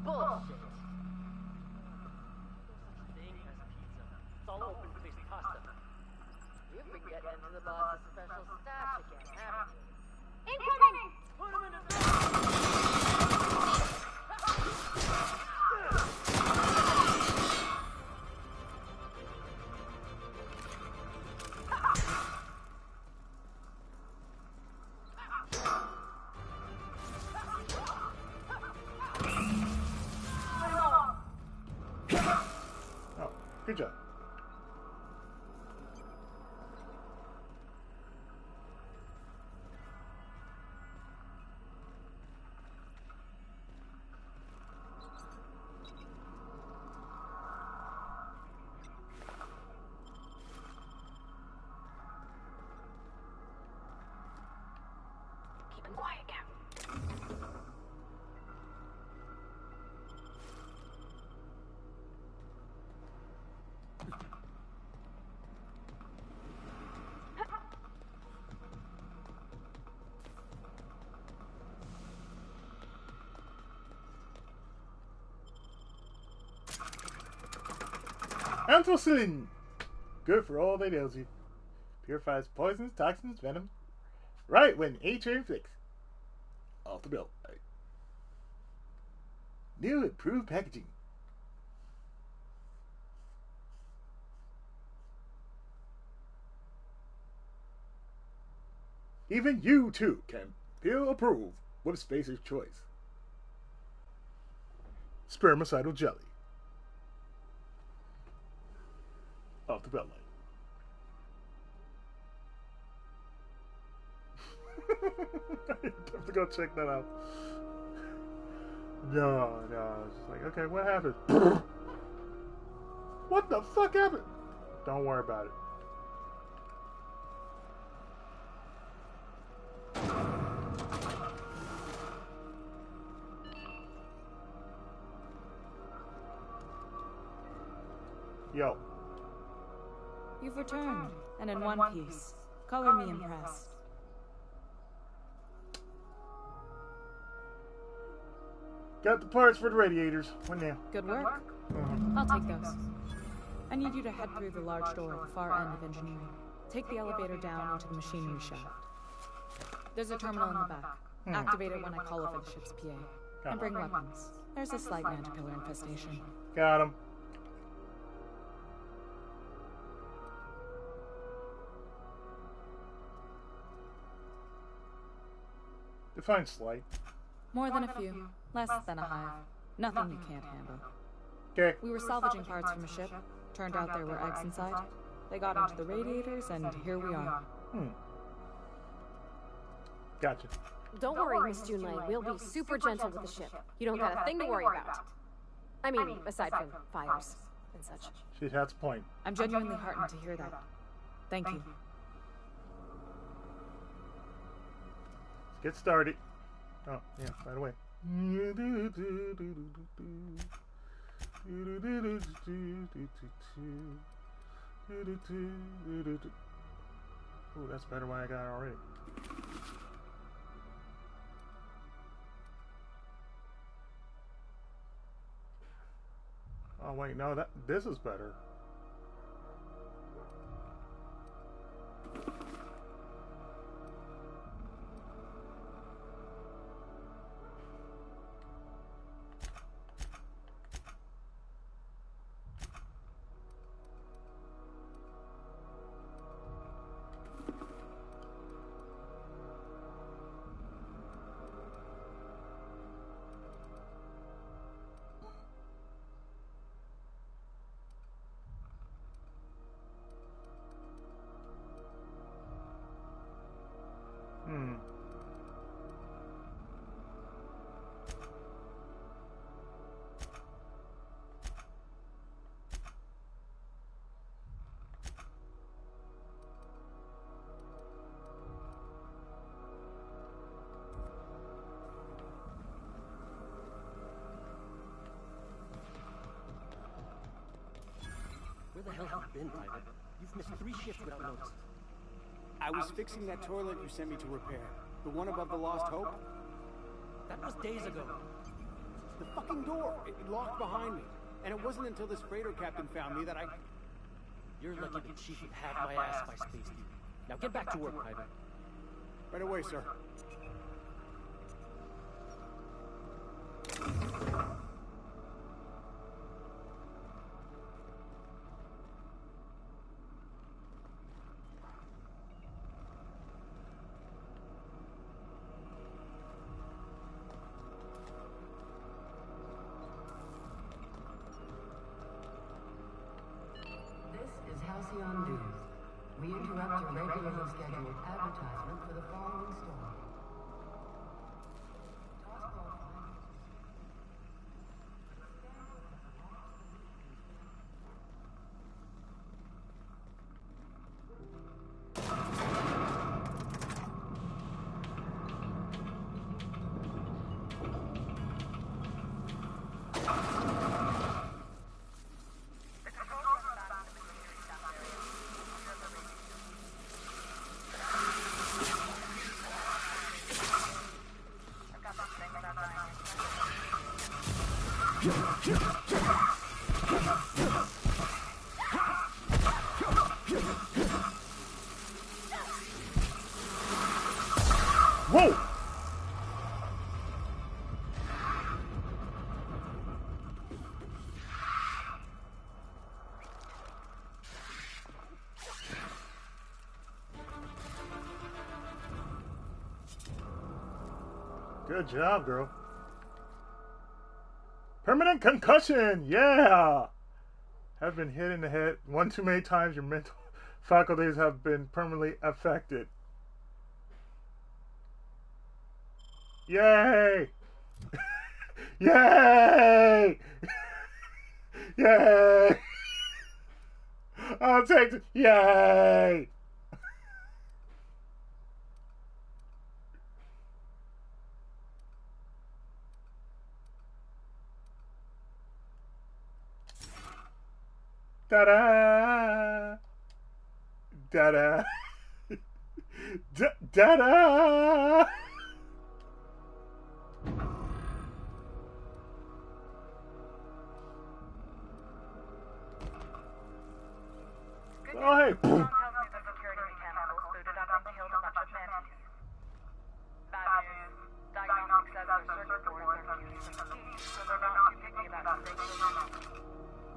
Bullshit. All open-faced pasta. You've been getting into the boss's special stash again, haven't you? Incoming! Put him in a Oh, good job. Keep him quiet, Captain. Ampicillin! Good for all that ails you. Purifies poisons, toxins, venom. Right when nature inflicts. Off the belt. Right. New improved packaging. Even you too can feel approved with Spacer's Choice. Spermicidal jelly. Off the belt line. I have to go check that out. No, it's just like, okay, what happened? the fuck happened? Don't worry about it. Yo. You've returned, and in one piece. Color me impressed. Got the parts for the radiators. What now? Good work. I'll take those. I need you to head through the large door at the far end of engineering. Take the elevator down into the machinery shaft. There's a terminal in the back. Activate it when I call over the ship's PA. And bring weapons. There's a slight manticore infestation. Got him. Define slight. More than a few. Less than a hive. Nothing you can't handle. Okay. We were salvaging parts from a ship. Turned out there were eggs inside. They got into the radiators, and here we are. Gotcha. Don't worry, Miss Junlei. We'll be super gentle with the ship. You don't got a thing to worry about. I mean, aside from fires and such. She has a point. I'm genuinely heartened to hear that. Thank you. Let's get started. Oh, yeah, right away. Ooh, that's better than I got already. Oh wait, no, this is better. Where the hell have you been, Private? You've missed 3 shifts without notice. I was fixing that toilet you sent me to repair. The one above the Lost Hope? That was days ago. The fucking door! It locked behind me. And it wasn't until this freighter captain found me that I... You're lucky the chief would have my ass if I spaced you. Now get back to work, Private. Right away, sir. We interrupt your regularly scheduled advertisement for the following story. Whoa! Good job, girl. Permanent concussion! Yeah! Have been hit in the head one too many times. Your mental faculties have been permanently affected. Yay! Yay! Yay! I'll take it. Yay! Da-da! Da-da! Da-da! Oh, hey! Boom.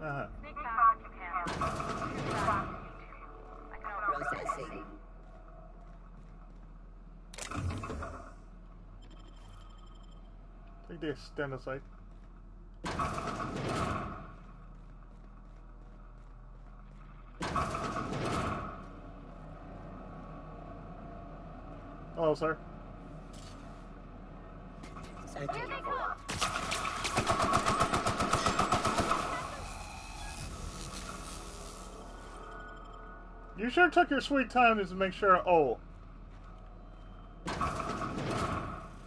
Uh-huh. Processing. Take the extended sight. Hello, sir. You sure took your sweet time to make sure. Oh.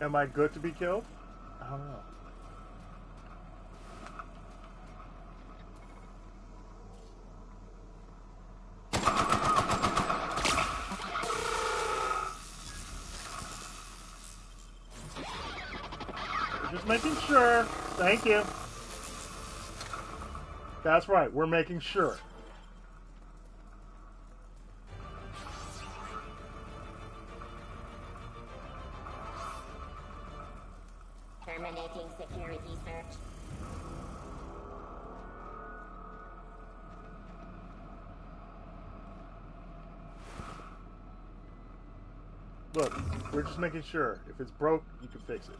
Am I good to be killed? I don't know. Just making sure. Thank you. That's right. We're making sure. Terminating security search. Look, we're just making sure. If it's broke, you can fix it.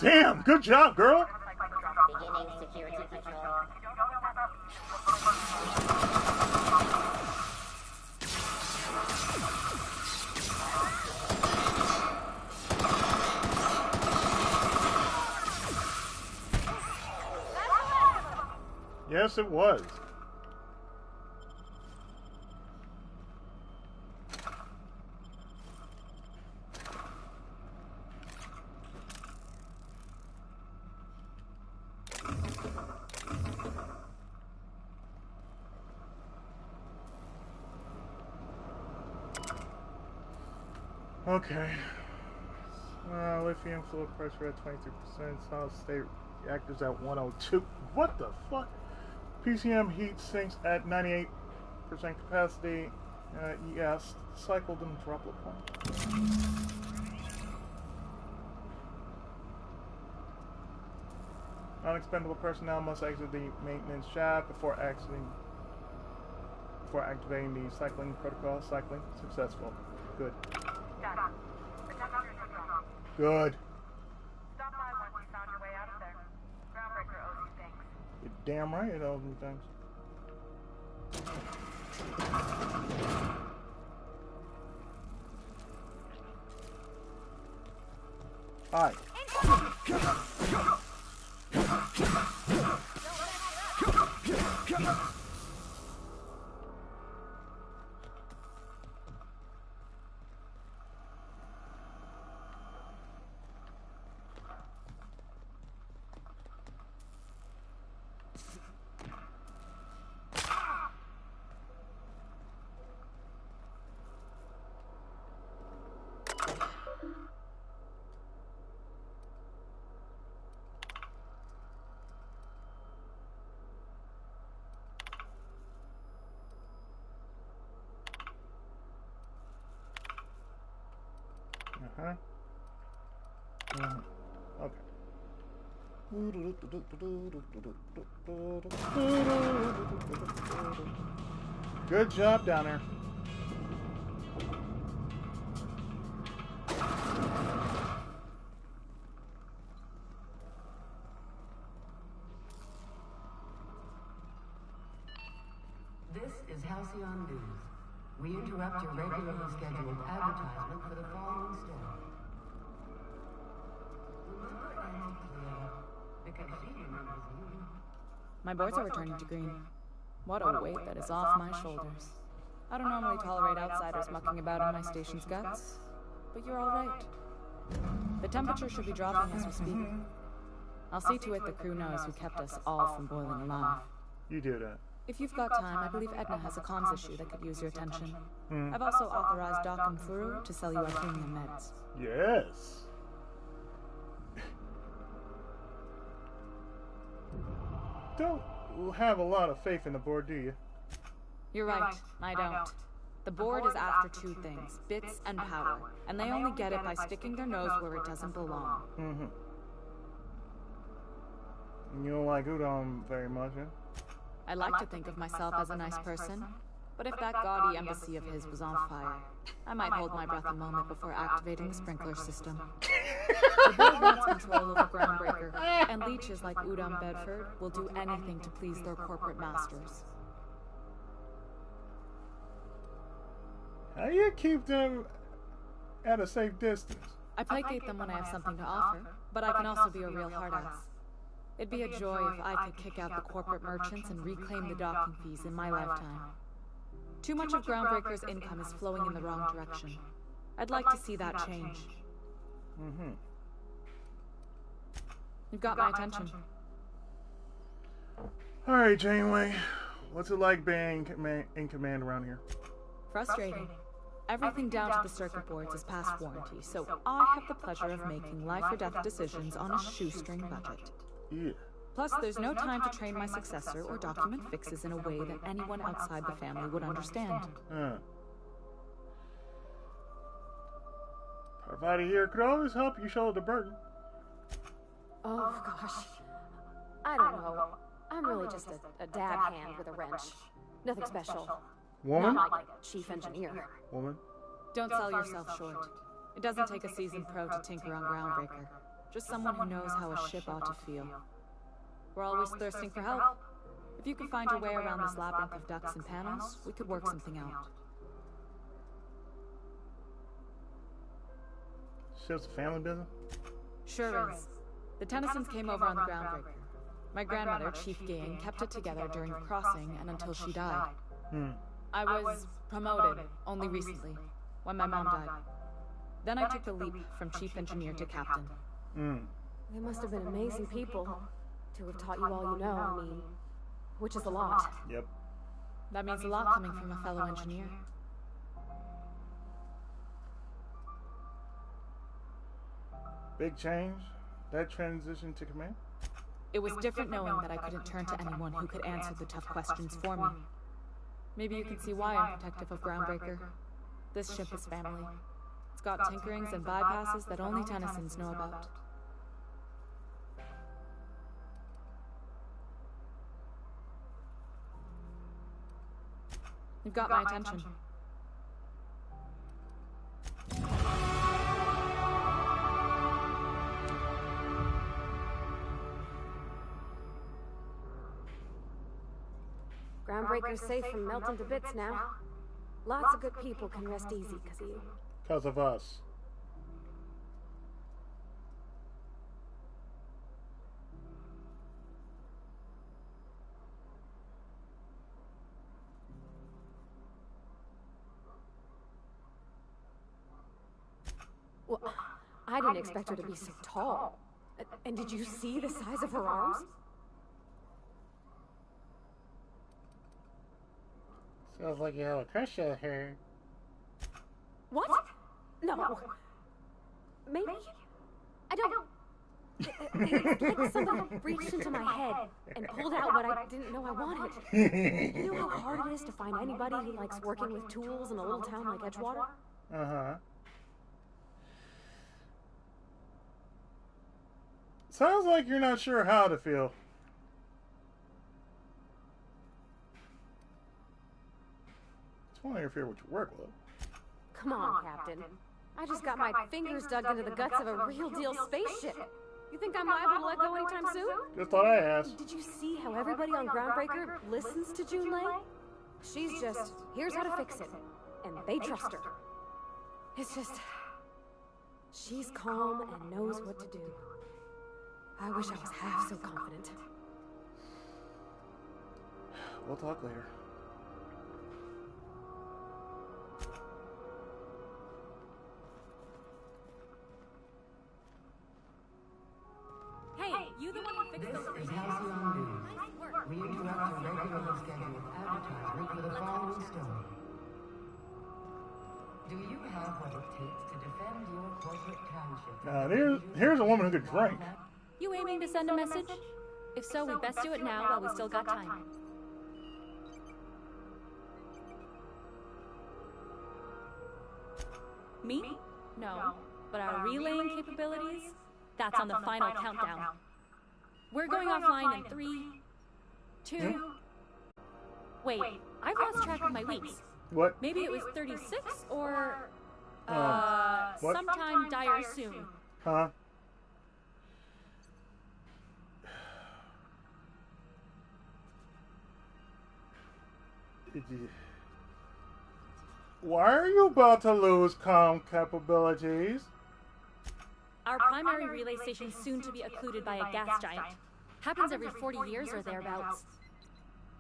Damn, good job, girl. Beginning security patrol. Yes, it was. Okay. Lithium fluid pressure at 23%. Solid state reactors at 102. What the fuck? PCM heat sinks at 98% capacity. Yes, cycled in droplet point. Non-expendable personnel must exit the maintenance shaft before activating the cycling protocol. Cycling successful. Good. Good. Stop by once you found your way out of there. Groundbreaker owes you thanks. You're damn right it owes me thanks. Hi. huh? Okay. Good job down there. This is Halcyon News. We interrupt your regularly scheduled advertisement for the following story. Remember Auntie Cleo? Because she remembers you. My boards are returning to green. What a weight that is off my shoulders. I don't normally tolerate outsiders mucking about in my station's guts, but you're all right. The temperature should be dropping as we speak. I'll see to it the crew knows who kept us all from boiling alive. You do that. If you've got time, I believe Edna has a comms issue that could use your attention. I've also authorized Doc and Furu to sell you our premium meds. Yes. Don't have a lot of faith in the board, do you? You're right, I don't. The board is after two things, bits and power, and they only get it by sticking their nose where it doesn't belong. You don't like Udon very much, huh? I like to think of myself as a nice person, but if that gaudy embassy of his was on fire, I might hold my breath a moment before activating the sprinkler system. The board wants control over Groundbreaker, and leeches like Udon Bedford will do anything to please their corporate masters. How do you keep them at a safe distance? I placate them when I have something to offer, but I can also be a real hard-ass. It'd be a joy if I could kick out the corporate merchants and reclaim the docking fees in my lifetime. Too much of Groundbreaker's income is flowing in the wrong direction. I'd like to see that change. You've got my attention. Alright, Janeway. What's it like being in command around here? Frustrating. Everything down to the circuit boards is past warranty, so I have the pleasure of making life-or-death decisions on a shoestring budget. Yeah. Plus, there's no time to train my successor or document fixes in a way that anyone outside the family would understand. Everybody here could always help you shoulder the burden. Oh, gosh. I don't know. I'm really just a dab hand with a wrench. Nothing special. Woman? Not like a chief engineer. Woman? Don't sell yourself short. It doesn't take a seasoned pro to tinker on Groundbreaker. Just someone who knows how a ship ought to feel. We're always thirsting for help. If you could find your way around this labyrinth of ducts and panels, we could work something out. Ship's a family business? Sure is. The Tennysons came over on the Groundbreaker. My grandmother, Chief Gekigan, kept it together during the crossing and until she died. I was promoted only recently, when my mom died. Then I took the leap from chief engineer to captain. They must have been amazing people to have taught you all you know, I mean, which is a lot. Yep. That means a lot coming from a fellow engineer. Big change? That transition to command? It was different knowing that I couldn't turn to anyone who could answer the tough questions for me. Maybe you can see why I'm protective of Groundbreaker. This ship is family. It's got tinkerings and bypasses that only Tennysons know about. You've got my attention. Groundbreaker's safe from melting to bits now. Lots of good people can rest easy because of you. Because of us. Well, I didn't expect her to be so tall. And did you see the size of her arms? Sounds like you have a crush on her. What? No. Maybe? I don't... It's like somebody reached into my head and pulled out what I didn't know I wanted. You know how hard it is to find anybody who likes working with tools in a little town like Edgewater? Sounds like you're not sure how to feel. It's want to interfere with your work, love. Come on, Captain. I just got my fingers dug into the guts of a real-deal spaceship. You think I'm liable to let go anytime soon? Just thought I asked. Did you see how everybody on Groundbreaker listens to Junlei? She's just, here's how to fix it. And they trust her. It's just... she's calm and knows what to do. I wish I was half so confident. We'll talk later. Hey, you the one who fixed those This is Halcyon News. Nice work. We interrupt your regularly scheduled advertisement for the following story. Do you have what it takes to defend your corporate township? Now, here's a woman who could drink. You aiming to send a message? If so, we best do it now while we still got time. Me? No. But our relaying capabilities? That's on the final countdown. We're going offline in 3, 2... Wait, I've lost track of my weeks. What? Maybe it was 36 or... what? sometime dire soon. Huh? Why are you about to lose comm capabilities? Our primary relay station's soon to be occluded by a gas giant. Happens every 40 years or thereabouts.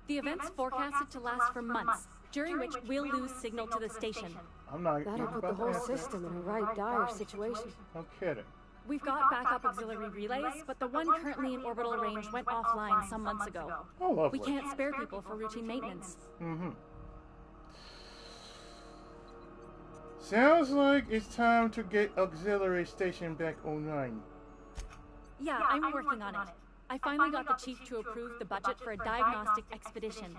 The event's forecasted to last for months, during which we'll lose signal to the station. I'm not. That'll put the whole system in a right dire situation. No kidding. We've got backup auxiliary relays, but the one currently in orbital range went offline some months ago. Oh, lovely. We can't spare people for routine maintenance. Mm-hmm. Sounds like it's time to get auxiliary station back online. Yeah, I'm working on it. I finally got the chief to approve the budget for a diagnostic expedition.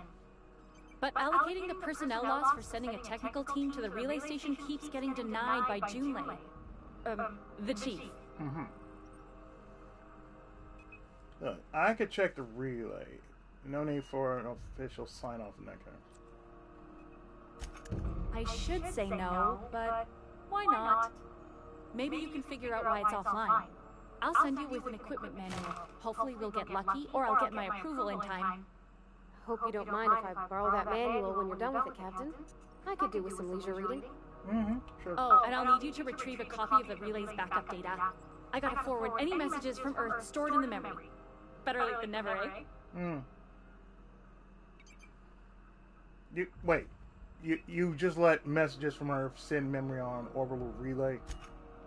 But allocating the personnel loss for sending a technical team to the relay station keeps getting denied by Junlei. The chief. Mm-hmm. Look, I could check the relay. No need for an official sign-off in that kind. I should say no, but why not? Maybe you can figure out why it's offline. I'll send you with an equipment manual. Hopefully we'll get lucky, or I'll get my approval in time. Hope you don't mind if I borrow that manual when you're done with it, Captain. I could do with some leisure reading. Mm-hmm, sure. Oh, and I'll need you to retrieve a copy of the relay's backup data. I gotta forward any messages from Earth stored in the memory. Better late than never, eh? Hmm. Wait. You just let messages from Earth send memory on orbital relay?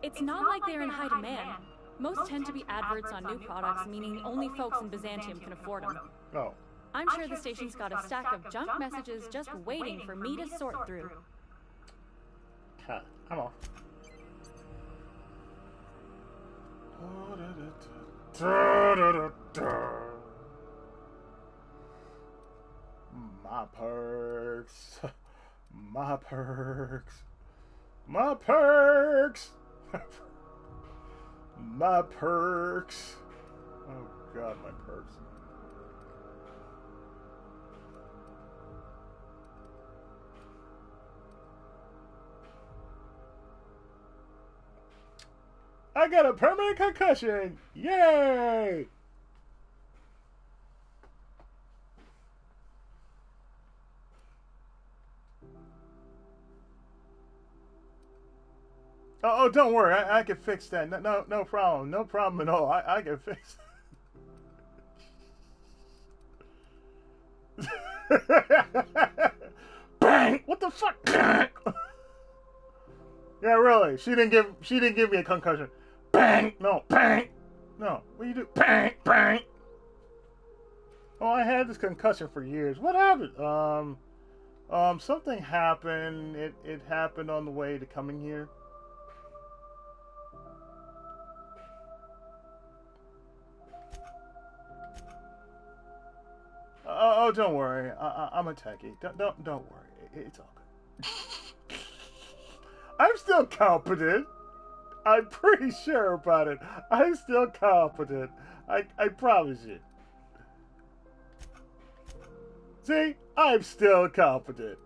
It's not like they're in high demand. Most tend to be adverts on new products, meaning only folks in Byzantium can afford them. Oh. I'm sure the station's got a stack of junk messages just waiting for me to sort through. Ha, I'm off. My perks. My perks. My perks. My perks. Oh God, my perks. I got a permanent concussion! Yay! Oh, don't worry. I can fix that. No problem. No problem at all. I can fix it. Bang! What the fuck? Yeah, really. She didn't give me a concussion. Bang! No, bang! No. What do you do? Bang! Bang! Oh, I had this concussion for years. What happened? Something happened. It happened on the way to coming here. Oh, don't worry. I'm a techie. Don't worry. It's all good. I'm still competent. I'm pretty sure about it. I'm still competent. I promise you. See? I'm still competent.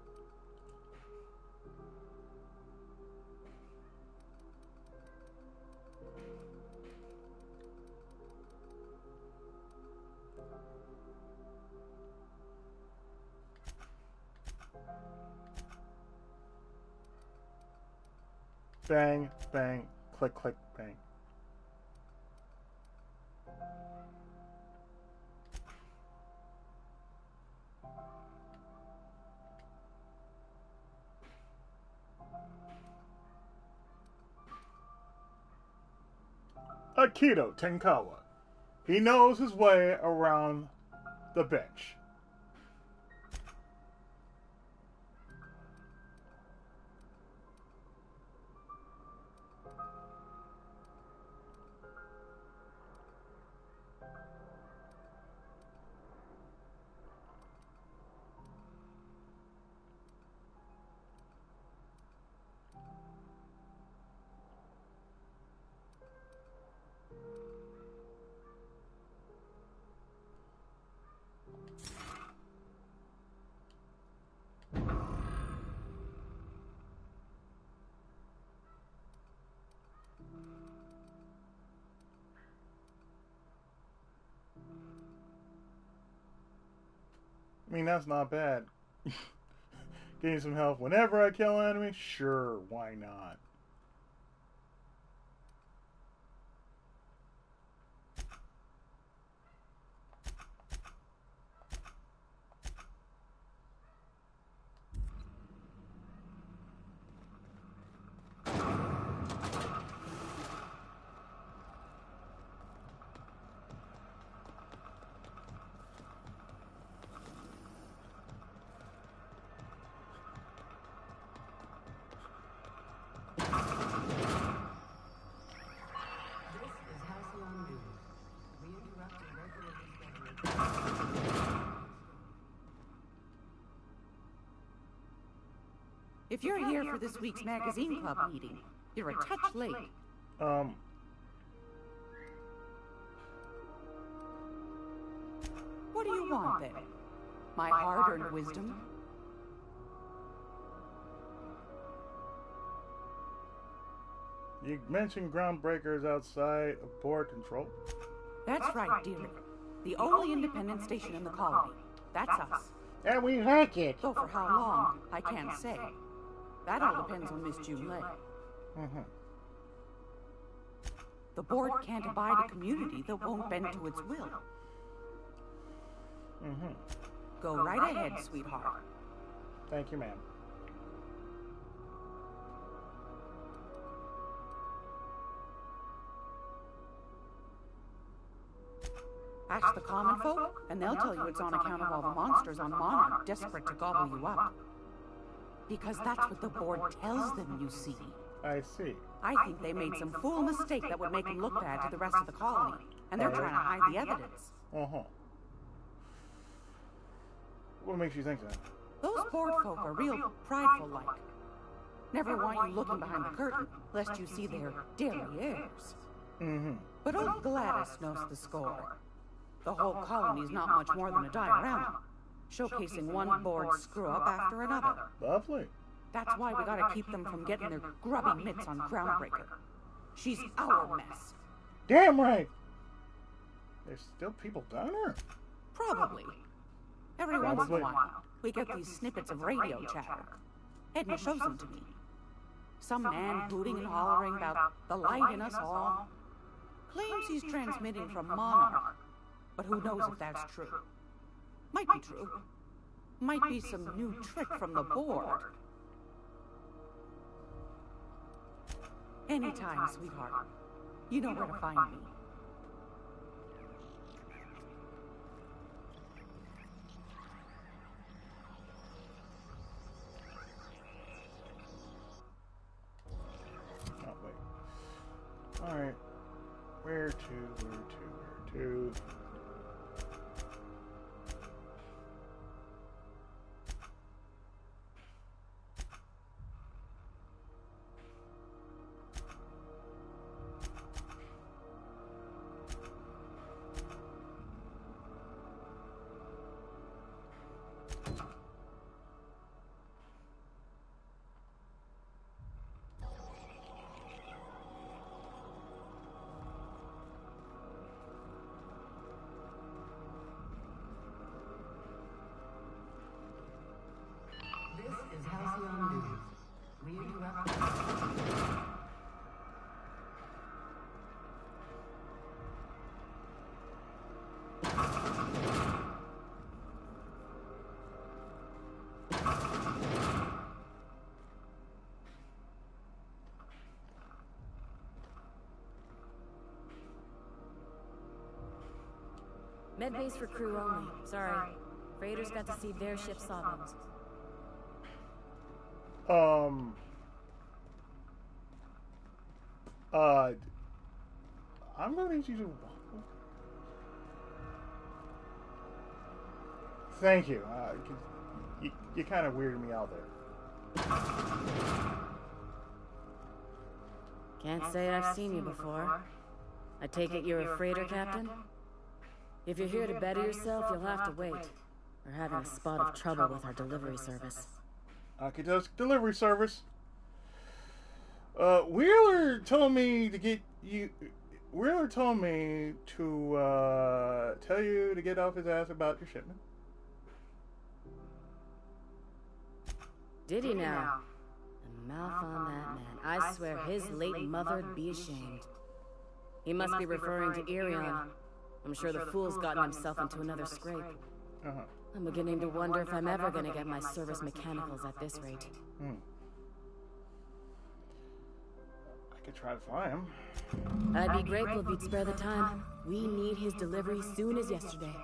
Bang, bang, click, click, bang. Akito Tenkawa. He knows his way around the bench. I mean, that's not bad. Getting some health whenever I kill an enemy? Sure, why not? If you're here for this week's magazine club meeting, you're a touch late. What do you want, then? My hard-earned wisdom? You mentioned groundbreakers outside of board control? That's right, dearie. The only independent station in the colony. That's us. And we like it. Though for how long, I can't say. That all depends on Miss June Lay. The board can't abide a community that won't bend to its will. Go right ahead, sweetheart. Thank you, ma'am. Ask the common folk, and they'll tell you it's on account of all the monsters on Monarch desperate to gobble you up. Because that's what the board tells them, you see. I see. I think they made some fool mistake that would make them look bad to the rest of the colony, and they're trying to hide the evidence. What makes you think that? Those board folk are real prideful-like. Never want you looking behind the curtain, lest you see their derrieres. But old Gladys knows the score. The whole colony's not much more than a diorama, showcasing one board screw-up after another. Lovely. That's why we gotta keep them from getting their grubby mitts on Groundbreaker. She's our mess. Damn right! There's still people down there? Probably. Every once in a while, we get these snippets of radio chatter. Edna shows them to me. Some man hooting and hollering about the light in us all. Claims he's transmitting from Monarch, but who knows if that's true. Might be true. Might be some new trick from the board. Anytime, sweetheart. You know where to find me. Oh, wait. Alright. Where to? Med base for crew only. Sorry. Freighters got to see their ship's sawbones. I'm gonna need you to. Thank you. You kind of weirded me out there. Can't say I've seen you before. I take it you're a freighter captain? If you're here to better yourself, you'll have to wait. We're having a spot of trouble with our delivery service. Akido's delivery service. Wheeler told me to get you. Wheeler told me to tell you to get off his ass about your shipment. Did he now? The mouth on that man. I swear his late mother'd be ashamed. He must be referring to Irion. I'm sure the fool's gotten himself into another scrape. I'm beginning to wonder if I'm ever gonna get my service mechanicals at this rate. I could try to find him. I'd be grateful if you'd spare the time. We need his delivery soon as yesterday.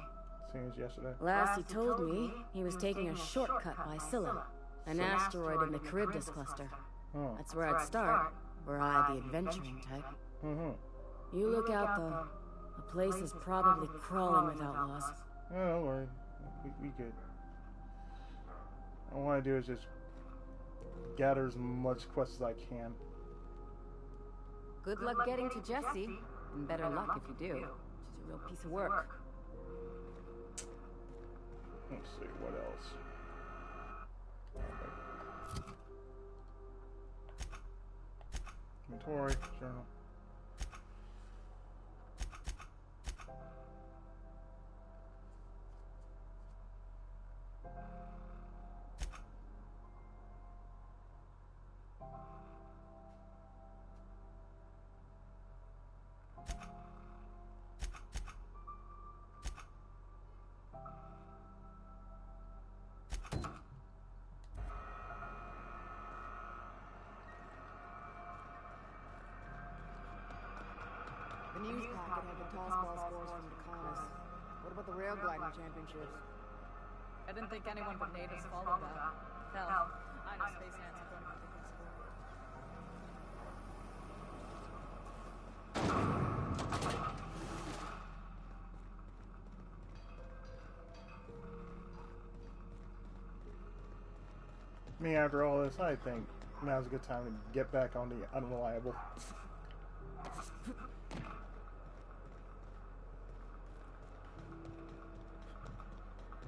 Soon as yesterday? Last he told me, he was taking a shortcut by Scylla, an asteroid in the Charybdis cluster. That's where I'd start, were I the adventuring type. You look out, though. The place is probably crawling with outlaws. Oh, don't worry. We good. All I want to do is just gather as much quests as I can. Good luck getting to Jesse, and better luck if you do. She's a real piece of work. Let's see, what else? Inventory, journal. The news packet had the tossball scores from the Connors. What about the rail gliding championships? I didn't think anyone but natives followed that. Hell, I know Space Hands don't think that's Me, after all this, I think now's a good time to get back on the unreliable.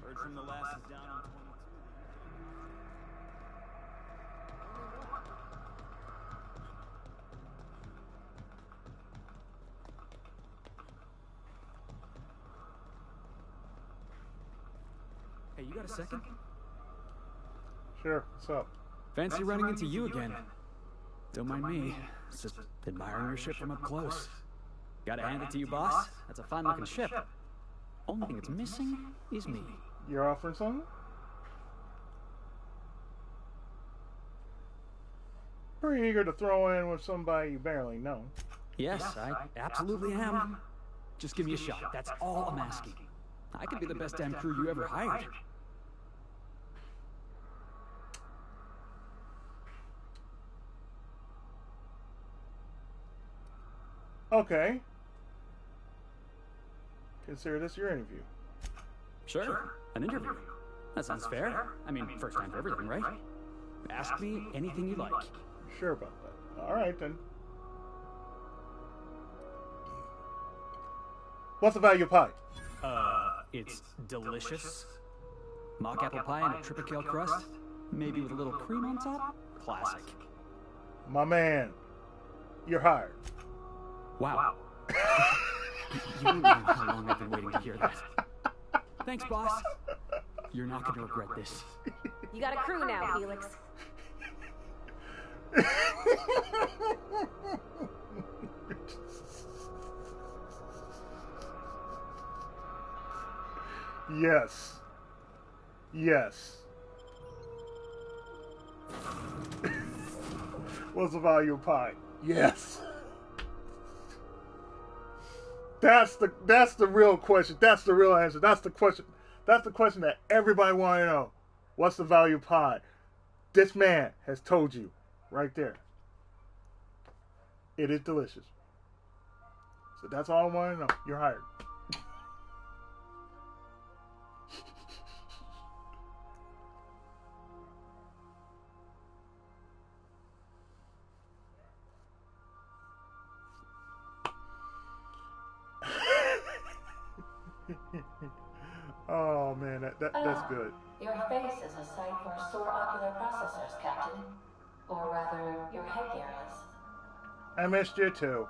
Heard from the last is down on 22. Hey, you got a second? Sure, what's up? Fancy running into you again. Don't mind me. It's just admiring your ship from up close. Gotta hand it to you, boss. That's a fine-looking ship. Only thing it's missing is me. You're offering something? Pretty eager to throw in with somebody you barely know. Yes, I absolutely am. Just give me a shot. That's all I'm asking. I could be the best damn crew you ever hired. Okay. Consider this your interview. Sure, an interview. That sounds fair. I mean, first time for everything, right? Ask me anything you like. Sure about that. All right, then. What's the value of pie? It's delicious. Mock apple pie and a triple kale crust. Maybe with a little cream on top. Classic. My man, you're hired. Wow. You don't know how long I've been waiting to hear that. Thanks, boss. You're not going to regret this. You got a crew now, Felix. Yes. Yes. What's the value of pie? Yes. That's the real question. That's the real answer. That's the question. That's the question that everybody want to know. What's the value of pie? This man has told you right there. It is delicious. So that's all I want to know. You're hired. Oh man, that's good. Your face is a sight for sore ocular processors, Captain. Or rather, your headgear is. I missed you too.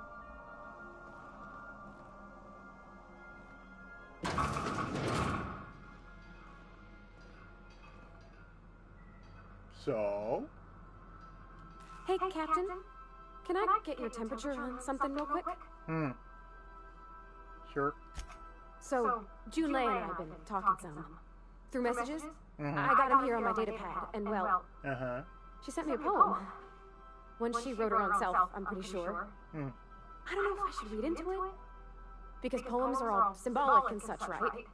So? Hey, Captain. Can I get your temperature on something real quick? Sure. So, Junlei and I have been talking some. Through messages? I got him here on my data pad, and well... She sent me a poem. One she wrote her own self, I'm pretty sure. I don't know if I should read into it. Because poems are all symbolic and such, right?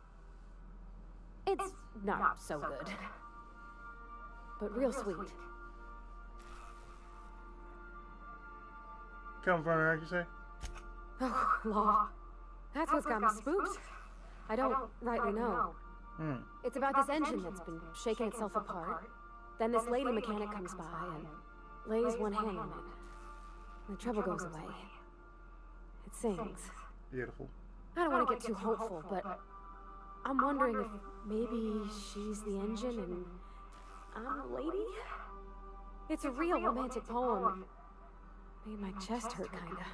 It's not so good. But real sweet. Come from her, you say? Oh, law. That's what's got me spooked. I don't rightly know. It's about this engine that's been shaking itself apart. Then this lady mechanic comes by and lays one hand on it. And the trouble goes away. It sings. Beautiful. I don't want to get too hopeful, but I'm wondering if maybe she's the engine and I'm the lady? It's a real romantic poem. Made my chest hurt, kinda.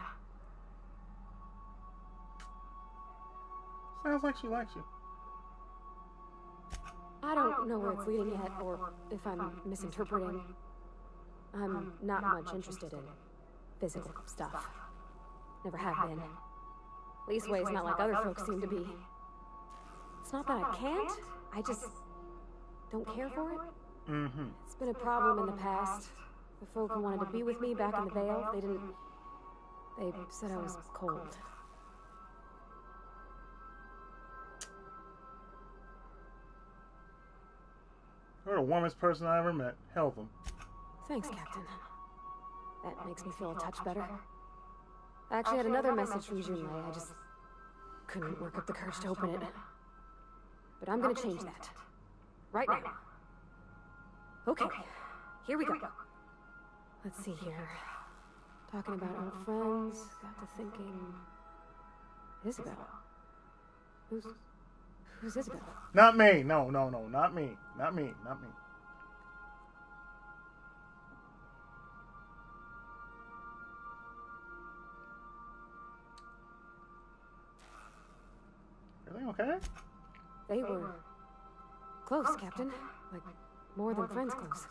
Sounds like she likes you. I don't know where it's leading yet, or if I'm misinterpreting. I'm not much interested in physical stuff. Never have been. Leastways, not like other folks seem to be. It's not that I can't, I just don't care for it. It's been a problem in the past. The folk who wanted to be with me back in the Vale, they said I was cold. You're the warmest person I ever met. Hell of them. Thanks, Captain. That makes me feel a touch better. I actually had another message from Junlei. I just couldn't work up the courage to open it. But I'm gonna change that. Right now. Okay, here we go. Let's see here. Talking about old friends, got to thinking... Isabel. Who's Isabel? Not me. No, not me. Not me. Everything okay? They were close, Captain. Like, more than friends close.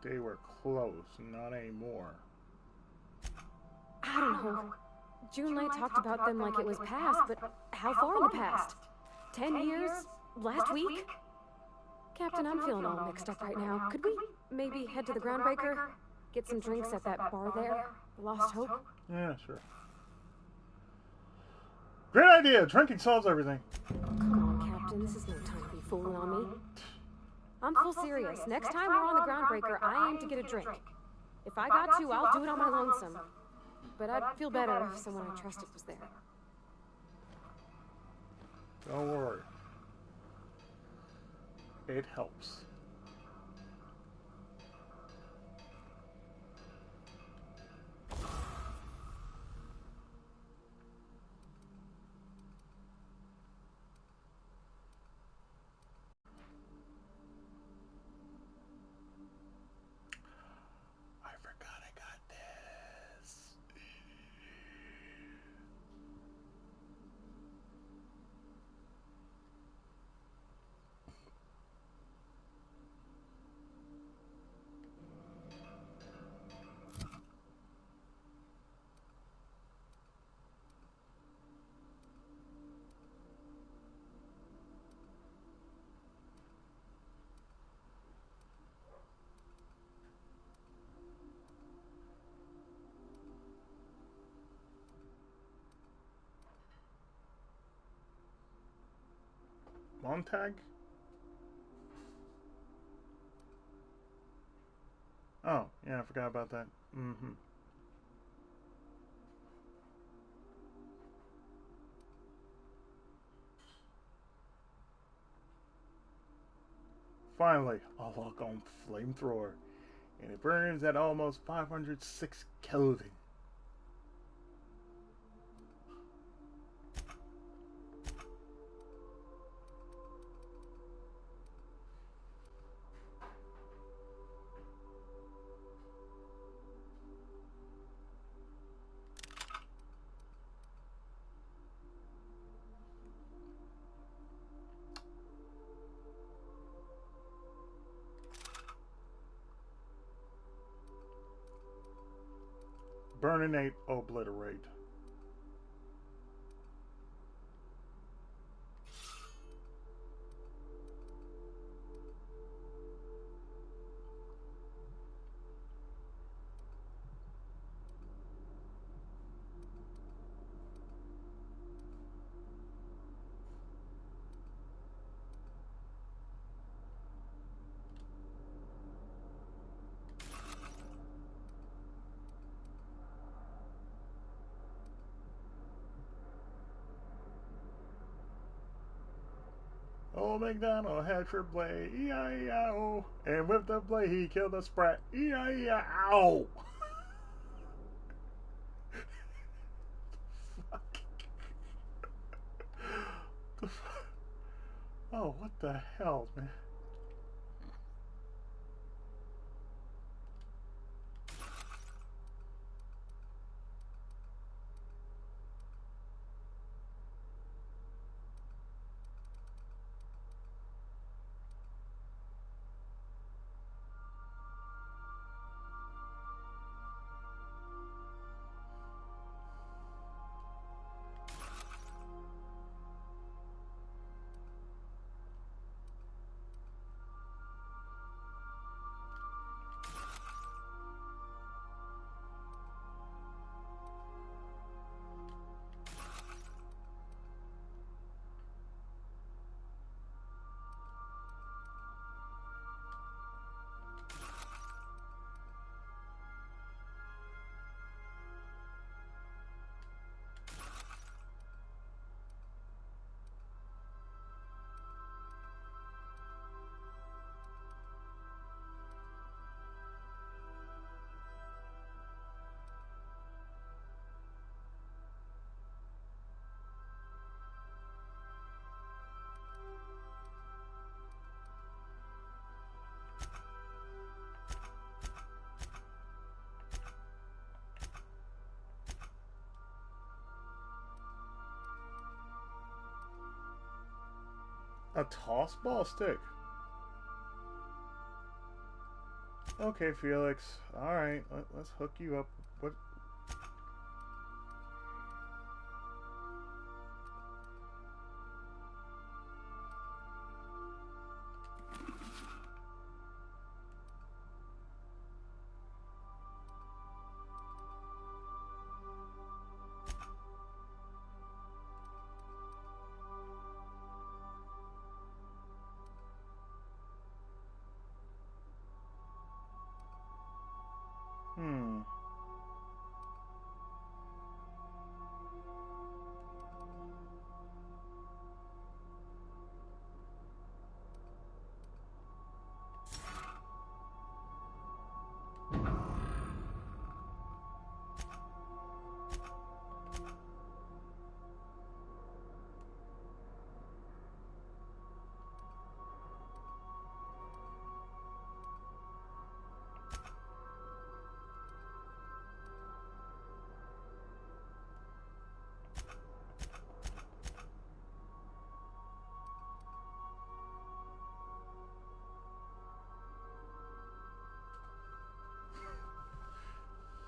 They were close, not anymore. I don't know. Junlei talked about them like it was past, but how far in the past? 10 years? Last week? Captain, I'm feeling all mixed up right now. Could we maybe head to the Groundbreaker? Get some drinks at that bar there? The Lost Hope? Yeah, sure. Great idea! Drinking solves everything. Come on, Captain. This is no time to be fooling on me. I'm full serious. Next time we're on the Groundbreaker, I aim to get a drink. If I got to, I'll do it on my lonesome. But I'd feel better if someone I trusted was there. Don't worry. It helps. Montag? Oh, yeah, I forgot about that. Mm-hmm. Finally, a lock on flamethrower, and it burns at almost 506 Kelvin. Burninate, obliterate. Old MacDonald had for blade, E-I-E-I-O, and with the blade he killed a sprat, E-I-E-I-O. Oh, what the hell, man? A toss ball stick. Okay, Felix. All right, let's hook you up. What?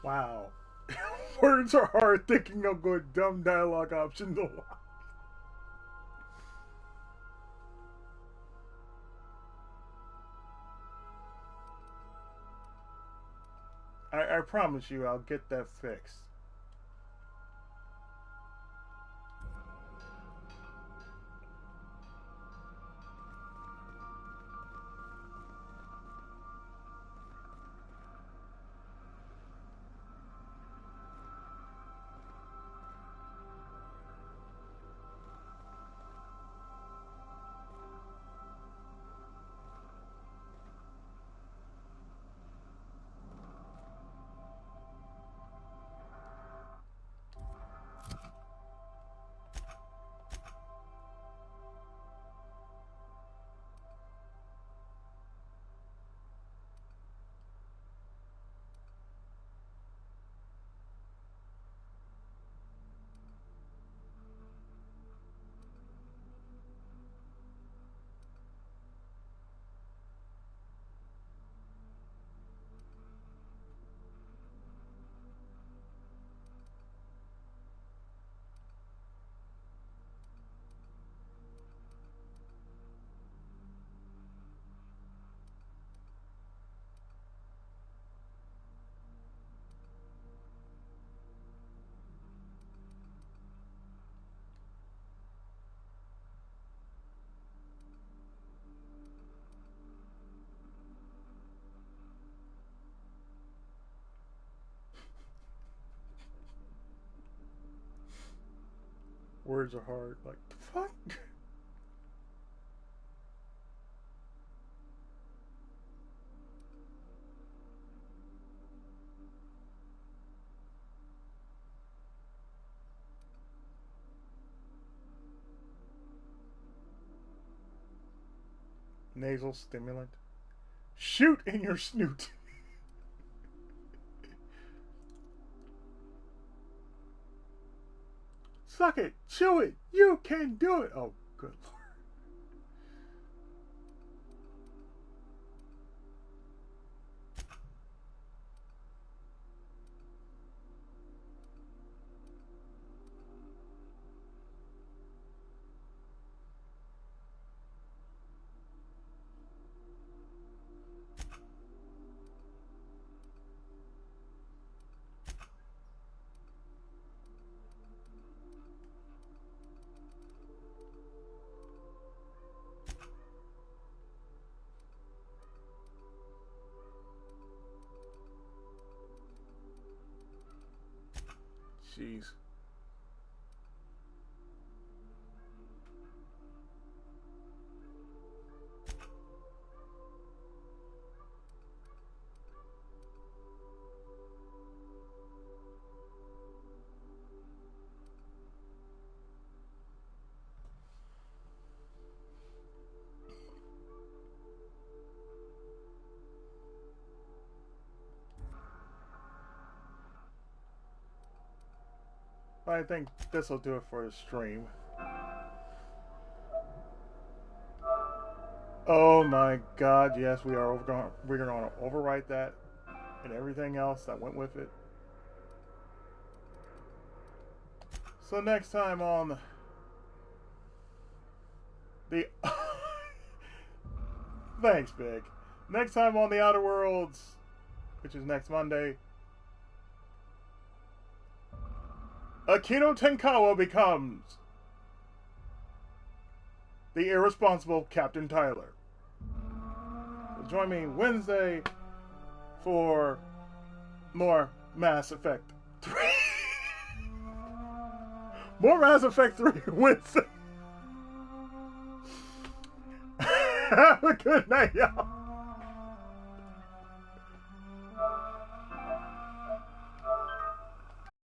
Wow. Words are hard, thinking of good dumb dialogue option to lock. I promise you I'll get that fixed. Words are hard. Like, the fuck? Nasal stimulant. Shoot in your snoot. Suck it. Chew it. You can do it. Oh, good Lord. Jeez. I think this will do it for the stream. Oh my God! Yes, we're going to overwrite that and everything else that went with it. So next time on the thanks, Big. Next time on the Outer Worlds, which is next Monday, Akito Tenkawa becomes the irresponsible Captain Tyler. So join me Wednesday for more Mass Effect 3. More Mass Effect 3 Wednesday. Have a good night, y'all.